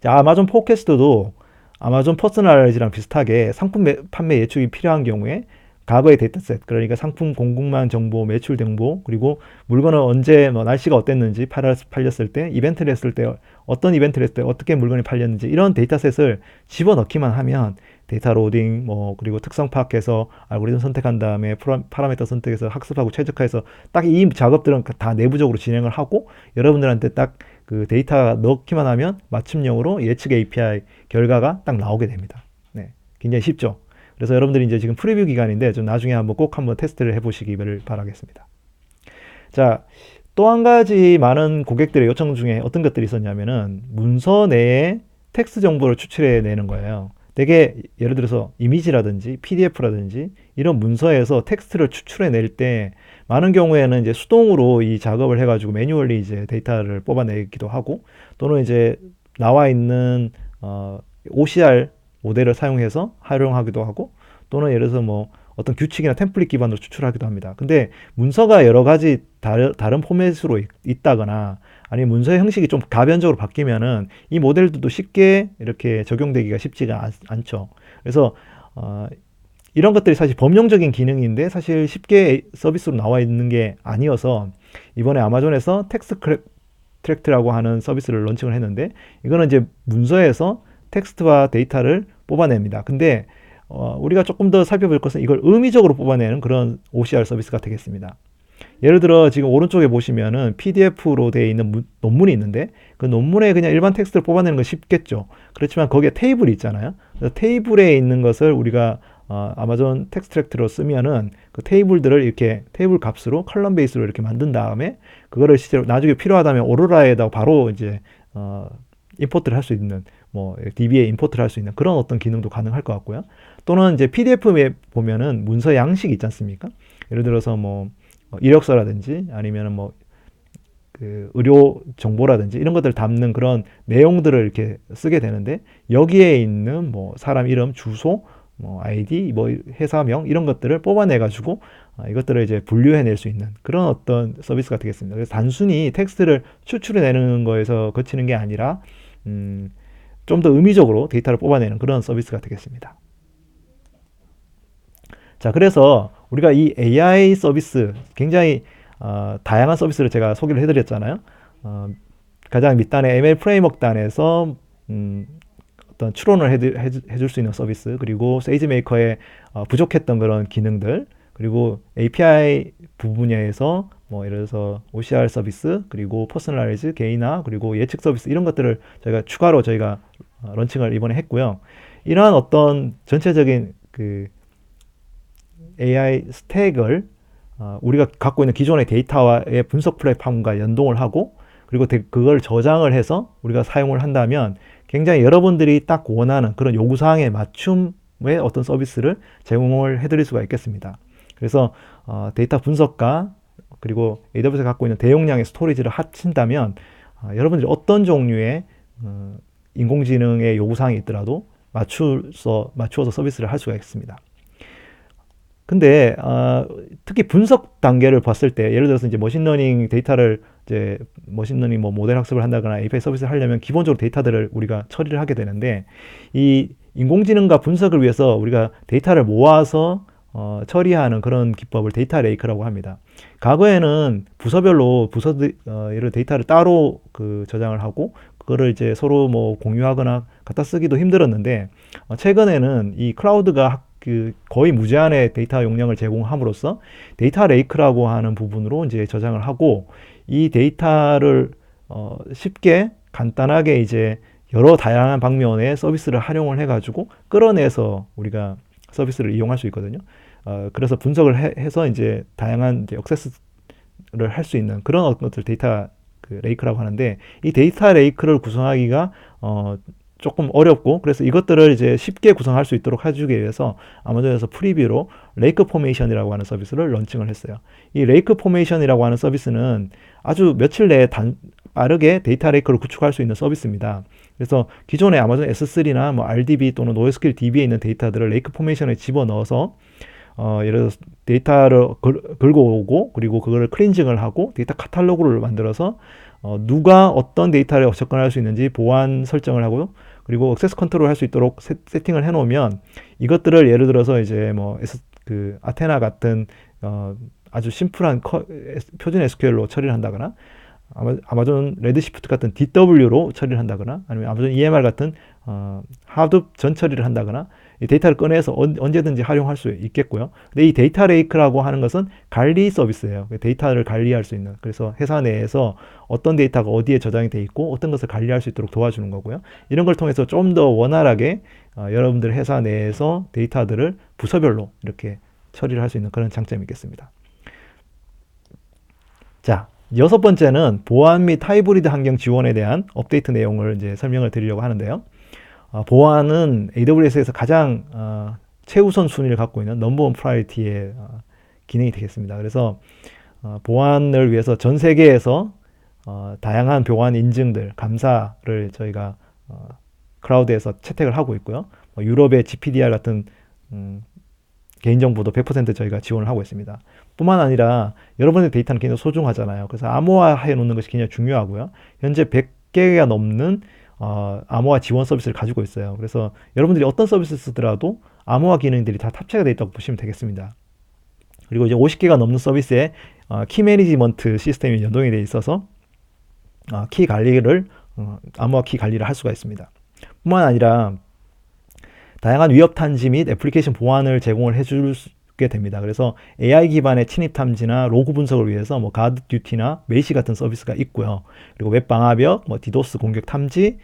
자, 아마존 포캐스트도 아마존 퍼스널라이즈랑 비슷하게 상품 판매 예측이 필요한 경우에 과거의 데이터셋, 그러니까 상품 공급망 정보, 매출 정보, 그리고 물건은 언제 뭐 날씨가 어땠는지 팔렸을 때, 이벤트를 했을 때, 어떤 이벤트를 했을 때 어떻게 물건이 팔렸는지 이런 데이터셋을 집어넣기만 하면 데이터 로딩, 뭐 그리고 특성 파악해서 알고리즘 선택한 다음에 파라미터 선택해서 학습하고 최적화해서 딱 이 작업들은 다 내부적으로 진행을 하고 여러분들한테 딱 그 데이터 넣기만 하면 맞춤형으로 예측 API 결과가 딱 나오게 됩니다. 네, 굉장히 쉽죠. 그래서 여러분들이 이제 지금 프리뷰 기간인데 좀 나중에 꼭 한번 테스트를 해보시기를 바라겠습니다. 자, 또 한 가지 많은 고객들의 요청 중에 어떤 것들이 있었냐면은 문서 내에 텍스트 정보를 추출해내는 거예요. 되게 예를 들어서 이미지라든지 PDF라든지 이런 문서에서 텍스트를 추출해낼 때 많은 경우에는 이제 수동으로 이 작업을 해가지고 매뉴얼리 이제 데이터를 뽑아내기도 하고 또는 이제 나와 있는 OCR 모델을 사용해서 활용하기도 하고 또는 예를 들어서 뭐 어떤 규칙이나 템플릿 기반으로 추출하기도 합니다. 근데 문서가 여러 가지 다른 포맷으로 있다거나 아니면 문서의 형식이 좀 가변적으로 바뀌면은 이 모델들도 쉽게 이렇게 적용되기가 쉽지가 않죠. 그래서 이런 것들이 사실 범용적인 기능인데 사실 쉽게 서비스로 나와 있는 게 아니어서 이번에 아마존에서 텍스트 트랙트라고 하는 서비스를 런칭을 했는데 이거는 이제 문서에서 텍스트와 데이터를 뽑아냅니다. 근데 우리가 조금 더 살펴볼 것은 이걸 의미적으로 뽑아내는 그런 OCR 서비스가 되겠습니다. 예를 들어 지금 오른쪽에 보시면은 PDF로 되어 있는 논문이 있는데 그 논문에 그냥 일반 텍스트를 뽑아내는 건 쉽겠죠. 그렇지만 거기에 테이블이 있잖아요. 그래서 테이블에 있는 것을 우리가 아마존 텍스트랙트로 쓰면은 그 테이블들을 이렇게 테이블 값으로 컬럼 베이스로 이렇게 만든 다음에 그거를 실제로 나중에 필요하다면 오로라에다 바로 이제 임포트를 할 수 있는 뭐 DB에 임포트를 할 수 있는 그런 어떤 기능도 가능할 것 같고요. 또는 이제 PDF에 보면은 문서 양식이 있지 않습니까? 예를 들어서 뭐 이력서라든지 아니면은 뭐 그 의료 정보라든지 이런 것들을 담는 그런 내용들을 이렇게 쓰게 되는데 여기에 있는 뭐 사람 이름, 주소, 뭐 아이디, 뭐 회사명 이런 것들을 뽑아내 가지고 이것들을 이제 분류해낼 수 있는 그런 어떤 서비스가 되겠습니다. 그래서 단순히 텍스트를 추출해내는 거에서 그치는 게 아니라 좀 더 의미적으로 데이터를 뽑아내는 그런 서비스가 되겠습니다. 자, 그래서 우리가 이 AI 서비스 굉장히 다양한 서비스를 제가 소개를 해드렸잖아요. 가장 밑단에 ML 프레임워크 단에서 어떤 추론을 해줄 수 있는 서비스, 그리고 세이지메이커에 부족했던 그런 기능들, 그리고 API 부분에서 뭐 예를 들어서 OCR 서비스, 그리고 퍼스널라이즈, 개인화, 그리고 예측 서비스 이런 것들을 저희가 런칭을 이번에 했고요. 이러한 어떤 전체적인 그 AI 스택을 우리가 갖고 있는 기존의 데이터와의 분석 플랫폼과 연동을 하고 그리고 그걸 저장을 해서 우리가 사용을 한다면 굉장히 여러분들이 딱 원하는 그런 요구사항에 맞춤의 어떤 서비스를 제공을 해드릴 수가 있겠습니다. 그래서 데이터 분석과 그리고 AWS가 갖고 있는 대용량의 스토리지를 합친다면 여러분들이 어떤 종류의 인공지능의 요구사항이 있더라도 맞추어서 서비스를 할 수가 있습니다. 근데 특히 분석 단계를 봤을 때 예를 들어서 이제 머신러닝 데이터를 이제 머신러닝 뭐 모델 학습을 한다거나 API 서비스를 하려면 기본적으로 데이터들을 우리가 처리를 하게 되는데 이 인공지능과 분석을 위해서 우리가 데이터를 모아서 처리하는 그런 기법을 데이터 레이크라고 합니다. 과거에는 부서별로 예를 데이터를 따로 저장을 하고 그거를 이제 서로 뭐 공유하거나 갖다 쓰기도 힘들었는데 최근에는 이 클라우드가 거의 무제한의 데이터 용량을 제공함으로써 데이터 레이크라고 하는 부분으로 이제 저장을 하고 이 데이터를 쉽게 간단하게 이제 여러 다양한 방면의 서비스를 활용을 해가지고 끌어내서 우리가 서비스를 이용할 수 있거든요. 그래서 분석을 해서 이제 다양한 이제 액세스를 할 수 있는 그런 어떤 것들 데이터 레이크라고 하는데 이 데이터 레이크를 구성하기가 조금 어렵고 그래서 이것들을 이제 쉽게 구성할 수 있도록 해주기 위해서 아마존에서 프리뷰로 레이크 포메이션이라고 하는 서비스를 런칭을 했어요. 이 레이크 포메이션이라고 하는 서비스는 아주 며칠 내에 빠르게 데이터 레이크를 구축할 수 있는 서비스입니다. 그래서 기존의 아마존 S3나 뭐 RDB 또는 NoSQL DB에 있는 데이터들을 레이크 포메이션에 집어넣어서 예를 들어서 데이터를 긁어 오고 그리고 그거를 클린징을 하고 데이터 카탈로그를 만들어서 누가 어떤 데이터를 접근할 수 있는지 보안 설정을 하고 그리고 액세스 컨트롤 할 수 있도록 세팅을 해 놓으면 이것들을 예를 들어서 이제 뭐 아테나 같은 아주 심플한 표준 SQL로 처리를 한다거나 아마존 레드시프트 같은 DW로 처리를 한다거나 아니면 아마존 EMR 같은 하둡 전 처리를 한다거나 이 데이터를 꺼내서 언제든지 활용할 수 있겠고요. 근데 이 데이터 레이크라고 하는 것은 관리 서비스예요. 데이터를 관리할 수 있는. 그래서 회사 내에서 어떤 데이터가 어디에 저장이 돼 있고 어떤 것을 관리할 수 있도록 도와주는 거고요. 이런 걸 통해서 좀 더 원활하게 여러분들 회사 내에서 데이터들을 부서별로 이렇게 처리를 할 수 있는 그런 장점이 있겠습니다. 자, 6번째는 보안 및 하이브리드 환경 지원에 대한 업데이트 내용을 이제 설명을 드리려고 하는데요. 보안은 AWS에서 가장 최우선 순위를 갖고 있는 넘버원 프라이어티의 기능이 되겠습니다. 그래서 보안을 위해서 전 세계에서 다양한 보안 인증들, 감사를 저희가 클라우드에서 채택을 하고 있고요. 유럽의 GPDR 같은 개인정보도 100% 저희가 지원을 하고 있습니다. 뿐만 아니라 여러분의 데이터는 굉장히 소중하잖아요. 그래서 암호화해 놓는 것이 굉장히 중요하고요. 현재 100개가 넘는 암호화 지원 서비스를 가지고 있어요. 그래서 여러분들이 어떤 서비스 쓰더라도 암호화 기능들이 다 탑재가 되어 있다고 보시면 되겠습니다. 그리고 이제 50개가 넘는 서비스에 키 매니지먼트 시스템이 연동이 되어 있어서 키 관리를 암호화 키 관리를 할 수가 있습니다. 뿐만 아니라 다양한 위협探지 및 애플리케이션 보안을 제공을 해주게 됩니다. 그래서 AI 기반의 침입 탐지나 로그 분석을 위해서 뭐 가드 듀티나 메이시 같은 서비스가 있고요. 그리고 웹 방화벽, 뭐 디도스 공격 탐지,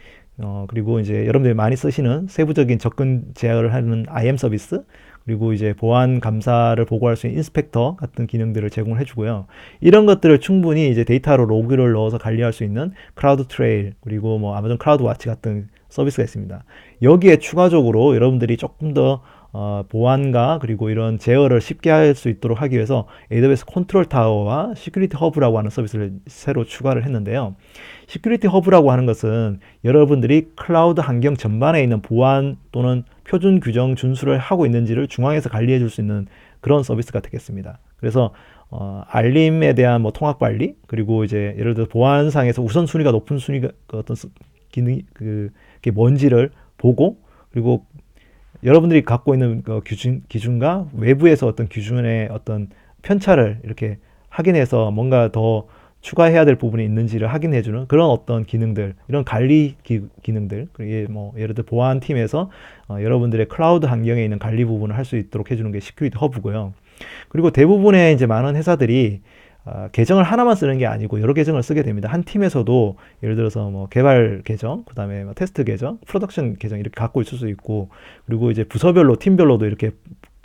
그리고 이제 여러분들이 많이 쓰시는 세부적인 접근 제어를 하는 IAM 서비스, 그리고 이제 보안 감사를 보고할 수 있는 인스펙터 같은 기능들을 제공을 해주고요. 이런 것들을 충분히 이제 데이터로 로그를 넣어서 관리할 수 있는 클라우드 트레일, 그리고 뭐 아마존 클라우드 와치 같은 서비스가 있습니다. 여기에 추가적으로 여러분들이 조금 더 보안과 그리고 이런 제어를 쉽게 할 수 있도록 하기 위해서 AWS 컨트롤 타워와 시큐리티 허브라고 하는 서비스를 새로 추가를 했는데요. 시큐리티 허브라고 하는 것은 여러분들이 클라우드 환경 전반에 있는 보안 또는 표준 규정 준수를 하고 있는지를 중앙에서 관리해 줄 수 있는 그런 서비스가 되겠습니다. 그래서 알림에 대한 뭐 통합 관리, 그리고 이제 예를 들어 보안상에서 우선순위가 높은 순위가 어떤 기능이 그게 뭔지를 보고, 그리고 여러분들이 갖고 있는 그 기준과 외부에서 어떤 기준의 어떤 편차를 이렇게 확인해서 뭔가 더 추가해야 될 부분이 있는지를 확인해주는 그런 어떤 기능들, 이런 관리 기능들, 그게 뭐 예를 들어 보안팀에서 여러분들의 클라우드 환경에 있는 관리 부분을 할 수 있도록 해주는 게 시큐리티 허브고요. 그리고 대부분의 이제 많은 회사들이 계정을 하나만 쓰는 게 아니고 여러 계정을 쓰게 됩니다. 한 팀에서도 예를 들어서 뭐 개발 계정, 그 다음에 뭐 테스트 계정, 프로덕션 계정 이렇게 갖고 있을 수 있고, 그리고 이제 부서별로 팀별로도 이렇게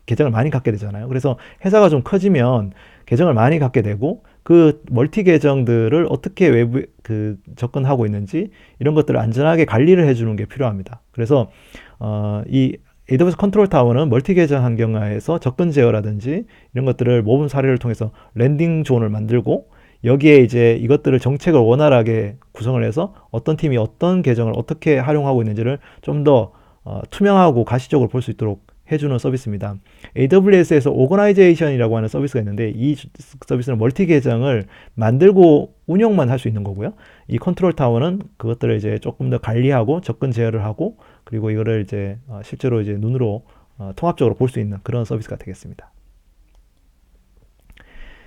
계정을 많이 갖게 되잖아요. 그래서 회사가 좀 커지면 계정을 많이 갖게 되고 그 멀티 계정들을 어떻게 외부 접근하고 있는지 이런 것들을 안전하게 관리를 해주는 게 필요합니다. 그래서 이 AWS 컨트롤 타워는 멀티 계정 환경하에서 접근 제어라든지 이런 것들을 모범 사례를 통해서 랜딩 존을 만들고 여기에 이제 이것들을 정책을 원활하게 구성을 해서 어떤 팀이 어떤 계정을 어떻게 활용하고 있는지를 좀 더 투명하고 가시적으로 볼 수 있도록 해주는 서비스입니다. AWS에서 오거나이제이션이라고 하는 서비스가 있는데 이 서비스는 멀티 계정을 만들고 운영만 할 수 있는 거고요. 이 컨트롤 타워는 그것들을 이제 조금 더 관리하고 접근 제어를 하고 그리고 이거를 이제 실제로 이제 눈으로 통합적으로 볼 수 있는 그런 서비스가 되겠습니다.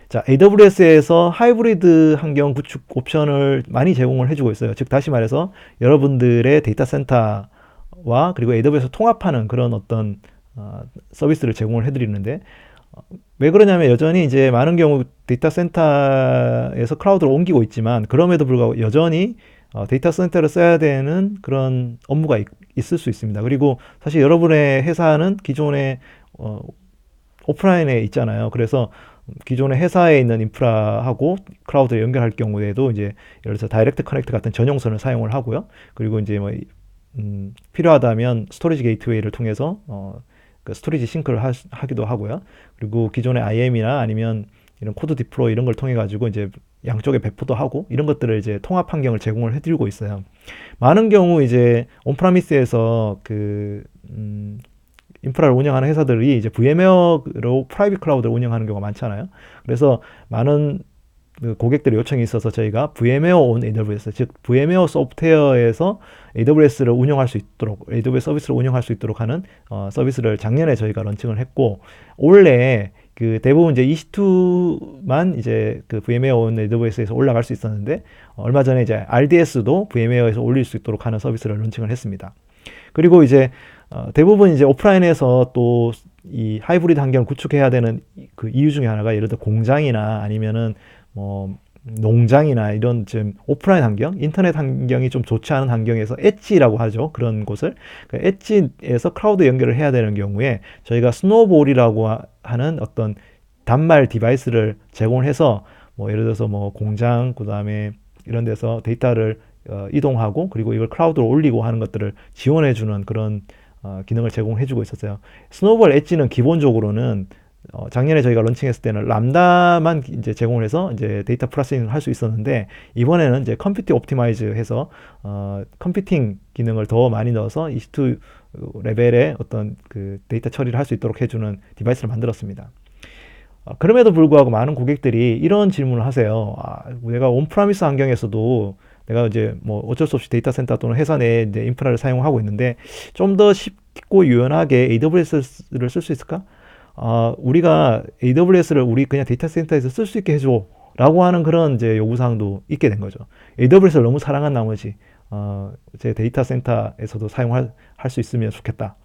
자, AWS에서 하이브리드 환경 구축 옵션을 많이 제공을 해주고 있어요. 즉 다시 말해서 여러분들의 데이터 센터와 그리고 AWS 통합하는 그런 어떤 서비스를 제공을 해드리는데 왜 그러냐면 여전히 이제 많은 경우 데이터 센터에서 클라우드로 옮기고 있지만 그럼에도 불구하고 여전히 데이터 센터를 써야 되는 그런 업무가 있을 수 있습니다. 그리고 사실 여러분의 회사는 기존에 오프라인에 있잖아요. 그래서 기존의 회사에 있는 인프라하고 클라우드에 연결할 경우에도 이제 예를 들어서 다이렉트 커넥트 같은 전용선을 사용을 하고요. 그리고 이제 뭐 필요하다면 스토리지 게이트웨이를 통해서 그 스토리지 싱크를 하기도 하고요. 그리고 기존의 IAM이나 아니면 이런 코드 디플로이 이런 걸 통해 가지고 이제 양쪽에 배포도 하고 이런 것들을 이제 통합 환경을 제공을 해드리고 있어요. 많은 경우 이제 온프라미스에서 인프라를 운영하는 회사들이 이제 VMware로 프라이빗 클라우드를 운영하는 경우가 많잖아요. 그래서 많은 고객들의 요청이 있어서 저희가 VMware on AWS, 즉 VMware 소프트웨어에서 AWS를 운영할 수 있도록, AWS 서비스를 운영할 수 있도록 하는 서비스를 작년에 저희가 런칭을 했고, 올해 그 대부분 이제 EC2만 이제 그 VMware on AWS에서 올라갈 수 있었는데, 얼마 전에 이제 RDS도 VMware에서 올릴 수 있도록 하는 서비스를 런칭을 했습니다. 그리고 이제 대부분 이제 오프라인에서 또 이 하이브리드 환경을 구축해야 되는 그 이유 중에 하나가 예를 들어 공장이나 아니면은 뭐 농장이나 이런 좀 오프라인 환경, 인터넷 환경이 좀 좋지 않은 환경에서 엣지라고 하죠. 그런 곳을 그 엣지에서 클라우드 연결을 해야 되는 경우에 저희가 스노우볼이라고 하는 어떤 단말 디바이스를 제공을 해서 뭐 예를 들어서 뭐 공장 그다음에 이런 데서 데이터를 이동하고 그리고 이걸 클라우드로 올리고 하는 것들을 지원해 주는 그런 기능을 제공해 주고 있었어요. 스노우볼 엣지는 기본적으로는 작년에 저희가 런칭했을 때는 람다만 이제 제공을 해서 이제 데이터 프로세싱을 할 수 있었는데 이번에는 이제 컴퓨팅 옵티마이즈 해서 컴퓨팅 기능을 더 많이 넣어서 EC2 레벨의 어떤 그 데이터 처리를 할 수 있도록 해주는 디바이스를 만들었습니다. 그럼에도 불구하고 많은 고객들이 이런 질문을 하세요. 내가 온프라미스 환경에서도 내가 이제 뭐 어쩔 수 없이 데이터 센터 또는 회사 내에 이제 인프라를 사용하고 있는데 좀 더 쉽고 유연하게 AWS를 쓸 수 있을까? 우리가 AWS를 우리 그냥 데이터 센터에서 쓸 수 있게 해줘 라고 하는 그런 이제 요구사항도 있게 된 거죠. AWS를 너무 사랑한 나머지 제 데이터 센터에서도 사용할 수 있으면 좋겠다.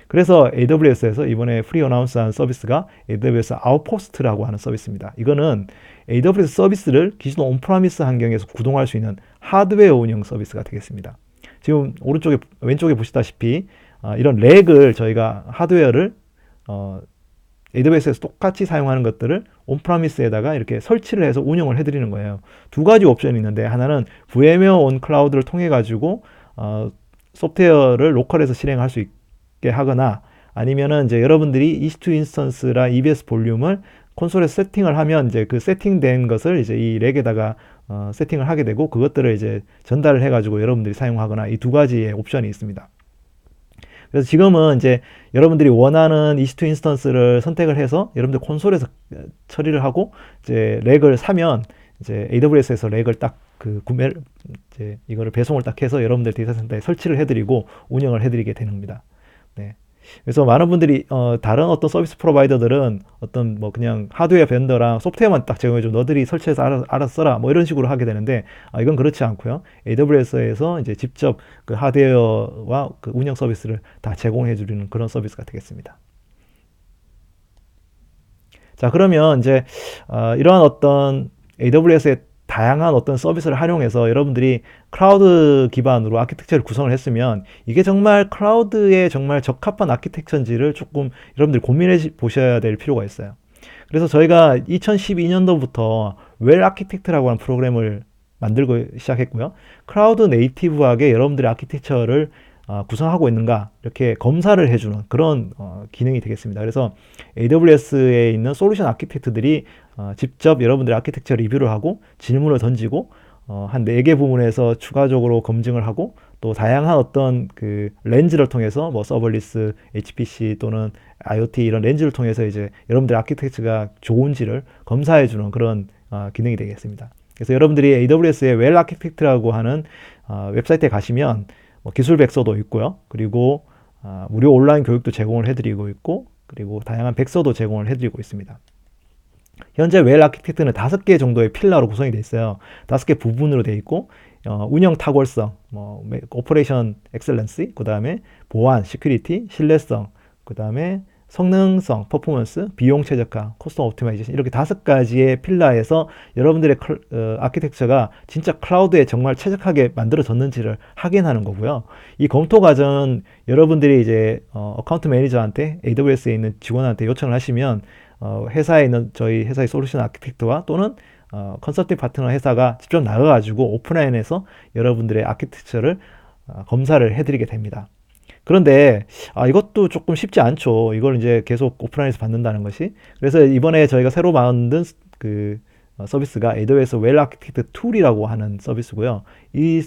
그래서 AWS에서 이번에 프리 어나운스한 서비스가 AWS 아웃포스트라고 하는 서비스입니다. 이거는 AWS 서비스를 기존 온프라미스 환경에서 구동할 수 있는 하드웨어 운영 서비스가 되겠습니다. 지금 왼쪽에 보시다시피 이런 렉을 저희가 하드웨어를 AWS에서 똑같이 사용하는 것들을 온프라미스에다가 이렇게 설치를 해서 운영을 해드리는 거예요. 두 가지 옵션이 있는데 하나는 VMware on 클라우드를 통해 가지고 소프트웨어를 로컬에서 실행할 수 있게 하거나 아니면은 이제 여러분들이 EC2 인스턴스랑 EBS 볼륨을 콘솔에서 세팅을 하면 이제 그 세팅된 것을 이제 이 렉에다가 세팅을 하게 되고 그것들을 이제 전달을 해가지고 여러분들이 사용하거나 이 두 가지의 옵션이 있습니다. 그래서 지금은 이제 여러분들이 원하는 EC2 인스턴스를 선택을 해서 여러분들 콘솔에서 처리를 하고 이제 렉을 사면 이제 AWS에서 렉을 딱 그 구매를 이제 이거를 배송을 딱 해서 여러분들 데이터 센터에 설치를 해드리고 운영을 해드리게 되는 겁니다. 네. 그래서 많은 분들이 다른 어떤 서비스 프로바이더들은 어떤 뭐 그냥 하드웨어 벤더랑 소프트웨어만 딱 제공해줘 너들이 설치해서 알아서 써라 뭐 이런 식으로 하게 되는데 이건 그렇지 않고요. AWS에서 이제 직접 그 하드웨어와 그 운영 서비스를 다 제공해 주는 그런 서비스가 되겠습니다. 자, 그러면 이제 이러한 어떤 AWS의 다양한 어떤 서비스를 활용해서 여러분들이 클라우드 기반으로 아키텍처를 구성을 했으면 이게 정말 클라우드에 정말 적합한 아키텍처인지를 조금 여러분들이 고민해 보셔야 될 필요가 있어요. 그래서 저희가 2012년도부터 웰 아키텍트라고 하는 프로그램을 만들고 시작했고요. 클라우드 네이티브하게 여러분들의 아키텍처를 구성하고 있는가 이렇게 검사를 해주는 그런 기능이 되겠습니다. 그래서 AWS에 있는 솔루션 아키텍트들이 직접 여러분들의 아키텍처 리뷰를 하고 질문을 던지고 한 4개 부분에서 추가적으로 검증을 하고 또 다양한 어떤 그 렌즈를 통해서 뭐 서버리스, HPC 또는 IoT 이런 렌즈를 통해서 이제 여러분들의 아키텍처가 좋은지를 검사해주는 그런 기능이 되겠습니다. 그래서 여러분들이 AWS의 웰 아키텍트라고 하는 웹사이트에 가시면 뭐 기술 백서도 있고요. 그리고 무료 온라인 교육도 제공을 해드리고 있고 그리고 다양한 백서도 제공을 해드리고 있습니다. 현재 웰 아키텍트는 5개 정도의 필러로 구성이 되어 있어요. 5개 부분으로 되어 있고 운영 탁월성, 오퍼레이션 엑셀런시, 그 다음에 보안, 시큐리티, 신뢰성, 그 다음에 성능성, 퍼포먼스, 비용 최적화, 코스트 옵티마이제이션 이렇게 5가지의 필라에서 여러분들의 아키텍처가 진짜 클라우드에 정말 최적하게 만들어졌는지를 확인하는 거고요. 이 검토 과정은 여러분들이 이제 어카운트 매니저한테 AWS에 있는 직원한테 요청을 하시면 회사에 있는 저희 회사의 솔루션 아키텍트와 또는 컨설팅 파트너 회사가 직접 나가가지고 오프라인에서 여러분들의 아키텍처를 검사를 해드리게 됩니다. 그런데 이것도 조금 쉽지 않죠. 이걸 이제 계속 오프라인에서 받는다는 것이. 그래서 이번에 저희가 새로 만든 그 서비스가 AWS 웰 아키텍트 툴이라고 하는 서비스고요. 이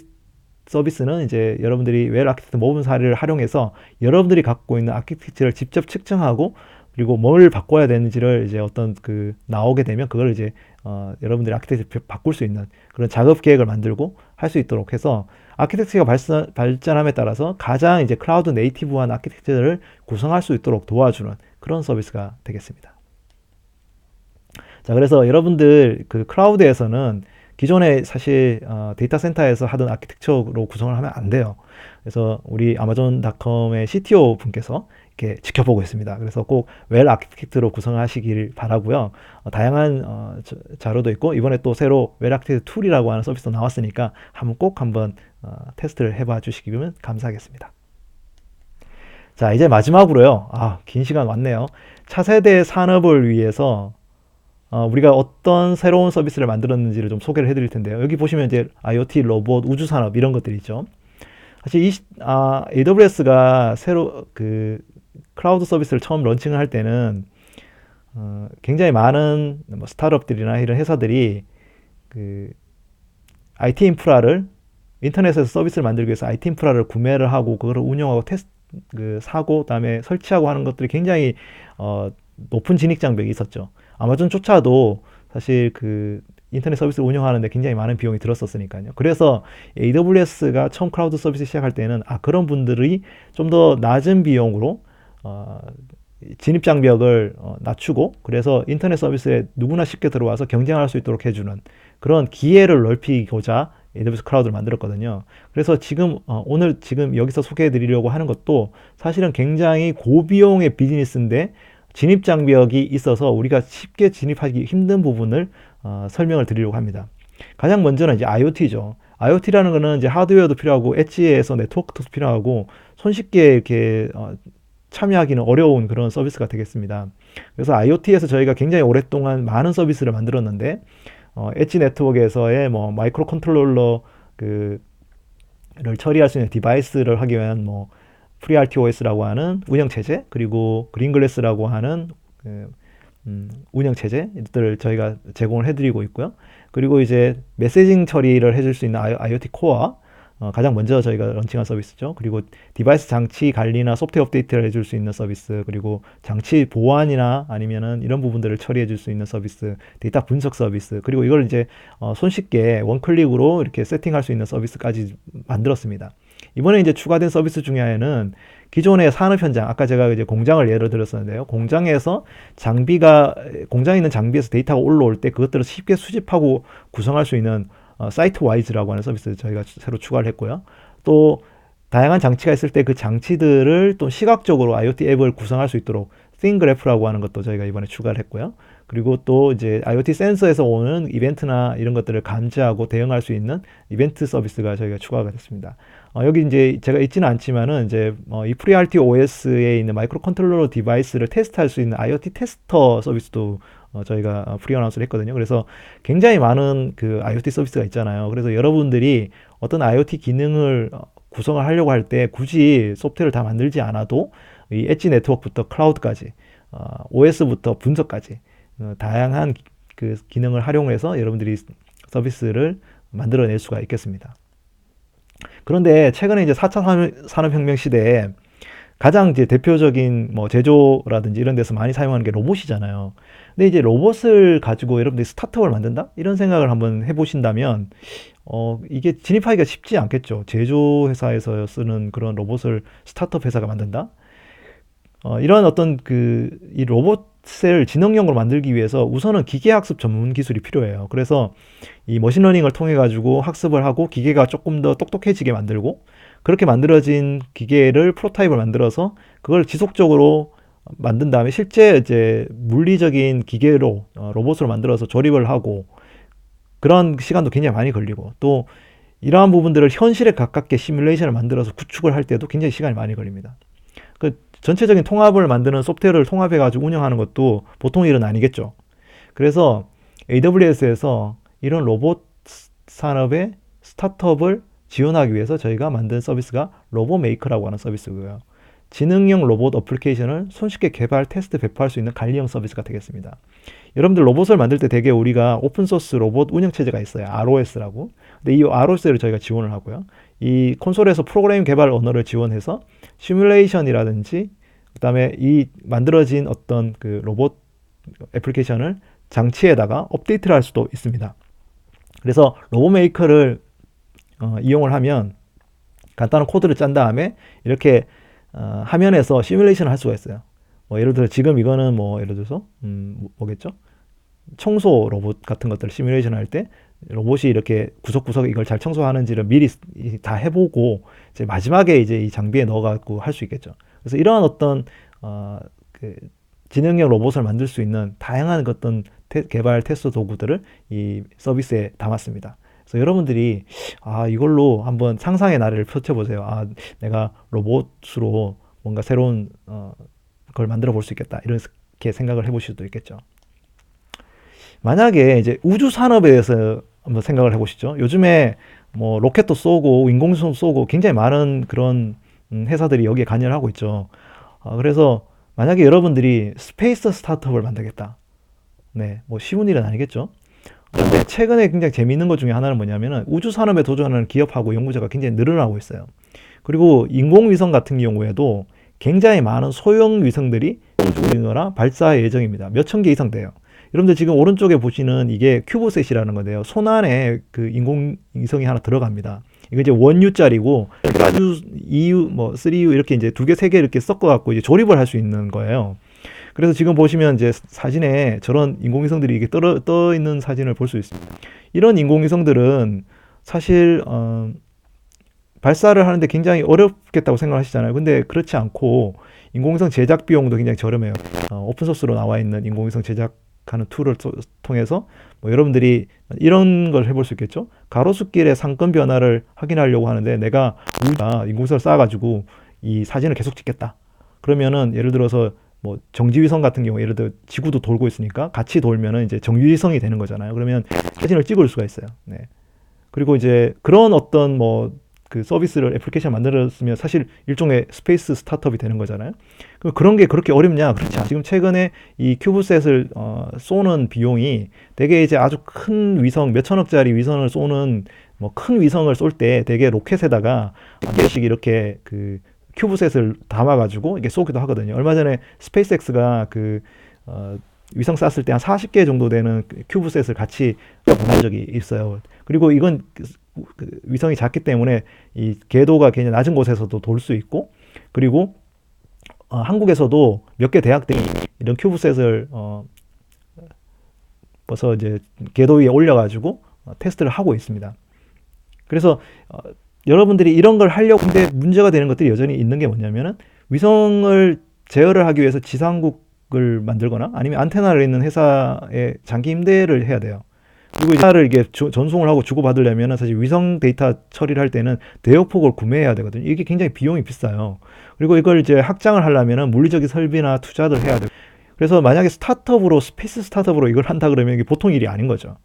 서비스는 이제 여러분들이 웰 아키텍트 모범 사례를 활용해서 여러분들이 갖고 있는 아키텍처를 직접 측정하고 그리고 뭘 바꿔야 되는지를 이제 어떤 그 나오게 되면 그걸 이제 여러분들이 아키텍처 바꿀 수 있는 그런 작업 계획을 만들고 할 수 있도록 해서 아키텍처가 발전함에 따라서 가장 이제 클라우드 네이티브한 아키텍처를 구성할 수 있도록 도와주는 그런 서비스가 되겠습니다. 자, 그래서 여러분들 그 클라우드에서는 기존에 사실 데이터 센터에서 하던 아키텍처로 구성을 하면 안 돼요. 그래서 우리 아마존닷컴의 CTO 분께서 이렇게 지켜보고 있습니다. 그래서 꼭 웰 아키텍트로 구성하시길 바라고요. 다양한 자료도 있고 이번에 또 새로 웰 아키텍트 툴이라고 하는 서비스도 나왔으니까 꼭 한번 테스트를 해봐 주시기면 감사하겠습니다. 자, 이제 마지막으로요. 긴 시간 왔네요. 차세대 산업을 위해서 우리가 어떤 새로운 서비스를 만들었는지를 좀 소개를 해드릴 텐데요. 여기 보시면 이제 IoT, 로봇, 우주산업 이런 것들이 있죠. 사실 AWS가 새로 그 클라우드 서비스를 처음 런칭을 할 때는 굉장히 많은 뭐 스타트업들이나 이런 회사들이 그 IT 인프라를 인터넷에서 서비스를 만들기 위해서 IT 인프라를 구매를 하고 그거를 운영하고 사고 그다음에 설치하고 하는 것들이 굉장히 높은 진입 장벽이 있었죠. 아마존조차도 사실 그 인터넷 서비스를 운영하는데 굉장히 많은 비용이 들었었으니까요. 그래서 AWS가 처음 클라우드 서비스 시작할 때는 그런 분들이 좀 더 낮은 비용으로 진입 장벽을 낮추고 그래서 인터넷 서비스에 누구나 쉽게 들어와서 경쟁할 수 있도록 해주는 그런 기회를 넓히고자 AWS 클라우드를 만들었거든요. 그래서 오늘 지금 여기서 소개해 드리려고 하는 것도 사실은 굉장히 고비용의 비즈니스인데 진입 장벽이 있어서 우리가 쉽게 진입하기 힘든 부분을 설명을 드리려고 합니다. 가장 먼저는 이제 IoT죠. IoT라는 거는 이제 하드웨어도 필요하고 엣지에서 네트워크도 필요하고 손쉽게 이렇게 참여하기는 어려운 그런 서비스가 되겠습니다. 그래서 IoT에서 저희가 굉장히 오랫동안 많은 서비스를 만들었는데 엣지 네트워크에서의 뭐 마이크로 컨트롤러 를 처리할 수 있는 디바이스를 하기 위한 뭐 FreeRTOS라고 하는 운영체제 그리고 그린글래스라고 하는 운영체제들을 저희가 제공을 해드리고 있고요. 그리고 이제 메시징 처리를 해줄 수 있는 IoT 코어 가장 먼저 저희가 런칭한 서비스죠. 그리고 디바이스 장치 관리나 소프트웨어 업데이트를 해줄 수 있는 서비스, 그리고 장치 보안이나 아니면은 이런 부분들을 처리해 줄 수 있는 서비스, 데이터 분석 서비스, 그리고 이걸 이제 손쉽게 원클릭으로 이렇게 세팅할 수 있는 서비스까지 만들었습니다. 이번에 이제 추가된 서비스 중에 하나는 기존의 산업 현장, 아까 제가 이제 공장을 예로 들었었는데요. 공장에 있는 장비에서 데이터가 올라올 때 그것들을 쉽게 수집하고 구성할 수 있는 사이트 와이즈라고 하는 서비스를 저희가 새로 추가를 했고요. 또 다양한 장치가 있을 때 그 장치들을 또 시각적으로 IoT 앱을 구성할 수 있도록 띵그래프라고 하는 것도 저희가 이번에 추가를 했고요. 그리고 또 이제 IoT 센서에서 오는 이벤트나 이런 것들을 감지하고 대응할 수 있는 이벤트 서비스가 저희가 추가가 됐습니다. 여기 이제 제가 있지는 않지만은 이제 이 FreeRTOS에 있는 마이크로 컨트롤러 디바이스를 테스트할 수 있는 IoT 테스터 서비스도 저희가 프리 어나운스를 했거든요. 그래서 굉장히 많은 그 IoT 서비스가 있잖아요. 그래서 여러분들이 어떤 IoT 기능을 구성을 하려고 할 때 굳이 소프트웨어를 다 만들지 않아도 이 엣지 네트워크부터 클라우드까지, OS부터 분석까지 다양한 그 기능을 활용해서 여러분들이 서비스를 만들어낼 수가 있겠습니다. 그런데 최근에 이제 4차 산업혁명 시대에 가장 이제 대표적인 뭐 제조라든지 이런 데서 많이 사용하는 게 로봇이잖아요. 근데 이제 로봇을 가지고 여러분들이 스타트업을 만든다? 이런 생각을 한번 해보신다면, 이게 진입하기가 쉽지 않겠죠. 제조 회사에서 쓰는 그런 로봇을 스타트업 회사가 만든다? 이런 어떤 이 로봇을 지능형으로 만들기 위해서 우선은 기계학습 전문 기술이 필요해요. 그래서 이 머신러닝을 통해 가지고 학습을 하고 기계가 조금 더 똑똑해지게 만들고, 그렇게 만들어진 기계를 프로타입을 만들어서 그걸 지속적으로 만든 다음에 실제 이제 물리적인 기계로 로봇으로 만들어서 조립을 하고, 그런 시간도 굉장히 많이 걸리고, 또 이러한 부분들을 현실에 가깝게 시뮬레이션을 만들어서 구축을 할 때도 굉장히 시간이 많이 걸립니다. 그 전체적인 통합을 만드는 소프트웨어를 통합해 가지고 운영하는 것도 보통 일은 아니겠죠. 그래서 AWS에서 이런 로봇 산업의 스타트업을 지원하기 위해서 저희가 만든 서비스가 로봇메이커라고 하는 서비스고요. 지능형 로봇 어플리케이션을 손쉽게 개발, 테스트, 배포할 수 있는 관리형 서비스가 되겠습니다. 여러분들 로봇을 만들 때 대개 우리가 오픈소스 로봇 운영체제가 있어요. ROS라고. 근데 이 ROS를 저희가 지원을 하고요. 이 콘솔에서 프로그래밍 개발 언어를 지원해서 시뮬레이션이라든지, 그다음에 이 만들어진 어떤 그 로봇 애플리케이션을 장치에다가 업데이트를 할 수도 있습니다. 그래서 로봇메이커를 이용을 하면 간단한 코드를 짠 다음에 이렇게 화면에서 시뮬레이션을 할 수가 있어요. 뭐 예를 들어 지금 이거는 뭐 예를 들어서 뭐겠죠? 청소 로봇 같은 것들을 시뮬레이션 할 때 로봇이 이렇게 구석구석 이걸 잘 청소하는지를 미리 다 해보고 이제 마지막에 이제 이 장비에 넣어갖고 할 수 있겠죠. 그래서 이러한 어떤 그 지능형 로봇을 만들 수 있는 다양한 어떤 개발 테스트 도구들을 이 서비스에 담았습니다. 그래서 여러분들이 이걸로 한번 상상의 나래를 펼쳐보세요. 내가 로봇으로 뭔가 새로운 걸 만들어 볼 수 있겠다, 이렇게 생각을 해보실 수도 있겠죠. 만약에 이제 우주 산업에 대해서 한번 생각을 해보시죠. 요즘에 뭐 로켓도 쏘고 인공위성도 쏘고 굉장히 많은 그런 회사들이 여기에 관여를 하고 있죠. 그래서 만약에 여러분들이 스페이스 스타트업을 만들겠다. 네, 뭐 쉬운 일은 아니겠죠. 그런데 최근에 굉장히 재미있는 것 중에 하나는 뭐냐면은 우주 산업에 도전하는 기업하고 연구자가 굉장히 늘어나고 있어요. 그리고 인공위성 같은 경우에도 굉장히 많은 소형 위성들이 우주나 발사 예정입니다. 몇천 개 이상 돼요. 여러분들 지금 오른쪽에 보시는 이게 큐브셋이라는 건데요. 손 안에 그 인공위성이 하나 들어갑니다. 이거 이제 1U짜리고 2U, 뭐 3U 이렇게 이제 2개, 3개 이렇게 섞어갖고 이제 조립을 할 수 있는 거예요. 그래서 지금 보시면 이제 사진에 저런 인공위성들이 이게 떠 있는 사진을 볼 수 있습니다. 이런 인공위성들은 사실 발사를 하는데 굉장히 어렵겠다고 생각하시잖아요. 근데 그렇지 않고 인공위성 제작 비용도 굉장히 저렴해요. 오픈소스로 나와 있는 인공위성 제작하는 툴을 통해서 뭐 여러분들이 이런 걸 해볼 수 있겠죠. 가로수길의 상권 변화를 확인하려고 하는데 내가 인공위성을 쏴가지고 이 사진을 계속 찍겠다. 그러면은 예를 들어서 뭐 정지위성 같은 경우 예를 들어 지구도 돌고 있으니까 같이 돌면은 이제 정유위성이 되는 거잖아요. 그러면 사진을 찍을 수가 있어요. 네. 그리고 이제 그런 어떤 뭐 그 서비스를 애플리케이션 만들었으면 사실 일종의 스페이스 스타트업이 되는 거잖아요. 그런 게 그렇게 어렵냐? 그렇지 않아요. 지금 최근에 이 큐브셋을 쏘는 비용이 되게 이제 아주 큰 위성, 몇천억짜리 위성을 쏘는 뭐 큰 위성을 쏠 때 되게 로켓에다가 한 개씩 이렇게 그 큐브셋을 담아가지고 이게 쏘기도 하거든요. 얼마 전에 스페이스X가 위성 쐈을 때 한 40개 정도 되는 큐브셋을 같이 보낸 적이 있어요. 그리고 이건 그 위성이 작기 때문에 이 궤도가 굉장히 낮은 곳에서도 돌 수 있고, 그리고 한국에서도 몇 개 대학들이 이런 큐브셋을 벌써 이제 궤도 위에 올려가지고 테스트를 하고 있습니다. 그래서 여러분들이 이런 걸 하려고 하는데 문제가 되는 것들이 여전히 있는 게 뭐냐면은 위성을 제어를 하기 위해서 지상국을 만들거나 아니면 안테나를 있는 회사에 장기 임대를 해야 돼요. 그리고 데이터를 이게 전송을 하고 주고받으려면 사실 위성 데이터 처리를 할 때는 대역폭을 구매해야 되거든요. 이게 굉장히 비용이 비싸요. 그리고 이걸 이제 확장을 하려면 물리적인 설비나 투자를 해야 돼요. 그래서 만약에 스페이스 스타트업으로 이걸 한다 그러면 이게 보통 일이 아닌 거죠.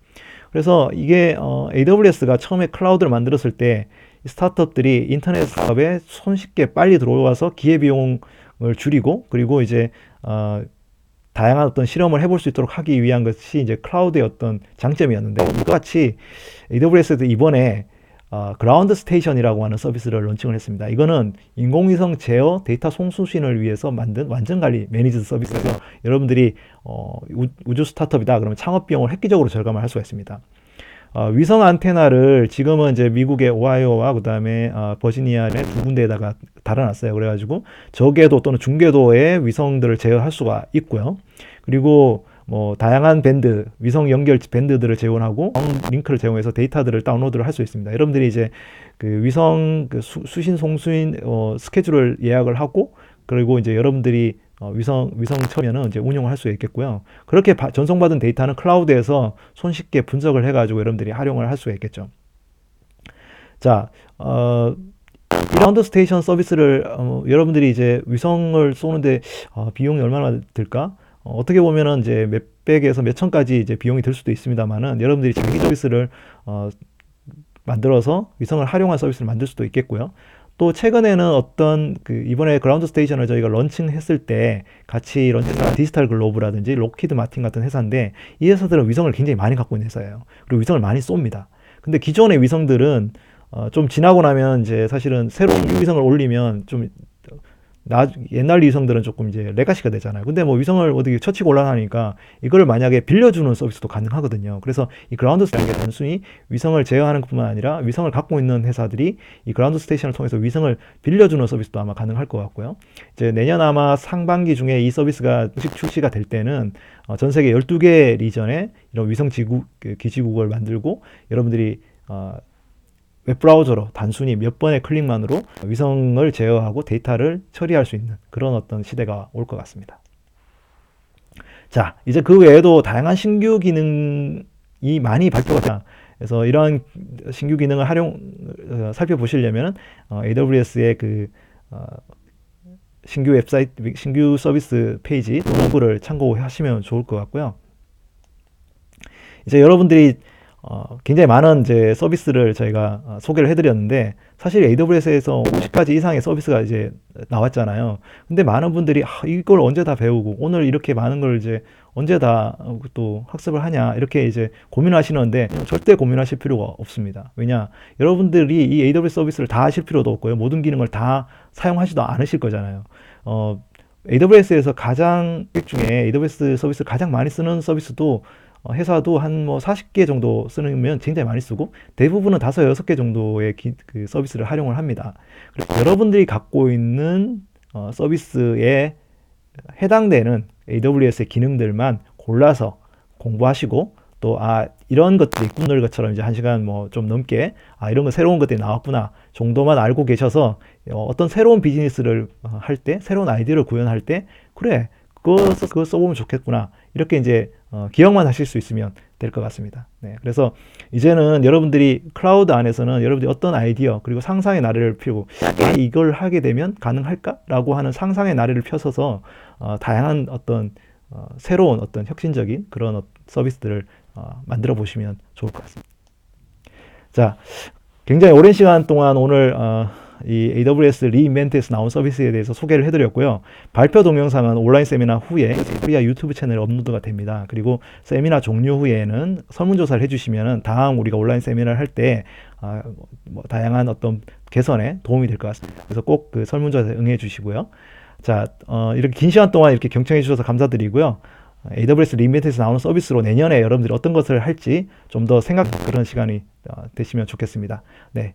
그래서 이게 AWS가 처음에 클라우드를 만들었을 때 스타트업들이 인터넷 사업에 손쉽게 빨리 들어와서 기회비용을 줄이고, 그리고 이제 다양한 어떤 실험을 해볼 수 있도록 하기 위한 것이 이제 클라우드의 어떤 장점이었는데, 이와 같이 AWS도 이번에 그라운드 스테이션이라고 하는 서비스를 론칭을 했습니다. 이거는 인공위성 제어 데이터 송수신을 위해서 만든 완전 관리 매니지드 서비스예요. 여러분들이 우주 스타트업이다 그러면 창업 비용을 획기적으로 절감을 할 수가 있습니다. 위성 안테나를 지금은 이제 미국의 오하이오와 그다음에 버지니아의 두 군데에다가 달아놨어요. 그래가지고 저궤도 또는 중궤도의 위성들을 제어할 수가 있고요. 그리고 뭐 다양한 밴드, 위성 연결 밴드들을 제공하고 링크를 제공해서 데이터들을 다운로드를 할 수 있습니다. 여러분들이 이제 그 위성 수신 송수인 스케줄을 예약을 하고, 그리고 이제 여러분들이 위성 쳐면은 이제 운영을 할 수 있겠고요. 그렇게 전송받은 데이터는 클라우드에서 손쉽게 분석을 해가지고 여러분들이 활용을 할 수가 있겠죠. 자, 그라운드 스테이션 서비스를 여러분들이 이제 위성을 쏘는데 비용이 얼마나 들까? 어떻게 보면은 이제 몇백에서 몇천까지 이제 비용이 들 수도 있습니다만은, 여러분들이 자기 서비스를 만들어서 위성을 활용한 서비스를 만들 수도 있겠고요. 또 최근에는 이번에 그라운드 스테이션을 저희가 런칭했을 때 같이 런칭한 디지털 글로브라든지 로키드 마틴 같은 회사인데, 이 회사들은 위성을 굉장히 많이 갖고 있는 회사예요. 그리고 위성을 많이 쏩니다. 근데 기존의 위성들은 좀 지나고 나면 이제 사실은 새로운 위성을 올리면 좀 옛날 위성들은 조금 이제 레가시가 되잖아요. 근데 뭐 위성을 어떻게 처치고 올라가니까 이걸 만약에 빌려주는 서비스도 가능하거든요. 그래서 이 그라운드 스테이션이 단순히 위성을 제어하는 것뿐만 아니라 위성을 갖고 있는 회사들이 이 그라운드 스테이션을 통해서 위성을 빌려주는 서비스도 아마 가능할 것 같고요. 이제 내년 아마 상반기 중에 이 서비스가 출시가 될 때는 전 세계 12개 리전에 이런 위성 기지국을 만들고, 여러분들이 웹브라우저로 단순히 몇 번의 클릭만으로 위성을 제어하고 데이터를 처리할 수 있는 그런 어떤 시대가 올 것 같습니다. 자, 이제 그 외에도 다양한 신규 기능이 많이 발표가 됩니다. 그래서 이러한 신규 기능을 살펴보시려면 AWS의 신규 웹사이트, 신규 서비스 페이지 링크를 참고하시면 좋을 것 같고요. 이제 여러분들이 굉장히 많은 이제 서비스를 저희가 소개를 해드렸는데, 사실 AWS에서 50가지 이상의 서비스가 이제 나왔잖아요. 근데 많은 분들이 이걸 언제 다 배우고 오늘 이렇게 많은 걸 이제 언제 다 또 학습을 하냐 이렇게 이제 고민하시는데, 절대 고민하실 필요가 없습니다. 왜냐, 여러분들이 이 AWS 서비스를 다 하실 필요도 없고요. 모든 기능을 다 사용하지도 않으실 거잖아요. AWS에서 중에 AWS 서비스를 가장 많이 쓰는 서비스도 회사도 한 뭐 40개 정도 쓰면 굉장히 많이 쓰고, 대부분은 5, 6개 정도의 그 서비스를 활용을 합니다. 그래서 여러분들이 갖고 있는 서비스에 해당되는 AWS의 기능들만 골라서 공부하시고, 또 이런 것들이 있구나, 것처럼 이제 1시간 뭐 좀 넘게 이런 거 새로운 것들이 나왔구나 정도만 알고 계셔서 어떤 새로운 비즈니스를 할 때, 새로운 아이디어를 구현할 때, 그래 그거 써보면 좋겠구나, 이렇게 이제 기억만 하실 수 있으면 될 것 같습니다. 네, 그래서 이제는 여러분들이 클라우드 안에서는 여러분들이 어떤 아이디어 그리고 상상의 나래를 펴고 이걸 하게 되면 가능할까? 라고 하는 상상의 나래를 펴서서 다양한 어떤 새로운 어떤 혁신적인 그런 서비스들을 만들어 보시면 좋을 것 같습니다. 자, 굉장히 오랜 시간 동안 오늘 이 AWS 리인벤트에서 나온 서비스에 대해서 소개를 해드렸고요. 발표 동영상은 온라인 세미나 후에 코리아 유튜브 채널에 업로드가 됩니다. 그리고 세미나 종료 후에는 설문조사를 해주시면 다음 우리가 온라인 세미나를 할 때 뭐 다양한 어떤 개선에 도움이 될 것 같습니다. 그래서 꼭 그 설문조사에 응해 주시고요. 자, 이렇게 긴 시간 동안 이렇게 경청해 주셔서 감사드리고요. AWS 리인벤트에서 나오는 서비스로 내년에 여러분들이 어떤 것을 할지 좀 더 그런 시간이 되시면 좋겠습니다. 네.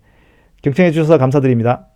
경청해 주셔서 감사드립니다.